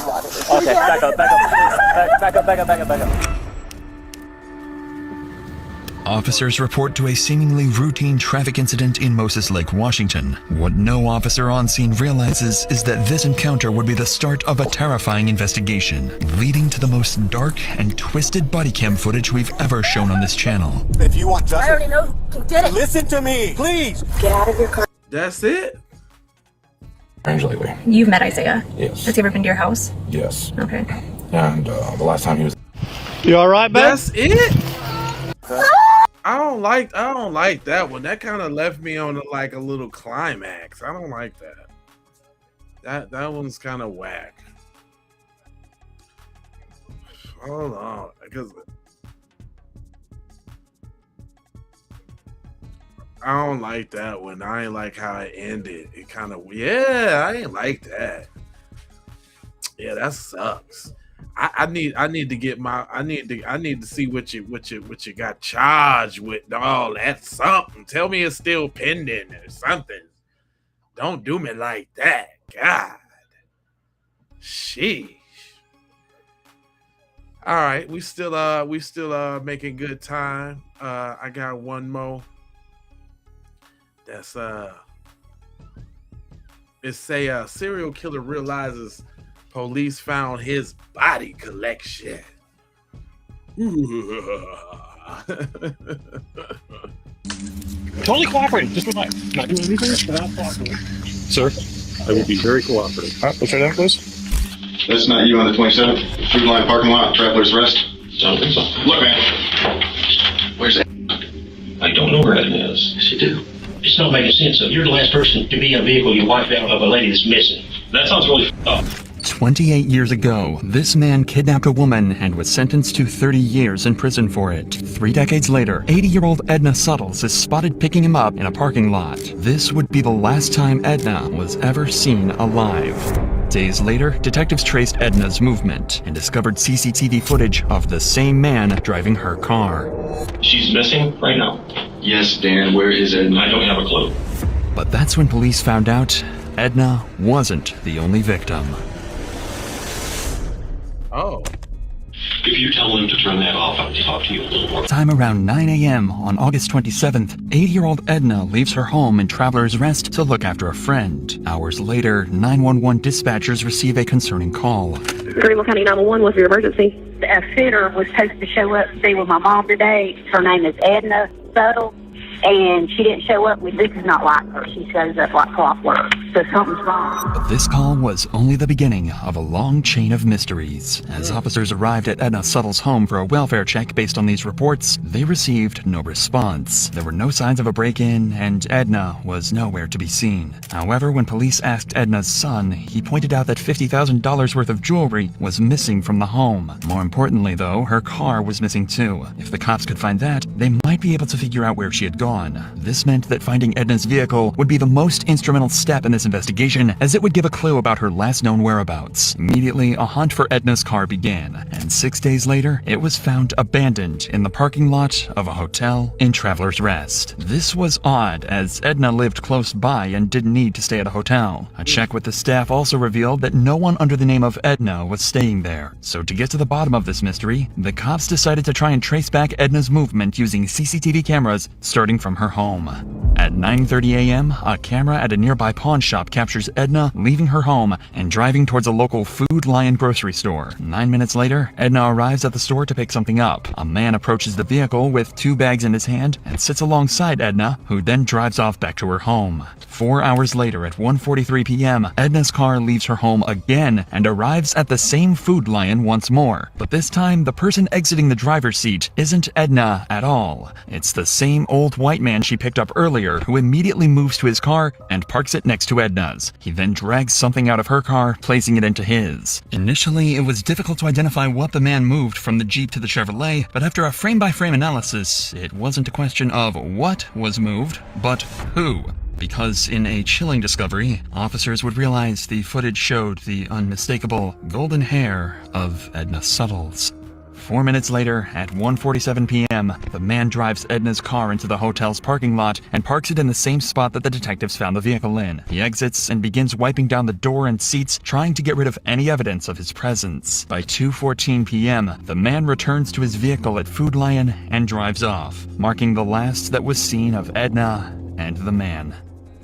Okay, back up, please. Back up. Officers report to a seemingly routine traffic incident in Moses Lake, Washington. What no officer on scene realizes is that this encounter would be the start of a terrifying investigation, leading to the most dark and twisted body cam footage we've ever shown on this channel. If you want justice, I already know who did it. Listen to me, please. Get out of your car. That's it? strange lately. You've met Isaiah? Yes. Has he ever been to your house? Yes. Okay. And the last time he was. You all right, babe? That's it. I don't like that one. That kind of left me on like a little climax. I don't like that. That one's kind of whack. Hold on, because I don't like that one. I ain't like how it ended. It kind of I ain't like that. Yeah, that sucks. I need to get my I need to see what you got charged with. Oh, that's something. Tell me it's still pending or something. Don't do me like that. God. Sheesh. All right, we still making good time. I got one more. That's it's a serial killer realizes police found his body collection. Totally cooperating, just with not doing anything without cooperating. Sir, I will be very cooperative. What's your name, please? That's not you on the 27th. Food line parking lot, Traveler's Rest. Don't think so. Look, man. Where's that? I don't know where that is. Yes, you do. It's not making sense. You're the last person to be in a vehicle you wipe out of a lady that's missing. That sounds really f***ed up. 28 years ago, this man kidnapped a woman and was sentenced to 30 years in prison for it. 3 decades later, 80-year-old Edna Suttles is spotted picking him up in a parking lot. This would be the last time Edna was ever seen alive. Days later, detectives traced Edna's movement and discovered CCTV footage of the same man driving her car. She's missing right now. Yes, Dan, where is Edna? I don't have a clue. But that's when police found out Edna wasn't the only victim. Oh. If you tell them to turn that off, I'll talk to you a little more. Time around 9 a.m. on August 27th, 80-year-old Edna leaves her home in Traveler's Rest to look after a friend. Hours later, 911 dispatchers receive a concerning call. Greenville County 911, what's your emergency? A sitter was supposed to show up to stay with my mom today. Her name is Edna Suttles, and she didn't show up. This is not like her. She shows up like clockwork. So something's wrong. But this call was only the beginning of a long chain of mysteries. As officers arrived at Edna Suttles' home for a welfare check based on these reports, they received no response. There were no signs of a break-in, and Edna was nowhere to be seen. However, when police asked Edna's son, he pointed out that $50,000 worth of jewelry was missing from the home. More importantly, though, her car was missing too. If the cops could find that, they might be able to figure out where she had gone. This meant that finding Edna's vehicle would be the most instrumental step in this investigation, as it would give a clue about her last known whereabouts. Immediately, a hunt for Edna's car began, and 6 days later, it was found abandoned in the parking lot of a hotel in Traveler's Rest. This was odd, as Edna lived close by and didn't need to stay at a hotel. A check with the staff also revealed that no one under the name of Edna was staying there. So to get to the bottom of this mystery, the cops decided to try and trace back Edna's movement using CCTV cameras starting from her home. At 9:30 a.m., a camera at a nearby pawn shop captures Edna leaving her home and driving towards a local Food Lion grocery store. 9 minutes later, Edna arrives at the store to pick something up. A man approaches the vehicle with 2 bags in his hand and sits alongside Edna, who then drives off back to her home. 4 hours later, at 1:43 p.m., Edna's car leaves her home again and arrives at the same Food Lion once more. But this time, the person exiting the driver's seat isn't Edna at all. It's the same old white man she picked up earlier, who immediately moves to his car and parks it next to Edna's. He then drags something out of her car, placing it into his. Initially, it was difficult to identify what the man moved from the Jeep to the Chevrolet, but after a frame-by-frame analysis, it wasn't a question of what was moved, but who. Because in a chilling discovery, officers would realize the footage showed the unmistakable golden hair of Edna Suttles. 4 minutes later, at 1:47 p.m., the man drives Edna's car into the hotel's parking lot and parks it in the same spot that the detectives found the vehicle in. He exits and begins wiping down the door and seats, trying to get rid of any evidence of his presence. By 2:14 p.m., the man returns to his vehicle at Food Lion and drives off, marking the last that was seen of Edna and the man.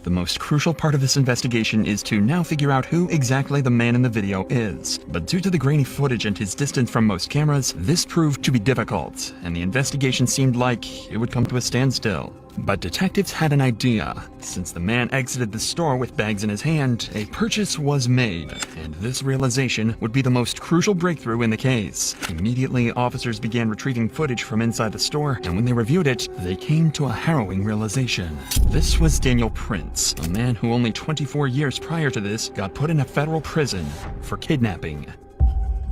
The most crucial part of this investigation is to now figure out who exactly the man in the video is. But due to the grainy footage and his distance from most cameras, this proved to be difficult, and the investigation seemed like it would come to a standstill. But detectives had an idea. Since the man exited the store with bags in his hand, a purchase was made, and this realization would be the most crucial breakthrough in the case. Immediately, officers began retrieving footage from inside the store, and when they reviewed it, they came to a harrowing realization. This was Daniel Prince, a man who only 24 years prior to this got put in a federal prison for kidnapping.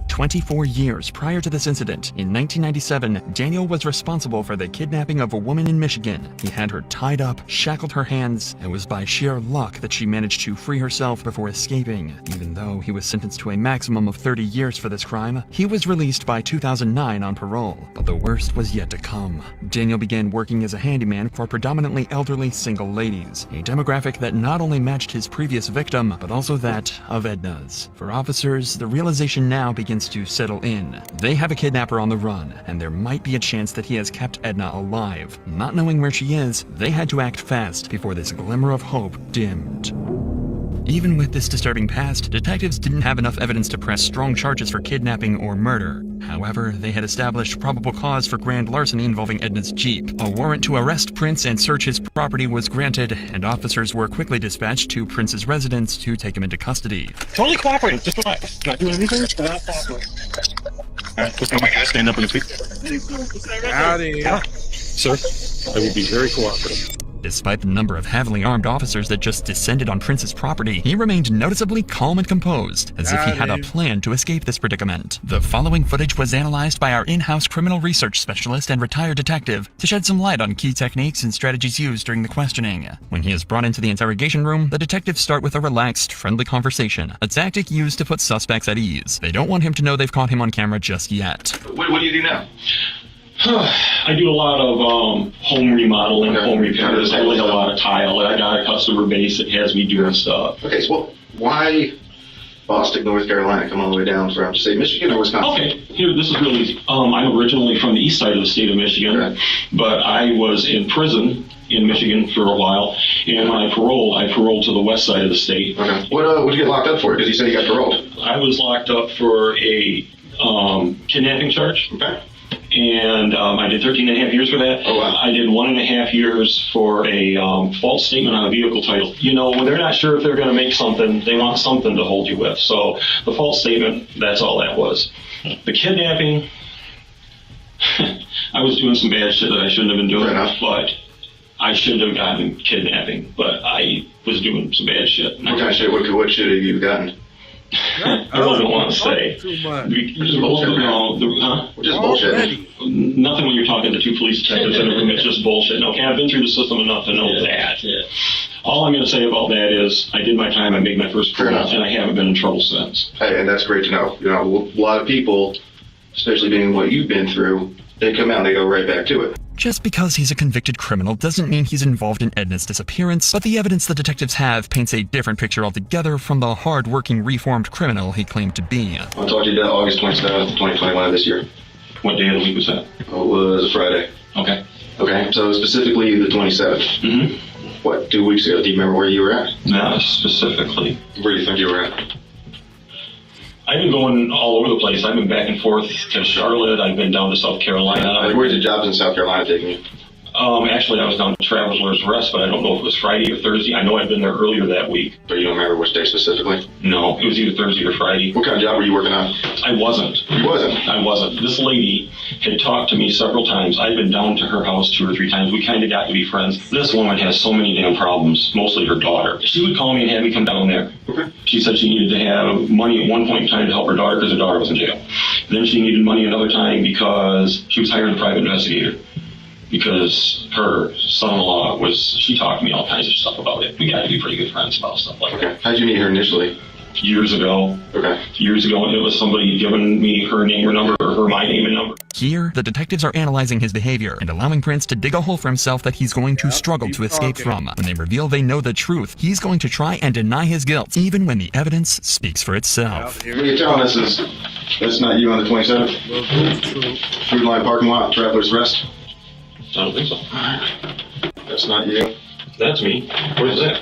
24 years prior to this incident, in 1997, Daniel was responsible for the kidnapping of a woman in Michigan. He had her tied up, shackled her hands, and it was by sheer luck that she managed to free herself before escaping. Even though he was sentenced to a maximum of 30 years for this crime, he was released by 2009 on parole. But the worst was yet to come. Daniel began working as a handyman for predominantly elderly single ladies, a demographic that not only matched his previous victim, but also that of Edna's. For officers, the realization now begins to settle in. They have a kidnapper on the run, and there might be a chance that he has kept Edna alive. Not knowing where she is, they had to act fast before this glimmer of hope dimmed. Even with this disturbing past, detectives didn't have enough evidence to press strong charges for kidnapping or murder. However, they had established probable cause for grand larceny involving Edna's Jeep. A warrant to arrest Prince and search his property was granted, and officers were quickly dispatched to Prince's residence to take him into custody. Totally cooperating. Just relax. Not doing anything. Not cooperating. All right, just stand up on your feet. Howdy. Sir, I will be very cooperative. Despite the number of heavily armed officers that just descended on Prince's property, he remained noticeably calm and composed, as if he had a plan to escape this predicament. The following footage was analyzed by our in-house criminal research specialist and retired detective to shed some light on key techniques and strategies used during the questioning. When he is brought into the interrogation room, the detectives start with a relaxed, friendly conversation, a tactic used to put suspects at ease. They don't want him to know they've caught him on camera just yet. What do you do now? I do a lot of home remodeling, home repairs. I lay a lot of tile. I got a customer base that has me doing stuff. Okay, so why Boston, North Carolina, come all the way down from, say, Michigan or Wisconsin? Okay, here, this is real easy. I'm originally from the east side of the state of Michigan, but I was in prison in Michigan for a while, and when I paroled to the west side of the state. Okay. What did you get locked up for? Because you said you got paroled. I was locked up for a kidnapping charge. Okay. And I did 13 and a half years for that. Oh, wow. I did 1.5 years for a false statement on a vehicle title. You know, when they're not sure if they're going to make something, they want something to hold you with. So the false statement, that's all that was. The kidnapping, I was doing some bad shit that I shouldn't have been doing, but I shouldn't have gotten kidnapping, but I was doing some bad shit. What kind of shit? What shit have you gotten? I don't want to say. Too much. Just bullshit. Just bullshit. Nothing when you're talking to two police detectives in a room. It's just bullshit. Okay, I've been through the system enough to know that. Yeah. All I'm going to say about that is I did my time. I made my first parole, and I haven't been in trouble since. Hey, and that's great to know. You know, a lot of people, especially being what you've been through, they come out and they go right back to it. Just because he's a convicted criminal doesn't mean he's involved in Edna's disappearance, but the evidence the detectives have paints a different picture altogether from the hard-working, reformed criminal he claimed to be. I talked to you August 27th, 2021 of this year. What day of the week was that? It was a Friday. Okay. Okay, so specifically the 27th. Mm-hmm. What, 2 weeks ago? Do you remember where you were at? Not specifically. Where do you think you were at? I've been going all over the place. I've been back and forth to Charlotte. I've been down to South Carolina. Where's the jobs in South Carolina taking you? Actually, I was down to Traveler's Rest, but I don't know if it was Friday or Thursday. I know I'd been there earlier that week. But you don't remember which day specifically? No, it was either Thursday or Friday. What kind of job were you working on? I wasn't. You wasn't? I wasn't. This lady had talked to me several times. I'd been down to her house 2 or 3 times. We kind of got to be friends. This woman has so many damn problems, mostly her daughter. She would call me and have me come down there. Okay. She said she needed to have money at one point in time to help her daughter because her daughter was in jail. Then she needed money another time because she was hiring a private investigator. Because her son-in-law she talked to me all kinds of stuff about it. We got to be pretty good friends about stuff like that. How'd you meet her initially? Years ago. Okay. Years ago, and it was somebody giving me her name or number, or my name and number. Here, the detectives are analyzing his behavior and allowing Prince to dig a hole for himself that he's going to struggle to escape from. When they reveal they know the truth, he's going to try and deny his guilt, even when the evidence speaks for itself. What you're telling us is that's not you on the 27th? Food Line parking lot, Traveler's Rest? I don't think so. That's not you. That's me. Where's that?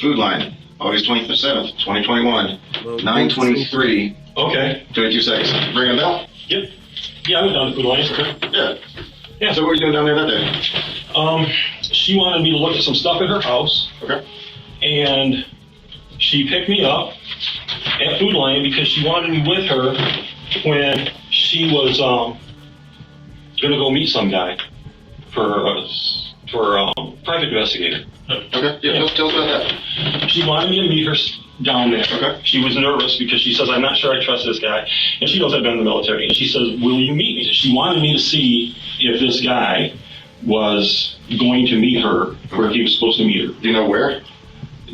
Food Line, August 27th, 2021, 9:23. Okay. 22 seconds. Ring a bell? Yep. Yeah, I was down to Food Line. Okay. Yeah. Yeah. So what were you doing down there that day? She wanted me to look at some stuff at her house. Okay. And she picked me up at Food Lion because she wanted me with her when she was gonna go meet some guy for private investigator. Okay. Yeah. Tell us about that. She wanted me to meet her down there. Okay. She was nervous because she says, I'm not sure I trust this guy. And she knows I've been in the military. And she says, will you meet me? She wanted me to see if this guy was going to meet her where he was supposed to meet her. Do you know where?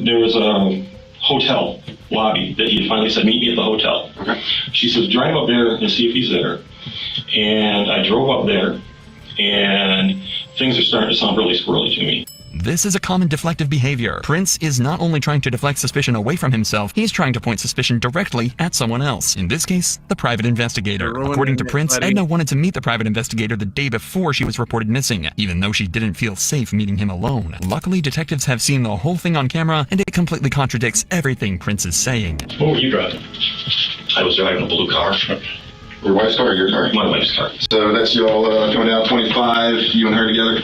There was a hotel lobby that he finally said, meet me at the hotel. Okay. She says, drive up there and see if he's there. And I drove up there, and things are starting to sound really squirrely to me. This is a common deflective behavior. Prince is not only trying to deflect suspicion away from himself, he's trying to point suspicion directly at someone else. In this case, the private investigator. According to Prince, Edna wanted to meet the private investigator the day before she was reported missing, even though she didn't feel safe meeting him alone. Luckily, detectives have seen the whole thing on camera, and it completely contradicts everything Prince is saying. What were you driving? I was driving a blue car. Your wife's car or your car? My wife's car. So that's y'all coming down 25, you and her together?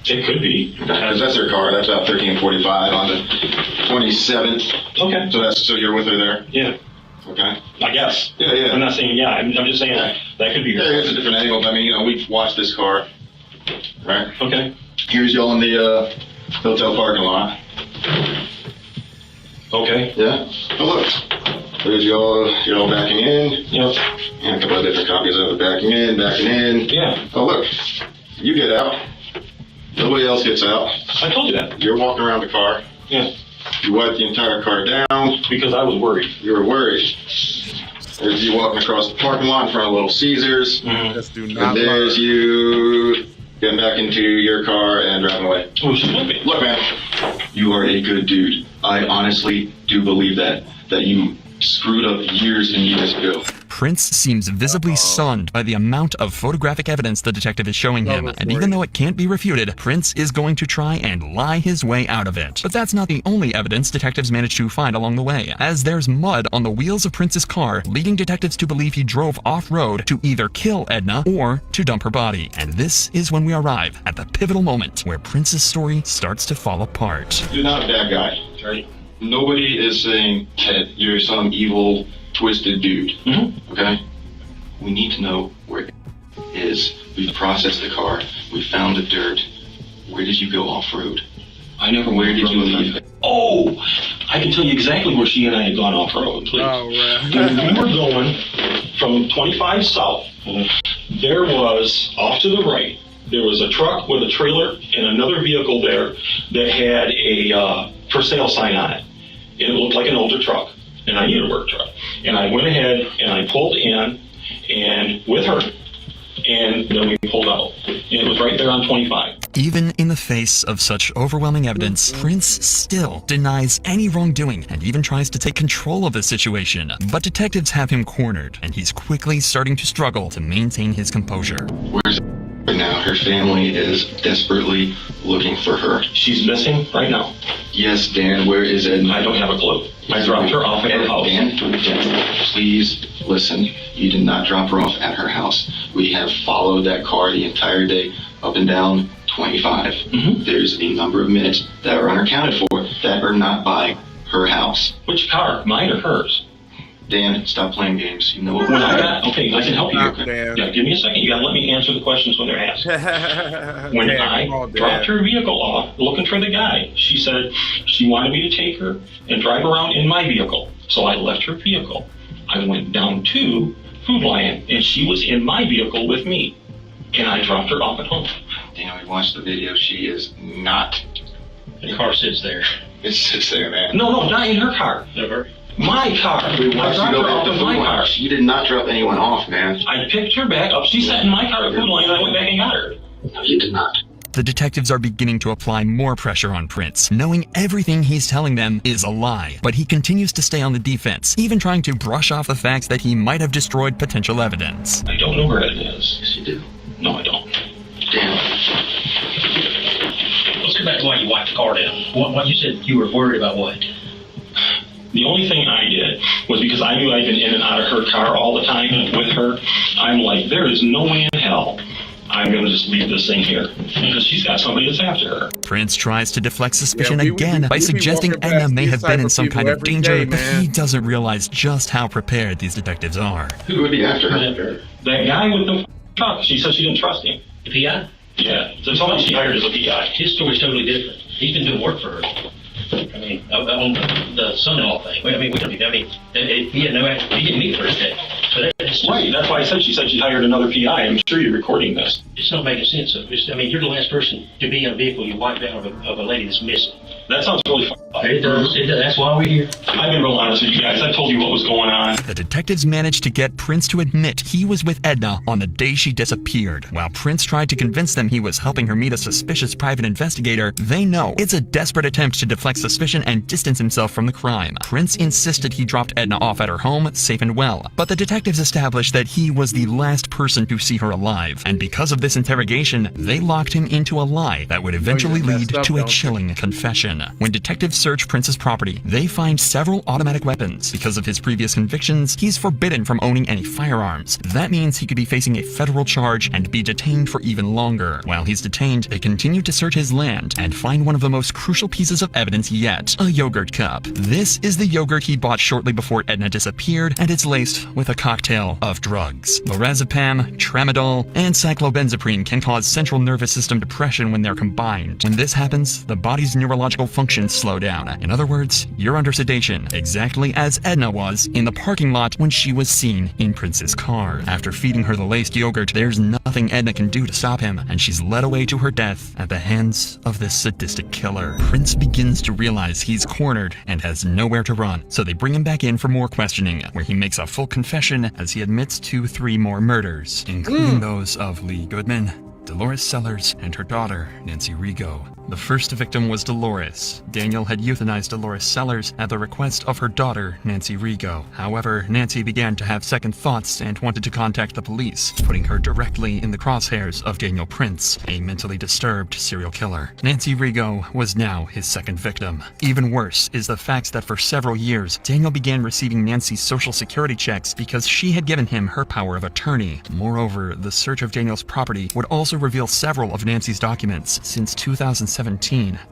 It could be. That's her car. That's about 13:45 on the 27th. Okay. So you're with her there? Yeah. Okay. I guess. Yeah. I'm not saying yeah. I'm just saying that could be her. Yeah, it's a different angle. I mean, we've watched this car, right? Okay. Here's y'all in the hotel parking lot. Okay. Yeah. Oh, look. There's y'all backing in. Yep. And a couple of different copies of it. Backing in. Yeah. Oh, look. You get out. Nobody else gets out. I told you that. You're walking around the car. Yeah. You wiped the entire car down. Because I was worried. You were worried. There's you walking across the parking lot in front of Little Caesars. Mm-hmm. And there's you getting back into your car and driving away. Oh, she's with me. Look, man. You are a good dude. I honestly do believe that you screwed up years and years ago. Prince seems visibly stunned by the amount of photographic evidence the detective is showing him, and even though it can't be refuted, Prince is going to try and lie his way out of it. But that's not the only evidence detectives managed to find along the way, as there's mud on the wheels of Prince's car, leading detectives to believe he drove off-road to either kill Edna or to dump her body. And this is when we arrive at the pivotal moment where Prince's story starts to fall apart. You're not a bad guy, right? Nobody is saying that you're some evil, twisted dude. Mm-hmm. Okay? We need to know where it is. We've processed the car. We found the dirt. Where did you go off-road? Where did you leave? Oh, I can tell you exactly where she and I had gone off-road, please. Oh, right. When we were going from 25 south, there was, off to the right, there was a truck with a trailer and another vehicle there that had a for sale sign on it. And it looked like an older truck, and I needed a work truck. And I went ahead and I pulled in and with her, and then we pulled out. And it was right there on 25. Even in the face of such overwhelming evidence, Prince still denies any wrongdoing and even tries to take control of the situation. But detectives have him cornered, and he's quickly starting to struggle to maintain his composure. Where's right now? Her family is desperately looking for her. She's missing right now. Yes, Dan, where is Edna? I don't have a clue. I dropped her off at her house. Dan, please listen. You did not drop her off at her house. We have followed that car the entire day up and down 25. Mm-hmm. There's a number of minutes that are unaccounted for that are not by her house. Which car? Mine or hers? Dan, stop playing games. You know what When I got, okay, I can help you. Dan. Yeah, give me a second. You gotta let me answer the questions when they're asked. When Dan, I come on, dropped Dan. her vehicle off looking for the guy, she said she wanted me to take her and drive around in my vehicle. So I left her vehicle. I went down to Food Lion, and she was in my vehicle with me. And I dropped her off at home. Dan, we watched the video. She is not. The car sits there. It sits there, man. No, not in her car. Never. My car. We watched you go off back to in Food my car. Lion. You did not drop anyone off, man. I picked her back up. She sat in my car at Food Lion, and I went back and got her. No, you did not. The detectives are beginning to apply more pressure on Prince, knowing everything he's telling them is a lie. But he continues to stay on the defense, even trying to brush off the fact that he might have destroyed potential evidence. I don't know where it is. Yes, you do. No, I don't. Dan. Let's go back to why you wiped the car down. What you said you were worried about what? The only thing I did was because I knew I'd been in and out of her car all the time with her. I'm like, there is no way in hell I'm going to just leave this thing here because she's got somebody that's after her. Prince tries to deflect suspicion again by suggesting Edna may have been in some kind of danger, but he doesn't realize just how prepared these detectives are. Who would be after her? That guy with the truck. She said she didn't trust him. The PI? Yeah. So somebody she hired as a PI. His story's totally different. He's been doing work for her. I mean, on the son-in-law thing. I mean, he had no action. He didn't meet for his day. So right. That's why I said she hired another PI. I'm sure you're recording this. It's not making sense. I mean, you're the last person to be in a vehicle you wiped out of a lady that's missing. That sounds really fun. It does. That's why we're here. I've been real honest with you guys. I told you what was going on. The detectives managed to get Prince to admit he was with Edna on the day she disappeared. While Prince tried to convince them he was helping her meet a suspicious private investigator, they know it's a desperate attempt to deflect suspicion and distance himself from the crime. Prince insisted he dropped Edna off at her home, safe and well, but the detectives established that he was the last person to see her alive, and because of this interrogation, they locked him into a lie that would eventually lead to a chilling confession. When detectives search Prince's property, they find several automatic weapons. Because of his previous convictions, he's forbidden from owning any firearms. That means he could be facing a federal charge and be detained for even longer. While he's detained, they continue to search his land and find one of the most crucial pieces of evidence yet, a yogurt cup. This is the yogurt he bought shortly before Edna disappeared, and it's laced with a cocktail of drugs. Lorazepam, tramadol, and cyclobenzaprine can cause central nervous system depression when they're combined. When this happens, the body's neurological functions slow down. In other words, you're under sedation, exactly as Edna was in the parking lot when she was seen in Prince's car. After feeding her the laced yogurt, there's nothing Edna can do to stop him, and she's led away to her death at the hands of this sadistic killer. Prince begins to realize he's cornered and has nowhere to run, so they bring him back in for more questioning, where he makes a full confession as he admits to 3 more murders, including those of Lee Goodman, Dolores Sellers, and her daughter, Nancy Rigo. The first victim was Dolores. Daniel had euthanized Dolores Sellers at the request of her daughter, Nancy Rigo. However, Nancy began to have second thoughts and wanted to contact the police, putting her directly in the crosshairs of Daniel Prince, a mentally disturbed serial killer. Nancy Rigo was now his second victim. Even worse is the fact that for several years, Daniel began receiving Nancy's social security checks because she had given him her power of attorney. Moreover, the search of Daniel's property would also reveal several of Nancy's documents. Since 2017,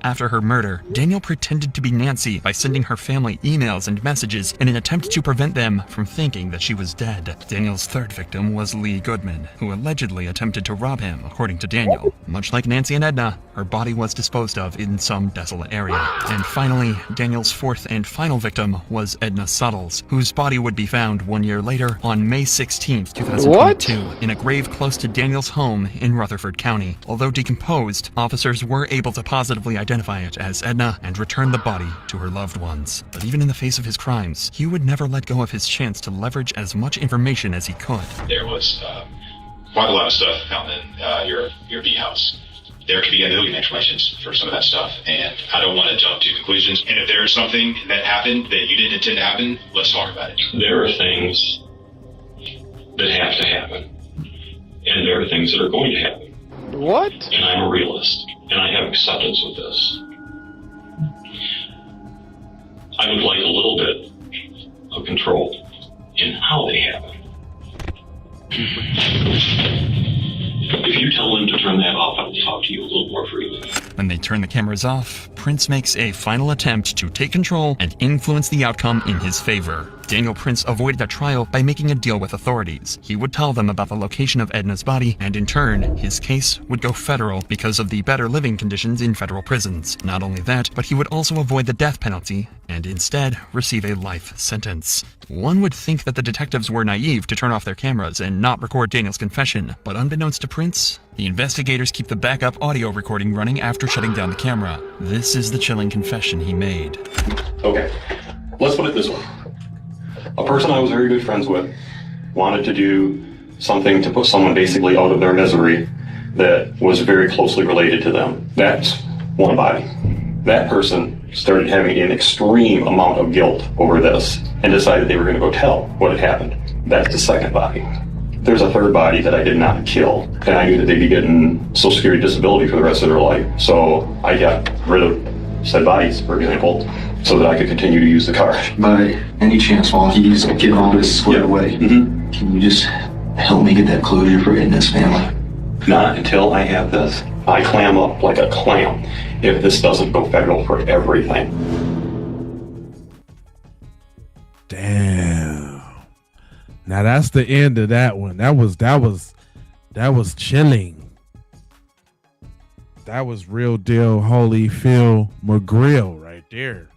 after her murder, Daniel pretended to be Nancy by sending her family emails and messages in an attempt to prevent them from thinking that she was dead. Daniel's third victim was Lee Goodman, who allegedly attempted to rob him, according to Daniel. Much like Nancy and Edna, her body was disposed of in some desolate area. And finally, Daniel's fourth and final victim was Edna Suttles, whose body would be found 1 year later on May 16, 2022, in a grave close to Daniel's home in Rutherford County. Although decomposed, officers were able to positively identify it as Edna and return the body to her loved ones. But even in the face of his crimes, he would never let go of his chance to leverage as much information as he could. There was quite a lot of stuff found in your B house. There could be a million explanations for some of that stuff, and I don't want to jump to conclusions. And if there's something that happened that you didn't intend to happen, let's talk about it. There are things that have to happen, and there are things that are going to happen. What? And I'm a realist, and I have acceptance with this. I would like a little bit of control in how they happen. If you tell them to turn that off, I'll talk to you a little more freely. When they turn the cameras off, Prince makes a final attempt to take control and influence the outcome in his favor. Daniel Prince avoided a trial by making a deal with authorities. He would tell them about the location of Edna's body, and in turn, his case would go federal because of the better living conditions in federal prisons. Not only that, but he would also avoid the death penalty and instead receive a life sentence. One would think that the detectives were naive to turn off their cameras and not record Daniel's confession, but unbeknownst to Prince, the investigators keep the backup audio recording running after shutting down the camera. This is the chilling confession he made. Okay, let's put it this way. A person I was very good friends with wanted to do something to put someone basically out of their misery that was very closely related to them. That's one body. That person started having an extreme amount of guilt over this and decided they were going to go tell what had happened. That's the second body. There's a third body that I did not kill, and I knew that they'd be getting Social Security disability for the rest of their life. So I got rid of said bodies, for example, so that I could continue to use the car. By any chance, while he's getting all this squared away, can you just help me get that closure for Edna's family? Not until I have this. I clam up like a clam if this doesn't go federal for everything. Damn. Now that's the end of that one. That was chilling. That was real deal Holyfield McGrill right there.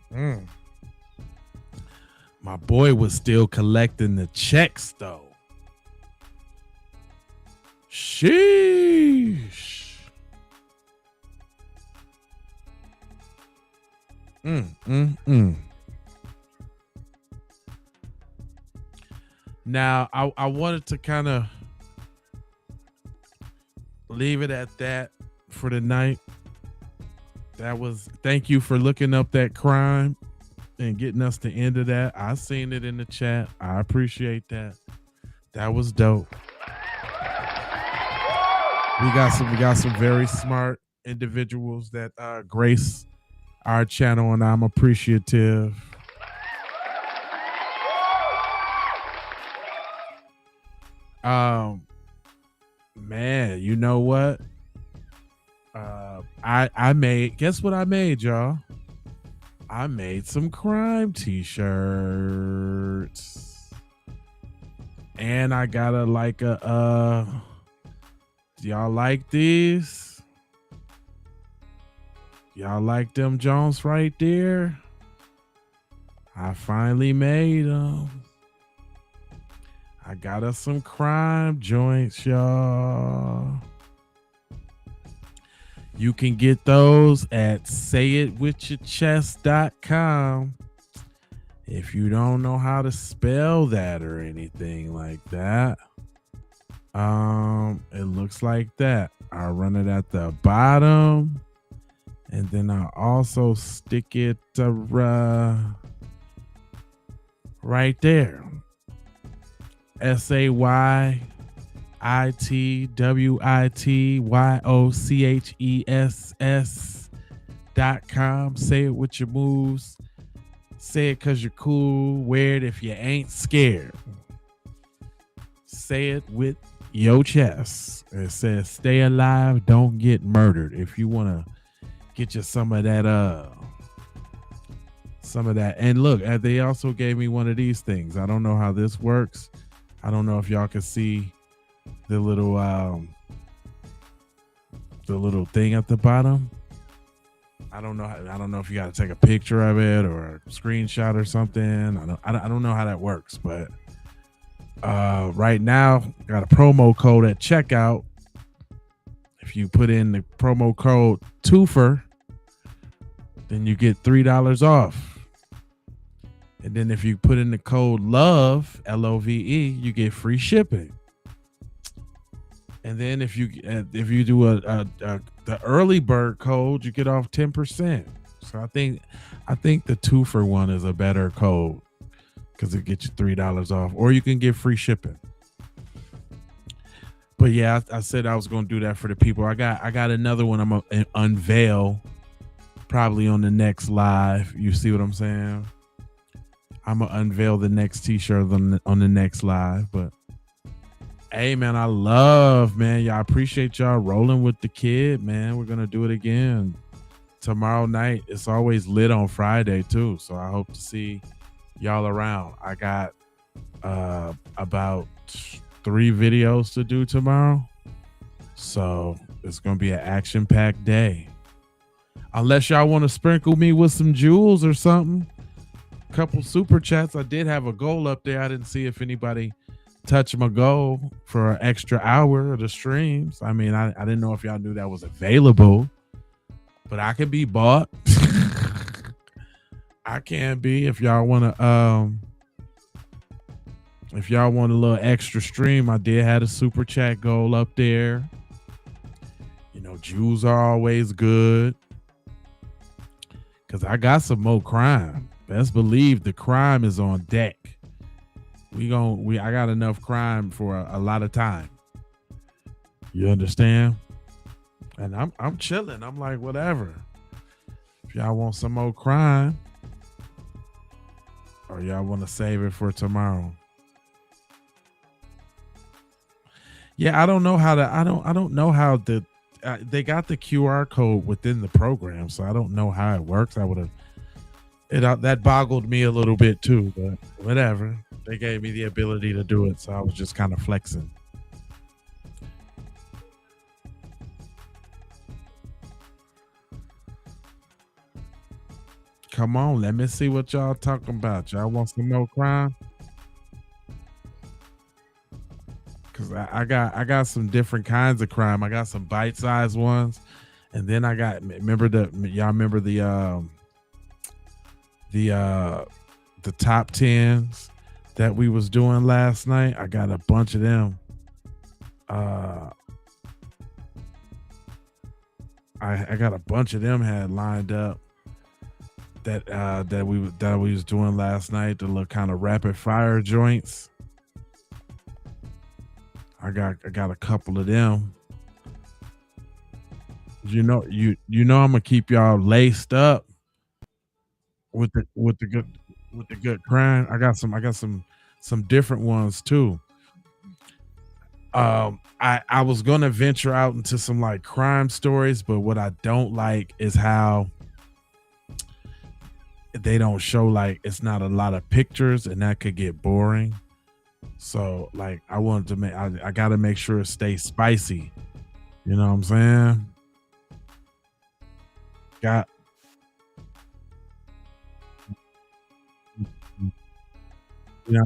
My boy was still collecting the checks though. Sheesh. Now, I wanted to kind of leave it at that for the night. Thank you for looking up that crime and getting us the end of that. I seen it in the chat. I appreciate that. That was dope. We got some very smart individuals that grace our channel, and I'm appreciative. Man, you know what? I made, guess what I made, y'all? I made some crime t-shirts. And I got do y'all like these? Y'all like them Jones right there? I finally made them. I got us some crime joints, y'all. You can get those at sayitwithyourchest.com. If you don't know how to spell that or anything like that, it looks like that. I'll run it at the bottom, and then I'll also stick it right there. sayitwithyourchess.com. Say it with your moves. Say it because you're cool. Wear it if you ain't scared. Say it with your chest. It says, stay alive, don't get murdered. If you want to get you some of that. And look, they also gave me one of these things. I don't know how this works. I don't know if y'all can see the little thing at the bottom. I don't know if you got to take a picture of it or a screenshot or something. I don't know how that works, but right now got a promo code at checkout. If you put in the promo code TWOFER, then you get $3 off. And then if you put in the code LOVE, LOVE, you get free shipping. And then if you do the early bird code, you get off 10%. So I think the 2-for-1 is a better code because it gets you $3 off, or you can get free shipping. But yeah, I said I was going to do that for the people. I got another one I'm gonna unveil probably on the next live. You see what I'm saying? I'm gonna unveil the next t-shirt on the next live. But hey, man, y'all appreciate y'all rolling with the kid, man. We're gonna do it again tomorrow night. It's always lit on Friday too, so I hope to see y'all around. I got about 3 videos to do tomorrow, so it's gonna be an action-packed day. Unless y'all want to sprinkle me with some jewels or something. Couple super chats. I did have a goal up there. I didn't see if anybody touched my goal for an extra hour of the streams. I mean, I didn't know if y'all knew that was available, but I can be bought. I can be. If y'all want a little extra stream, I did have a super chat goal up there. You know, Jews are always good because I got some more crime. Best believe the crime is on deck. I got enough crime for a lot of time. You understand? And I'm chilling. I'm like, whatever. If y'all want some more crime, or y'all want to save it for tomorrow. Yeah, I don't know how to. I don't know how the. They got the QR code within the program, so I don't know how it works. I would have. That boggled me a little bit too, but whatever. They gave me the ability to do it, so I was just kind of flexing. Come on, let me see what y'all talking about. Y'all want some more crime? Cause I got some different kinds of crime. I got some bite-sized ones, and then I got remember the top tens that we was doing last night. I got a bunch of them. I got a bunch of them had lined up that we was doing last night. The little kind of rapid fire joints. I got a couple of them. You know I'm gonna keep y'all laced up with the good crime. I got some different ones too. I was gonna venture out into some like crime stories, but what I don't like is how they don't show, like, it's not a lot of pictures, and that could get boring. So like I wanted to make I gotta make sure it stays spicy. You know what I'm saying? Got yeah.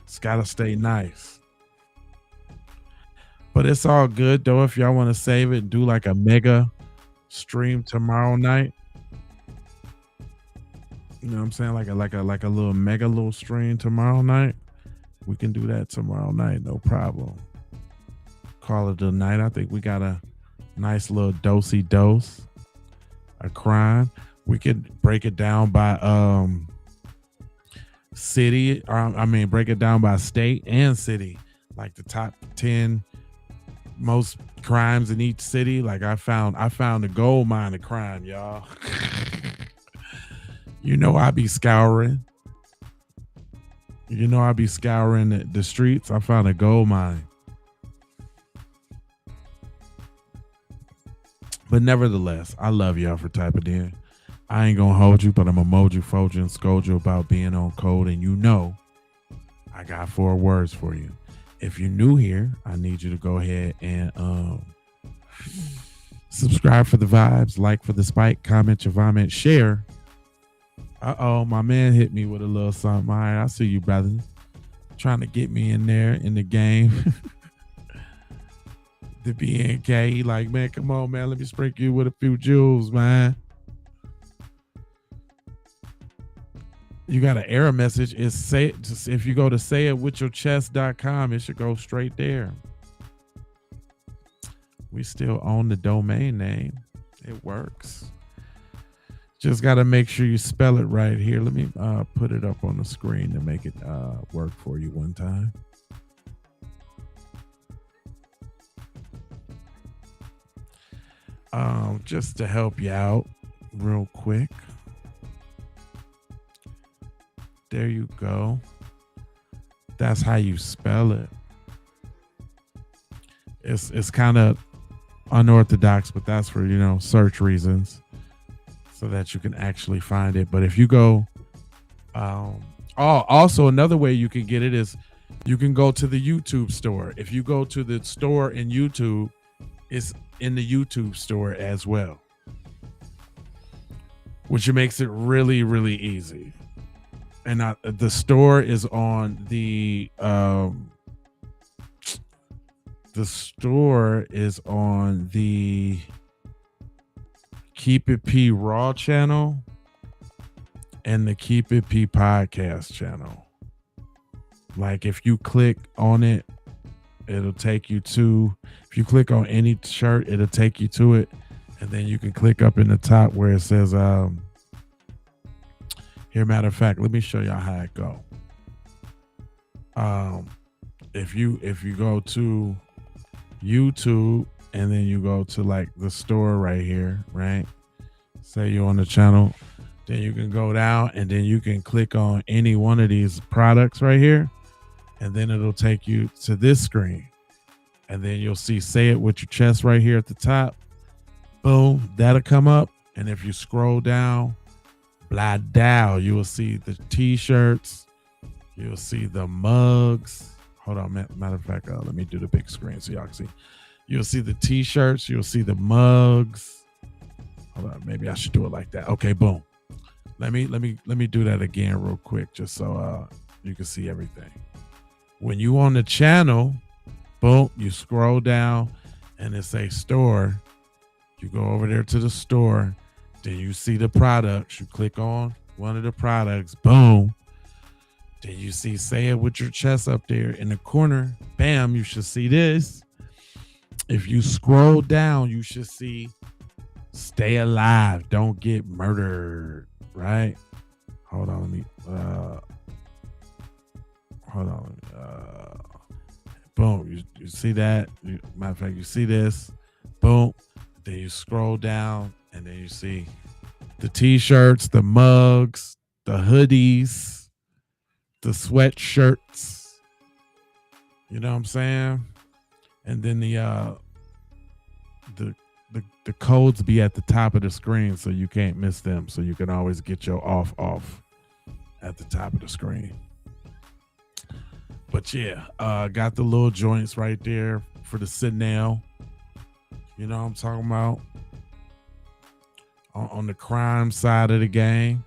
It's gotta stay nice. But it's all good though. If y'all want to save it and do like a mega stream tomorrow night. You know what I'm saying? Like a little mega little stream tomorrow night. We can do that tomorrow night, no problem. Call it a night. I think we got a nice little dosey dose of crime. We could break it down by city, or break it down by state and city, like the top 10 most crimes in each city. Like I found a gold mine of crime, y'all. You know I be scouring. You know I be scouring the streets. I found a gold mine. But nevertheless, I love y'all for typing in. I ain't gonna hold you, but I'm gonna mold you, fold you, and scold you about being on code. And you know, I got 4 words for you. If you're new here, I need you to go ahead and subscribe for the vibes, like for the spike, comment your vomit, share. Uh-oh, my man hit me with a little something. All right, I see you, brother. Trying to get me in there in the game. The BNK, he like, man, come on, man. Let me sprinkle you with a few jewels, man. You got an error message. It's say it, just if you go to sayitwithyourchest.com, it should go straight there. We still own the domain name. It works. Just got to make sure you spell it right here. Let me put it up on the screen to make it work for you one time. Just to help you out real quick. There you go. That's how you spell it. It's kind of unorthodox, but that's for, search reasons, so that you can actually find it. But if you go, also another way you can get it is you can go to the YouTube store. If you go to the store in YouTube, it's in the YouTube store as well, which makes it really, really easy. And the store is on the Keep It P Raw channel and the Keep It P podcast channel. Like if you click on it, it'll take you to, if you click on any shirt, it'll take you to it. And then you can click up in the top where it says, here, matter of fact, let me show y'all how it go. If you go to YouTube and then you go to like the store right here, right? Say you're on the channel, then you can go down and then you can click on any one of these products right here, and then it'll take you to this screen. And then you'll see say it with your chest right here at the top. Boom, that'll come up. And if you scroll down, blah down, you will see the t-shirts. You'll see the mugs. Hold on, matter of fact, let me do the big screen so y'all can see. You'll see the t-shirts. You'll see the mugs. Hold on, maybe I should do it like that. Okay, boom. Let me do that again real quick, just so you can see everything. When you on the channel, boom, you scroll down and it say store. You go over there to the store. Then you see the products. You click on one of the products. Boom. Then you see say it with your chest up there in the corner. Bam, you should see this. If you scroll down, you should see stay alive. Don't get murdered. Right? Hold on. Let me hold on. Boom. You see that? Matter of fact, you see this. Boom. Then you scroll down and then you see the t-shirts, the mugs, the hoodies, the sweatshirts. You know what I'm saying? And then the codes be at the top of the screen so you can't miss them. So you can always get your off at the top of the screen. But yeah, got the little joints right there for the sit nail. You know what I'm talking about? On the crime side of the game.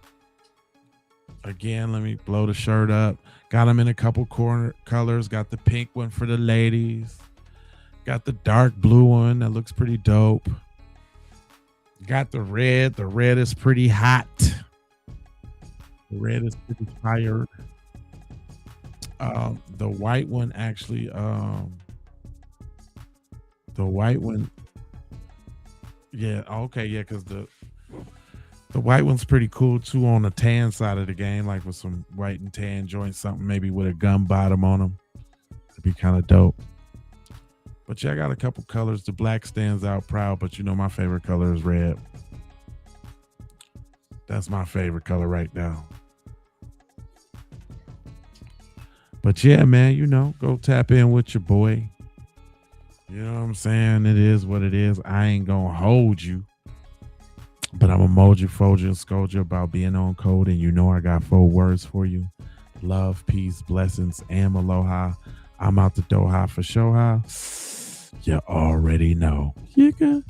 Again, let me blow the shirt up. Got them in a couple colors. Got the pink one for the ladies. Got the dark blue one that looks pretty dope. Got the red. The red is pretty hot. The red is pretty fired. The white one actually, the white one, yeah, okay, yeah, because the white one's pretty cool too on the tan side of the game, like with some white and tan joints, something maybe with a gum bottom on them. It'd be kind of dope. But yeah, I got a couple colors. The black stands out proud, but you know my favorite color is red. That's my favorite color right now. But yeah, man, you know, go tap in with your boy. You know what I'm saying? It is what it is. I ain't gonna hold you. But I'm gonna mold you, fold you, and scold you about being on code. And you know I got 4 words for you. Love, peace, blessings, and aloha. I'm out the Doha for Shoha. You already know. You got